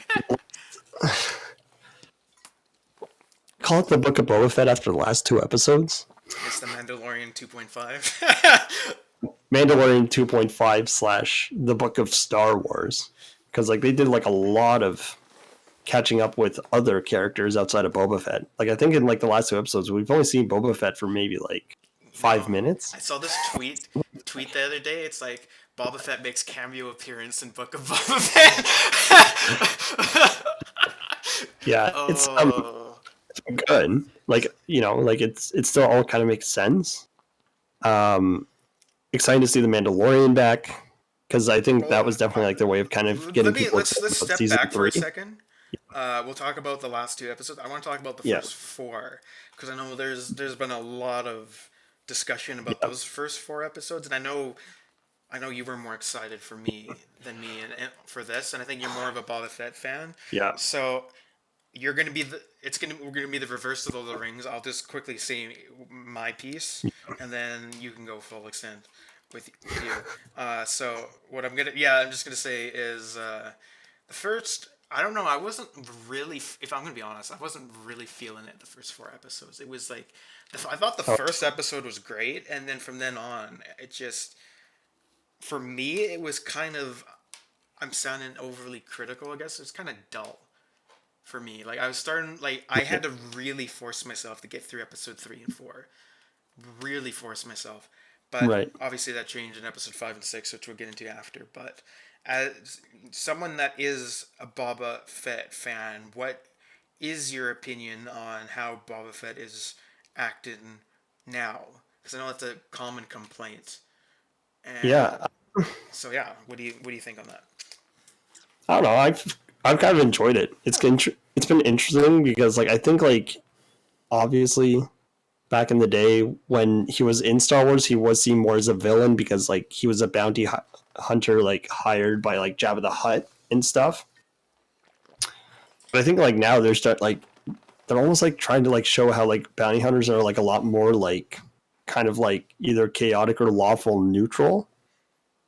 Call it the Book of Boba Fett after the last 2 episodes. It's the Mandalorian 2.5. Mandalorian 2.5 / the Book of Star Wars. Because like they did like a lot of catching up with other characters outside of Boba Fett. Like I think in like the last 2 episodes, we've only seen Boba Fett for maybe like 5 minutes. I saw this tweet the other day. It's like Boba Fett makes cameo appearance in Book of Boba Fett. It's good. Like like it's still all kind of makes sense. Exciting to see the Mandalorian back. Because I think that was definitely like their way of kind of getting people. Let's step back for a second. We'll talk about the last 2 episodes. I want to talk about the first 4 because I know there's been a lot of discussion about those first 4 episodes, and I know you were more excited for me than me and for this, and I think you're more of a Boba Fett fan. Yeah. So you're gonna be we're gonna be the reverse of Lord of the Rings. I'll just quickly say my piece, and then you can go full extent with you. So what I'm just gonna say is the first. I don't know. I wasn't really, if I'm gonna be honest, I wasn't really feeling it the first 4 episodes. It was like I thought the first episode was great, and then from then on, it just for me it was kind of. I'm sounding overly critical, I guess. It's kind of dull for me. Like I was starting, like I had to really force myself to get through episode 3 and 4. Really force myself. But obviously that changed in episode 5 and 6, which we'll get into after. But as someone that is a Boba Fett fan, what is your opinion on how Boba Fett is acting now? Because I know that's a common complaint. And Yeah, So yeah, what do you think on that? I don't know. I've kind of enjoyed it. It's been interesting because like I think like obviously back in the day when he was in Star Wars, he was seen more as a villain because like he was a bounty hunter like hired by like Jabba the Hutt and stuff. But I think like now they're almost like trying to like show how like bounty hunters are like a lot more like kind of like either chaotic or lawful neutral.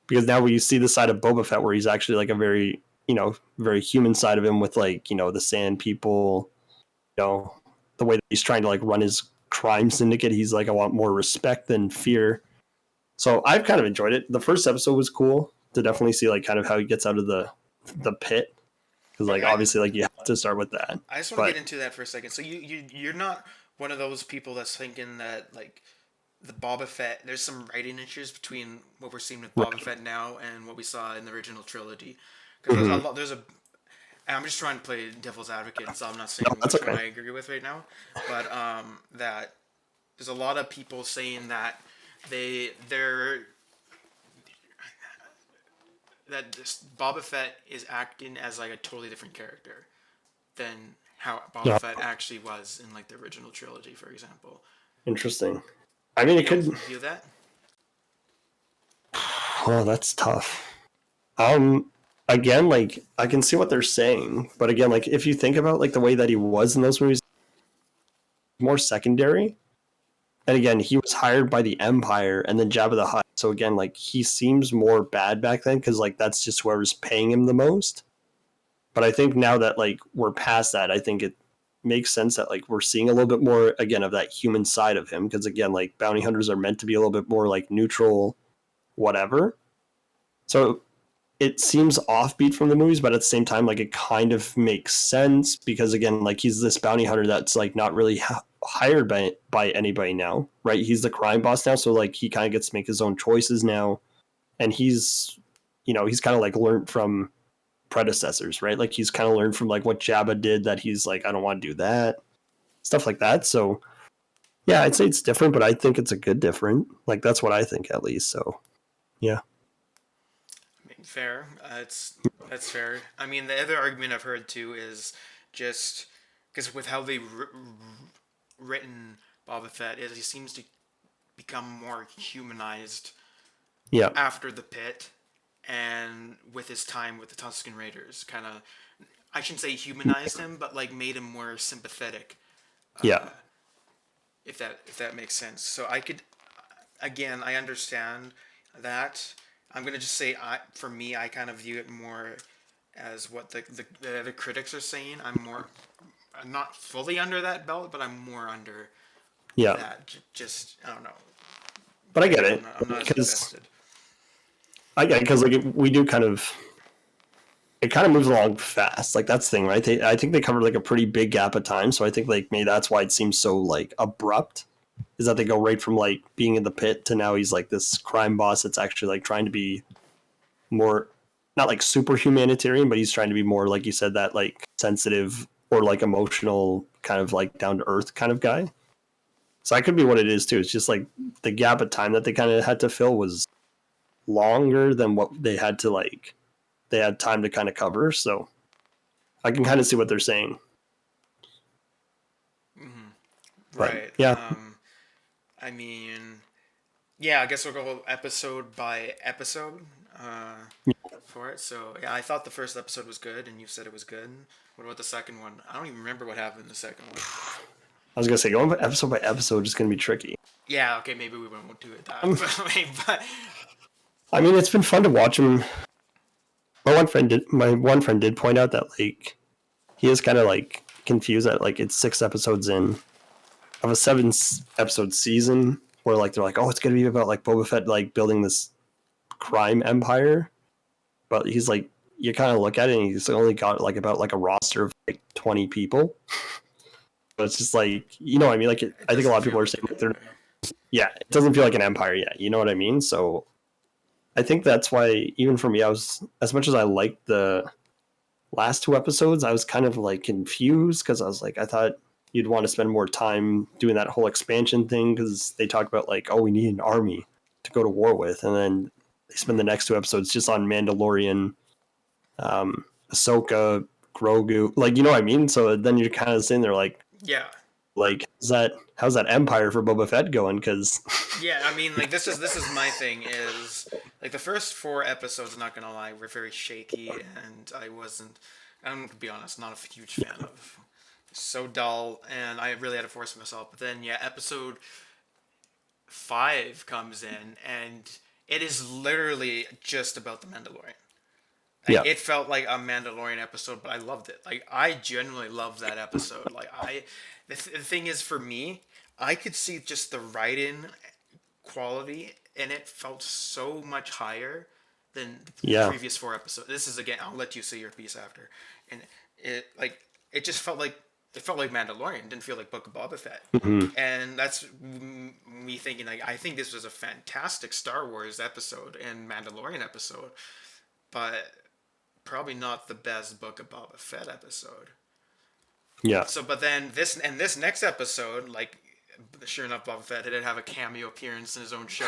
Because now we see the side of Boba Fett where he's actually like a very, very human side of him with like, the sand people, the way that he's trying to like run his crime syndicate. He's like a lot more respect than fear. So I've kind of enjoyed it. The first episode was cool to definitely see like kind of how he gets out of the pit. Because like obviously like you have to start with that. I just want to get into that for a second. So you're not one of those people that's thinking that like the Boba Fett, there's some writing issues between what we're seeing with Boba Fett now and what we saw in the original trilogy. Because I'm just trying to play devil's advocate, so I'm not saying which one I agree with right now, but that there's a lot of people saying that that this Boba Fett is acting as like a totally different character than how Boba Fett actually was in like the original trilogy, for example. Interesting. I mean, it could view that. Oh, that's tough. Again, like I can see what they're saying, but again, like if you think about like the way that he was in those movies, more secondary. And again, he was hired by the Empire and then Jabba the Hutt. So again, like he seems more bad back then because like that's just whoever's paying him the most. But I think now that like we're past that, I think it makes sense that like we're seeing a little bit more again of that human side of him because again, like bounty hunters are meant to be a little bit more like neutral, whatever. So it seems offbeat from the movies, but at the same time, like it kind of makes sense because again, like he's this bounty hunter that's like not really hired by anybody now, right? He's the crime boss now, so like he kind of gets to make his own choices now, and he's kind of like learned from predecessors, right? Like he's kind of learned from like what Jabba did that he's like I don't want to do that, stuff like that. So yeah, I'd say it's different, but I think it's a good different. Like that's what I think at least. So yeah. Fair. That's fair. I mean, the other argument I've heard too is just because with how they've written Boba Fett is he seems to become more humanized after the pit and with his time with the Tusken Raiders. Kind of, I shouldn't say humanized him, but like made him more sympathetic. If that makes sense. So I understand that. I'm gonna just say, for me, I kind of view it more as what the critics are saying. I'm not fully under that belt, but I'm more under that. Just I don't know. But I get it I'm not as invested. I get it because like we do kind of. It kind of moves along fast. Like that's the thing, right? I think they covered like a pretty big gap of time, so I think like maybe that's why it seems so like abrupt. Is that they go right from like being in the pit to now he's like this crime boss that's actually like trying to be more not like super humanitarian, but he's trying to be more like you said that like sensitive or like emotional kind of like down to earth kind of guy. So that could be what it is too. It's just like the gap of time that they kind of had to fill was longer than what they had to like they had time to kind of cover. So I can kind of see what they're saying. But, right. Yeah. I mean, yeah, I guess we'll go episode by episode for it. So, yeah, I thought the first episode was good, and you said it was good. What about the second one? I don't even remember what happened in the second one. I was going to say, going episode by episode is going to be tricky. Yeah, okay, maybe we won't do it that way, but... I mean, it's been fun to watch him. My one friend did point out that, like, he is kind of, like, confused that, like, it's 6 episodes in of a 7-episode season where like they're like, oh, it's gonna be about like Boba Fett like building this crime empire, but he's like, you kind of look at it and he's only got like about like a roster of like 20 people. So it's just like, you know what I mean? Like I think a lot of people are saying that it doesn't feel like an empire yet. You know what I mean? So I think that's why even for me, I was as much as I liked the last 2 episodes, I was kind of like confused because I was like, I thought you'd want to spend more time doing that whole expansion thing because they talk about like, oh, we need an army to go to war with, and then they spend the next 2 episodes just on Mandalorian, Ahsoka, Grogu, like, you know what I mean? So then you're kind of sitting there like, Yeah. like, how's that empire for Boba Fett going? Because Yeah, I mean, like, this is my thing is, like, the first 4 episodes, not gonna lie, were very shaky, and I'm gonna be honest, not a huge fan of. So dull, and I really had to force myself. But then, yeah, episode 5 comes in, and it is literally just about the Mandalorian. Like, it felt like a Mandalorian episode, but I loved it. Like, I genuinely loved that episode. Like, the thing is, for me, I could see just the write-in quality, and it felt so much higher than the previous 4 episodes. This is, again, I'll let you say your piece after. And it just felt like Mandalorian. It didn't feel like Book of Boba Fett. And that's me thinking, like, I think this was a fantastic Star Wars episode and Mandalorian episode, but probably not the best Book of Boba Fett episode. Yeah. So, but then this next episode, like, sure enough, Boba Fett did have a cameo appearance in his own show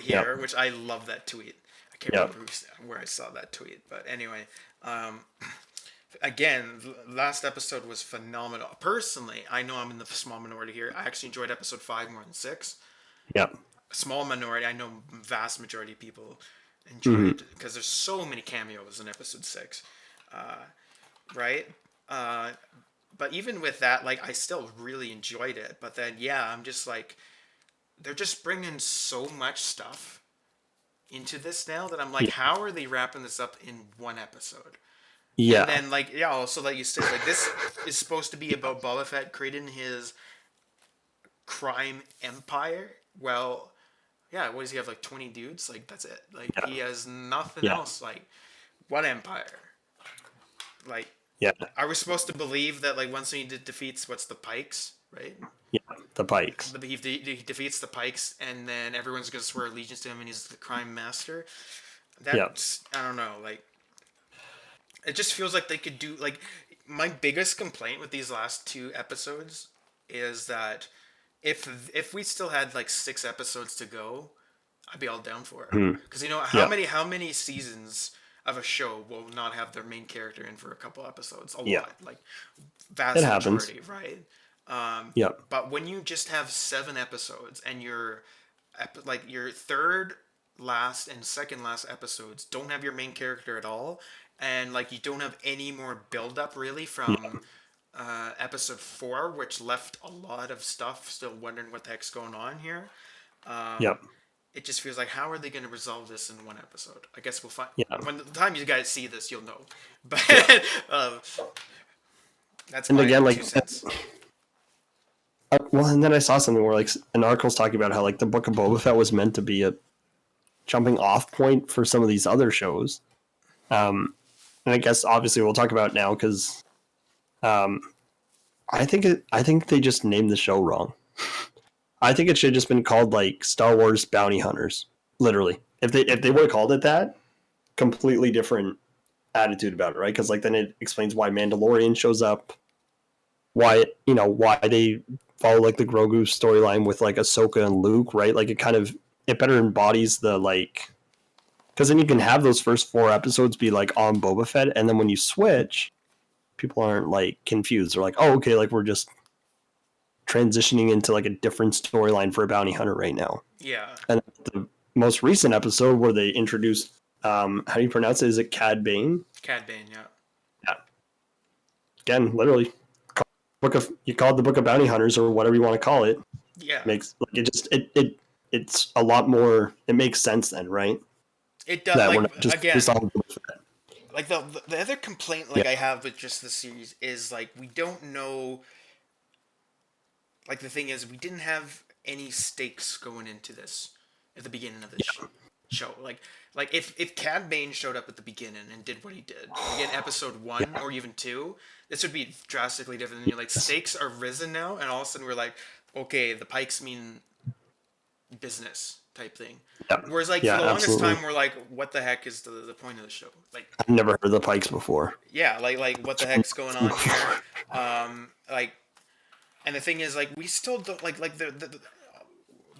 here, which I love that tweet. I can't remember where I saw that tweet, but anyway, again, last episode was phenomenal. Personally, I know I'm in the small minority here. I actually enjoyed episode 5 more than 6. Yeah. Small minority. I know vast majority of people enjoyed it because there's so many cameos in episode 6, right? But even with that, like, I still really enjoyed it. But then, yeah, I'm just like, they're just bringing so much stuff into this now that I'm like, how are they wrapping this up in 1 episode? Yeah. And then, like, yeah, also, like you said, like, this is supposed to be about Boba Fett creating his crime empire. Well, yeah, what does he have, like 20 dudes? Like, that's it. Like, he has nothing else. Like, what empire? Like, are we supposed to believe that, like, once he defeats, the Pikes, right? Yeah, the Pikes. He defeats the Pikes, and then everyone's going to swear allegiance to him, and he's the crime master? That's, I don't know, like, it just feels like they could do, like, my biggest complaint with these last 2 episodes is that if we still had, like, 6 episodes to go, I'd be all down for it. Because, you know, how many seasons of a show will not have their main character in for a couple episodes? A lot. Like, vast majority, right? But when you just have 7 episodes and your third last and second last episodes don't have your main character at all, and, like, you don't have any more build up really from episode 4, which left a lot of stuff still wondering what the heck's going on here. It just feels like, how are they going to resolve this in 1 episode? I guess we'll find. When the time you guys see this, you'll know. But that's my 2 cents. Well, and then I saw something where, like, an article's talking about how, like, the Book of Boba Fett was meant to be a jumping off point for some of these other shows. And I guess obviously we'll talk about it now because I think they just named the show wrong. I think it should have just been called, like, Star Wars Bounty Hunters. Literally, if they would have called it that, completely different attitude about it, right? Because, like, then it explains why Mandalorian shows up, why they follow, like, the Grogu storyline with, like, Ahsoka and Luke, right? Like, it better embodies the, like, because then you can have those first 4 episodes be, like, on Boba Fett, and then when you switch, people aren't, like, confused. They're like, oh, okay, like, we're just transitioning into, like, a different storyline for a bounty hunter right now. Yeah. And the most recent episode where they introduced, how do you pronounce it? Is it Cad Bane? Cad Bane, yeah. Yeah. Again, literally, you call it the Book of Bounty Hunters or whatever you want to call it. Yeah. Makes, like, it's a lot more. It makes sense then, right? It does. That like, again, on like the other complaint, like, I have with just the series is, like, we don't know. Like, the thing is, we didn't have any stakes going into this at the beginning of the show. Like if Cad Bane showed up at the beginning and did what he did, again, episode 1 or even 2, this would be drastically different. And you're like, stakes are risen now, and all of a sudden we're like, okay, the Pikes mean business type thing. Yeah. Whereas like Yeah, for the longest absolutely. time we're like, what the heck is the point of the show? Like, I've never heard of the Pikes before. yeah, like what the heck's going on here? Like, and the thing is, like, we still don't like the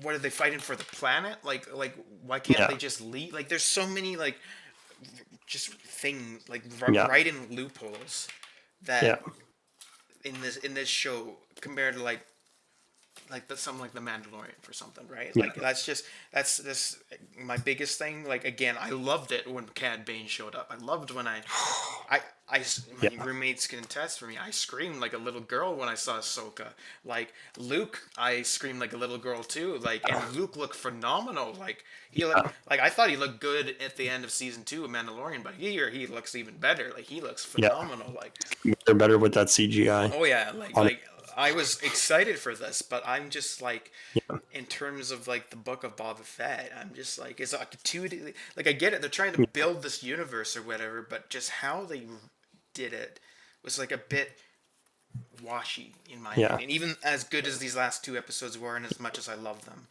what are they fighting for, the planet? Like why can't Yeah. they just leave? Like, there's so many like just things like Yeah. writing loopholes that Yeah. in this show compared to like something like The Mandalorian or something, right? Yeah. Like that's this my biggest thing. Like, again, I loved it when Cad Bane showed up. I loved when my Yeah. roommates can attest for me. I screamed like a little girl when I saw Ahsoka. Like Luke, I screamed like a little girl too. Like, and Luke looked phenomenal. Like he looked, like I thought he looked good at the end of season 2 of Mandalorian, but here he looks even better. Like, he looks phenomenal. Like, They're better with that CGI. oh yeah, like I was excited for this, but I'm just like, in terms of like the book of Boba Fett, I'm just like, it's like like, I get it, they're trying to build this universe or whatever, but just how they did it was like a bit washy in my opinion. Even as good as these last 2 episodes were, and as much as I love them,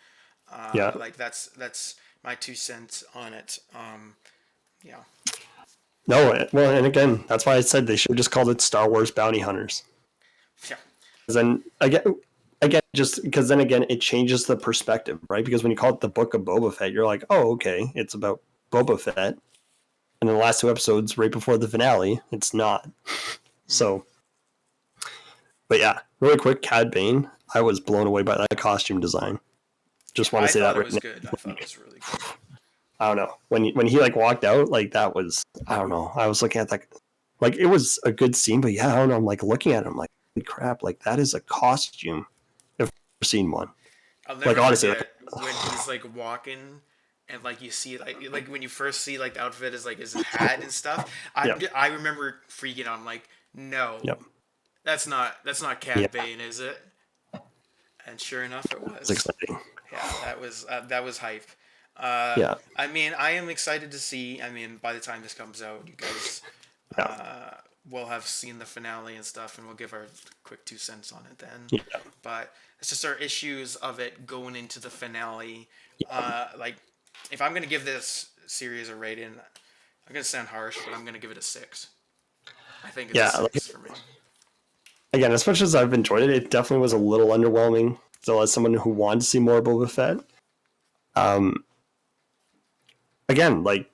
like that's my 2 cents on it. Yeah. No, well, and again, that's why I said they should have just called it Star Wars Bounty Hunters. Yeah. Then again, just because then again, it changes the perspective, right? Because when you call it the Book of Boba Fett, you're like, oh, okay, it's about Boba Fett. And in the last 2 episodes, right before the finale, it's not. So, but yeah, really quick, Cad Bane, I was blown away by that costume design. Just want to say that it right was now. good. I thought it was really good. I don't know. When he like walked out, like that was, I don't know. I was looking at that, like it was a good scene, but yeah, I don't know. I'm like looking at it, I'm like, holy crap, like that is a costume. If I've ever seen one. I'll never Like, honestly, forget when he's like walking and like you see like when you first see like the outfit is like his hat and stuff. I remember freaking out. I'm like, no, that's not Cad Bane, is it? And sure enough, it was. It's exciting. Yeah, that was hype. Yeah. I mean, I am excited to see. I mean, by the time this comes out, you guys will have seen the finale and stuff, and we'll give our quick 2 cents on it then. Yeah. But it's just our issues of it going into the finale. Like, if I'm gonna give this series a rating, I'm gonna sound harsh, but I'm gonna give it a 6. I think it's a 6 for me. Again, as much as I've enjoyed it, it definitely was a little underwhelming. So as someone who wanted to see more Boba Fett, again, like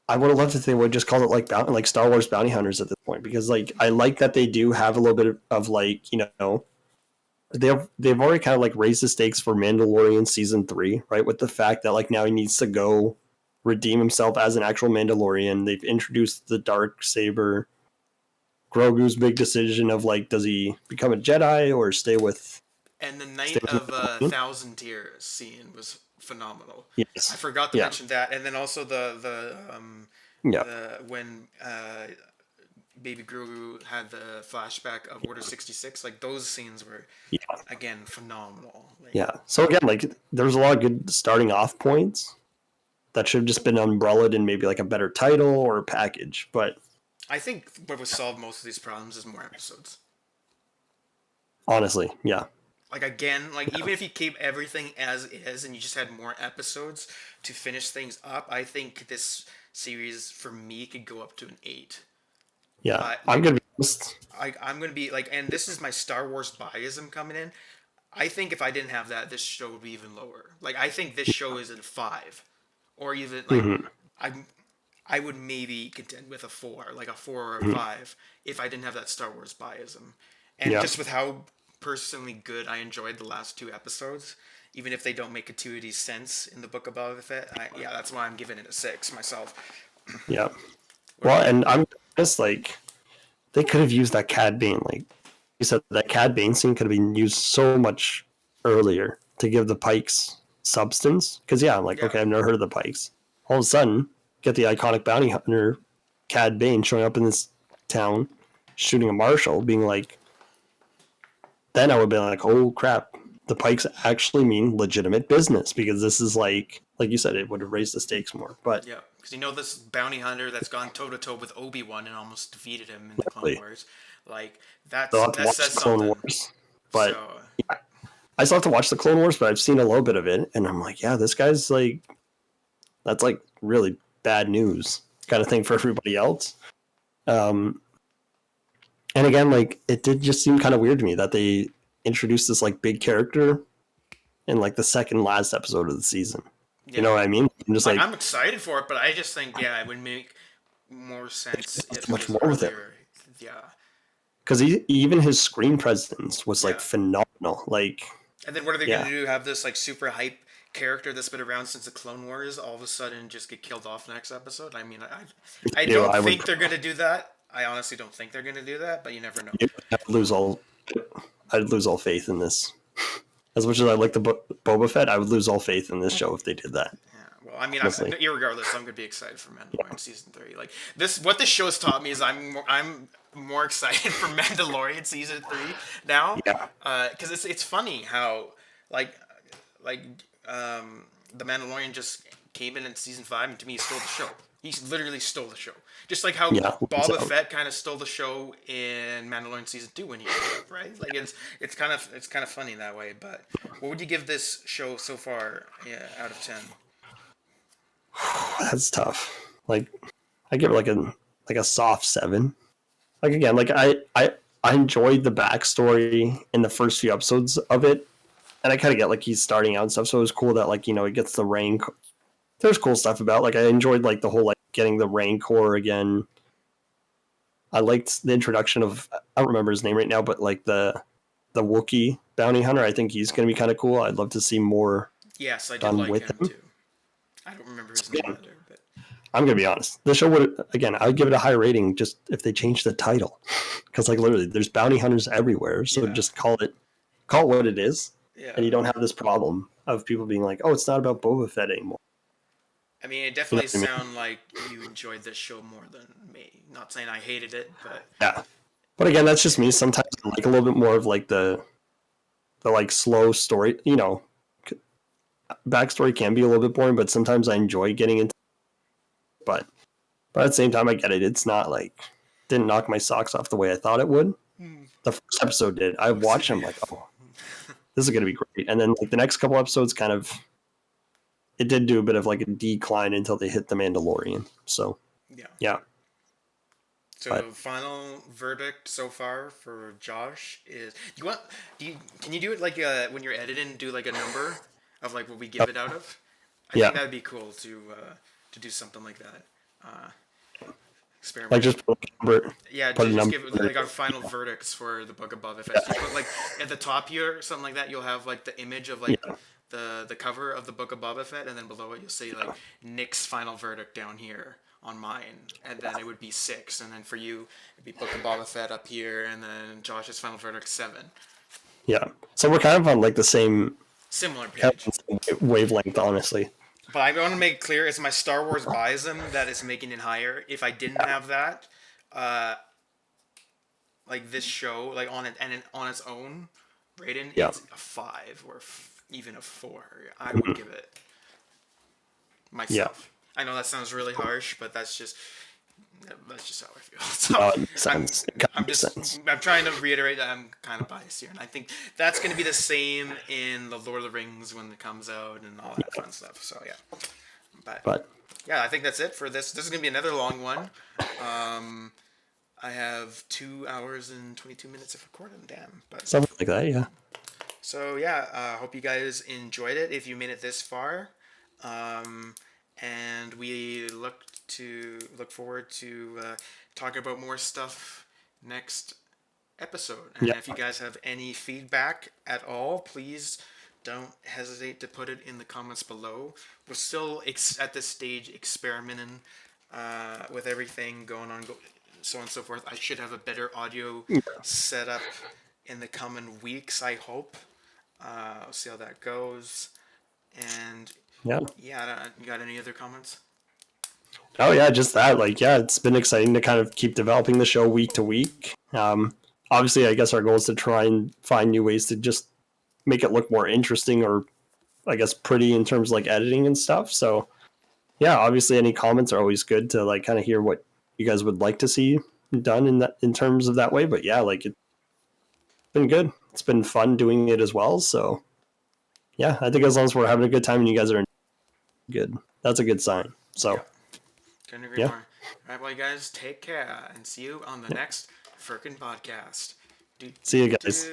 I would have loved if they would just call it like Star Wars Bounty Hunters at this point, because like I like that they do have a little bit of like, you know, they've already kind of like raised the stakes for Mandalorian season 3, right? With the fact that like now he needs to go redeem himself as an actual Mandalorian. They've introduced the dark saber. Grogu's big decision of like, does he become a Jedi or stay with? And the Night of 1,000 Tears scene was phenomenal. Yes, I forgot to mention that, and then also the when Baby Grogu had the flashback of Order 66, like those scenes were again phenomenal. Like, so again, like there's a lot of good starting off points that should have just been umbrellaed in maybe like a better title or a package, but I think what would solve most of these problems is more episodes. Honestly, yeah. Like, again, like even if you keep everything as is and you just had more episodes to finish things up, I think this series for me could go up to an 8. Yeah, like, I'm gonna be honest. I'm gonna be like, and this is my Star Wars biasm coming in. I think if I didn't have that, this show would be even lower. Like, I think this show is a 5, or even like I would maybe contend with a 4, like a 4 or a 5, if I didn't have that Star Wars biasm, and just with how personally good I enjoyed the last 2 episodes, even if they don't make gratuitous sense in the Book of Boba Fett. That's why I'm giving it a 6 myself. Yeah. Well, and I'm just like, they could have used that Cad Bane, like you said, that Cad Bane scene could have been used so much earlier to give the Pikes substance. Because I'm like, okay, I've never heard of the Pikes. All of a sudden, get the iconic bounty hunter Cad Bane showing up in this town, shooting a marshal, being like, then I would have been like, oh crap, the Pikes actually mean legitimate business, because this is like you said, it would have raised the stakes more. But because this bounty hunter that's gone toe to toe with Obi-Wan and almost defeated him in the Clone Wars, like that says something. Wars, but I still have to watch the Clone Wars, but I've seen a little bit of it, and I'm like, yeah, this guy's like, that's like really bad news kind of thing for everybody else. And again, like, it did just seem kind of weird to me that they introduced this like big character in like the second last episode of the season. You know what I mean? I'm just like, I'm excited for it, but I just think it would make more sense if much it was more with it. earlier. Yeah. Because even his screen presence was like phenomenal. Like, and then what are they going to do? Have this like super hype character that's been around since the Clone Wars all of a sudden just get killed off next episode? I mean, I don't think they're going to do that. I honestly don't think they're going to do that, but you never know. I'd lose all faith in this. As much as I like the Boba Fett, I would lose all faith in this show if they did that. Yeah, well, I mean, irregardless, I'm going to be excited for Mandalorian season 3. Like this, what this show's taught me is I'm more excited for Mandalorian season 3 now. Yeah. Because it's funny how the Mandalorian just came in season 5 and to me he stole the show. He literally stole the show. Just like how Boba Fett kind of stole the show in Mandalorian season 2 when he showed up, right? Like it's kind of funny that way. But what would you give this show so far? Out of 10. That's tough. Like, I give it like a soft 7. Like, again, like I enjoyed the backstory in the first few episodes of it, and I kind of get like he's starting out and stuff. So it was cool that like it gets the rank. There's cool stuff about like I enjoyed like the whole like getting the Rancor again. I liked the introduction of, I don't remember his name right now, but like the Wookiee bounty hunter. I think he's going to be kind of cool. I'd love to see more. Yes, I did like him too. I don't remember his name either, but I'm going to be honest. The show would, again, I would give it a high rating just if they changed the title, because like literally there's bounty hunters everywhere. So just call it what it is. Yeah. And you don't have this problem of people being like, oh, it's not about Boba Fett anymore. I mean, it definitely sounded like you enjoyed this show more than me. Not saying I hated it, but yeah. But again, that's just me. Sometimes I like a little bit more of like the like slow story. Backstory can be a little bit boring, but sometimes I enjoy getting into. But at the same time, I get it. It's not like didn't knock my socks off the way I thought it would. The first episode did. I watched them like, oh, this is gonna be great. And then like the next couple episodes, kind of. It did do a bit of like a decline until they hit the Mandalorian. So, yeah. So final verdict so far for Josh is: can you do it like when you're editing, do like a number of like what we give it out of? I think that'd be cool to do something like that. Experiment. Like just put a number. Yeah, just give it like our final verdicts for the Book of Boba Fett. So you put like at the top here or something like that, you'll have like the image of like. The cover of the Book of Boba Fett, and then below it you'll see like Nik's final verdict down here on mine, and then it would be 6, and then for you it'd be Book of Boba Fett up here, and then Josh's final verdict 7. Yeah, so we're kind of on like the similar page wavelength, honestly. But I want to make it clear, it's my Star Wars biasm that is making it higher. If I didn't have that, like this show, like on its own rating, it's a 5 or even a 4. I would give it myself. I know that sounds really harsh, but that's just how I feel. So I'm trying to reiterate that I'm kind of biased here, and I think that's going to be the same in the Lord of the Rings when it comes out and all that fun stuff. So yeah, but yeah, I think that's it for this. This is going to be another long one. I have 2 hours and 22 minutes of recording. Damn, but something like that, yeah. So yeah, hope you guys enjoyed it if you made it this far, and we look forward to talking about more stuff next episode. And if you guys have any feedback at all, please don't hesitate to put it in the comments below. We're still at this stage experimenting with everything going on, so on and so forth. I should have a better audio setup in the coming weeks, I hope. I'll see how that goes. And you got any other comments? Oh yeah, just that. Like, yeah, it's been exciting to kind of keep developing the show week to week. Obviously, I guess our goal is to try and find new ways to just make it look more interesting, or I guess pretty in terms of like editing and stuff. So yeah, obviously any comments are always good to like kind of hear what you guys would like to see done in terms of that way. But yeah, like it's been good. It's been fun doing it as well. So yeah, I think as long as we're having a good time and you guys are good, that's a good sign. So, couldn't agree more. All right, well, you guys take care and see you on the next Firkin Podcast. See you guys.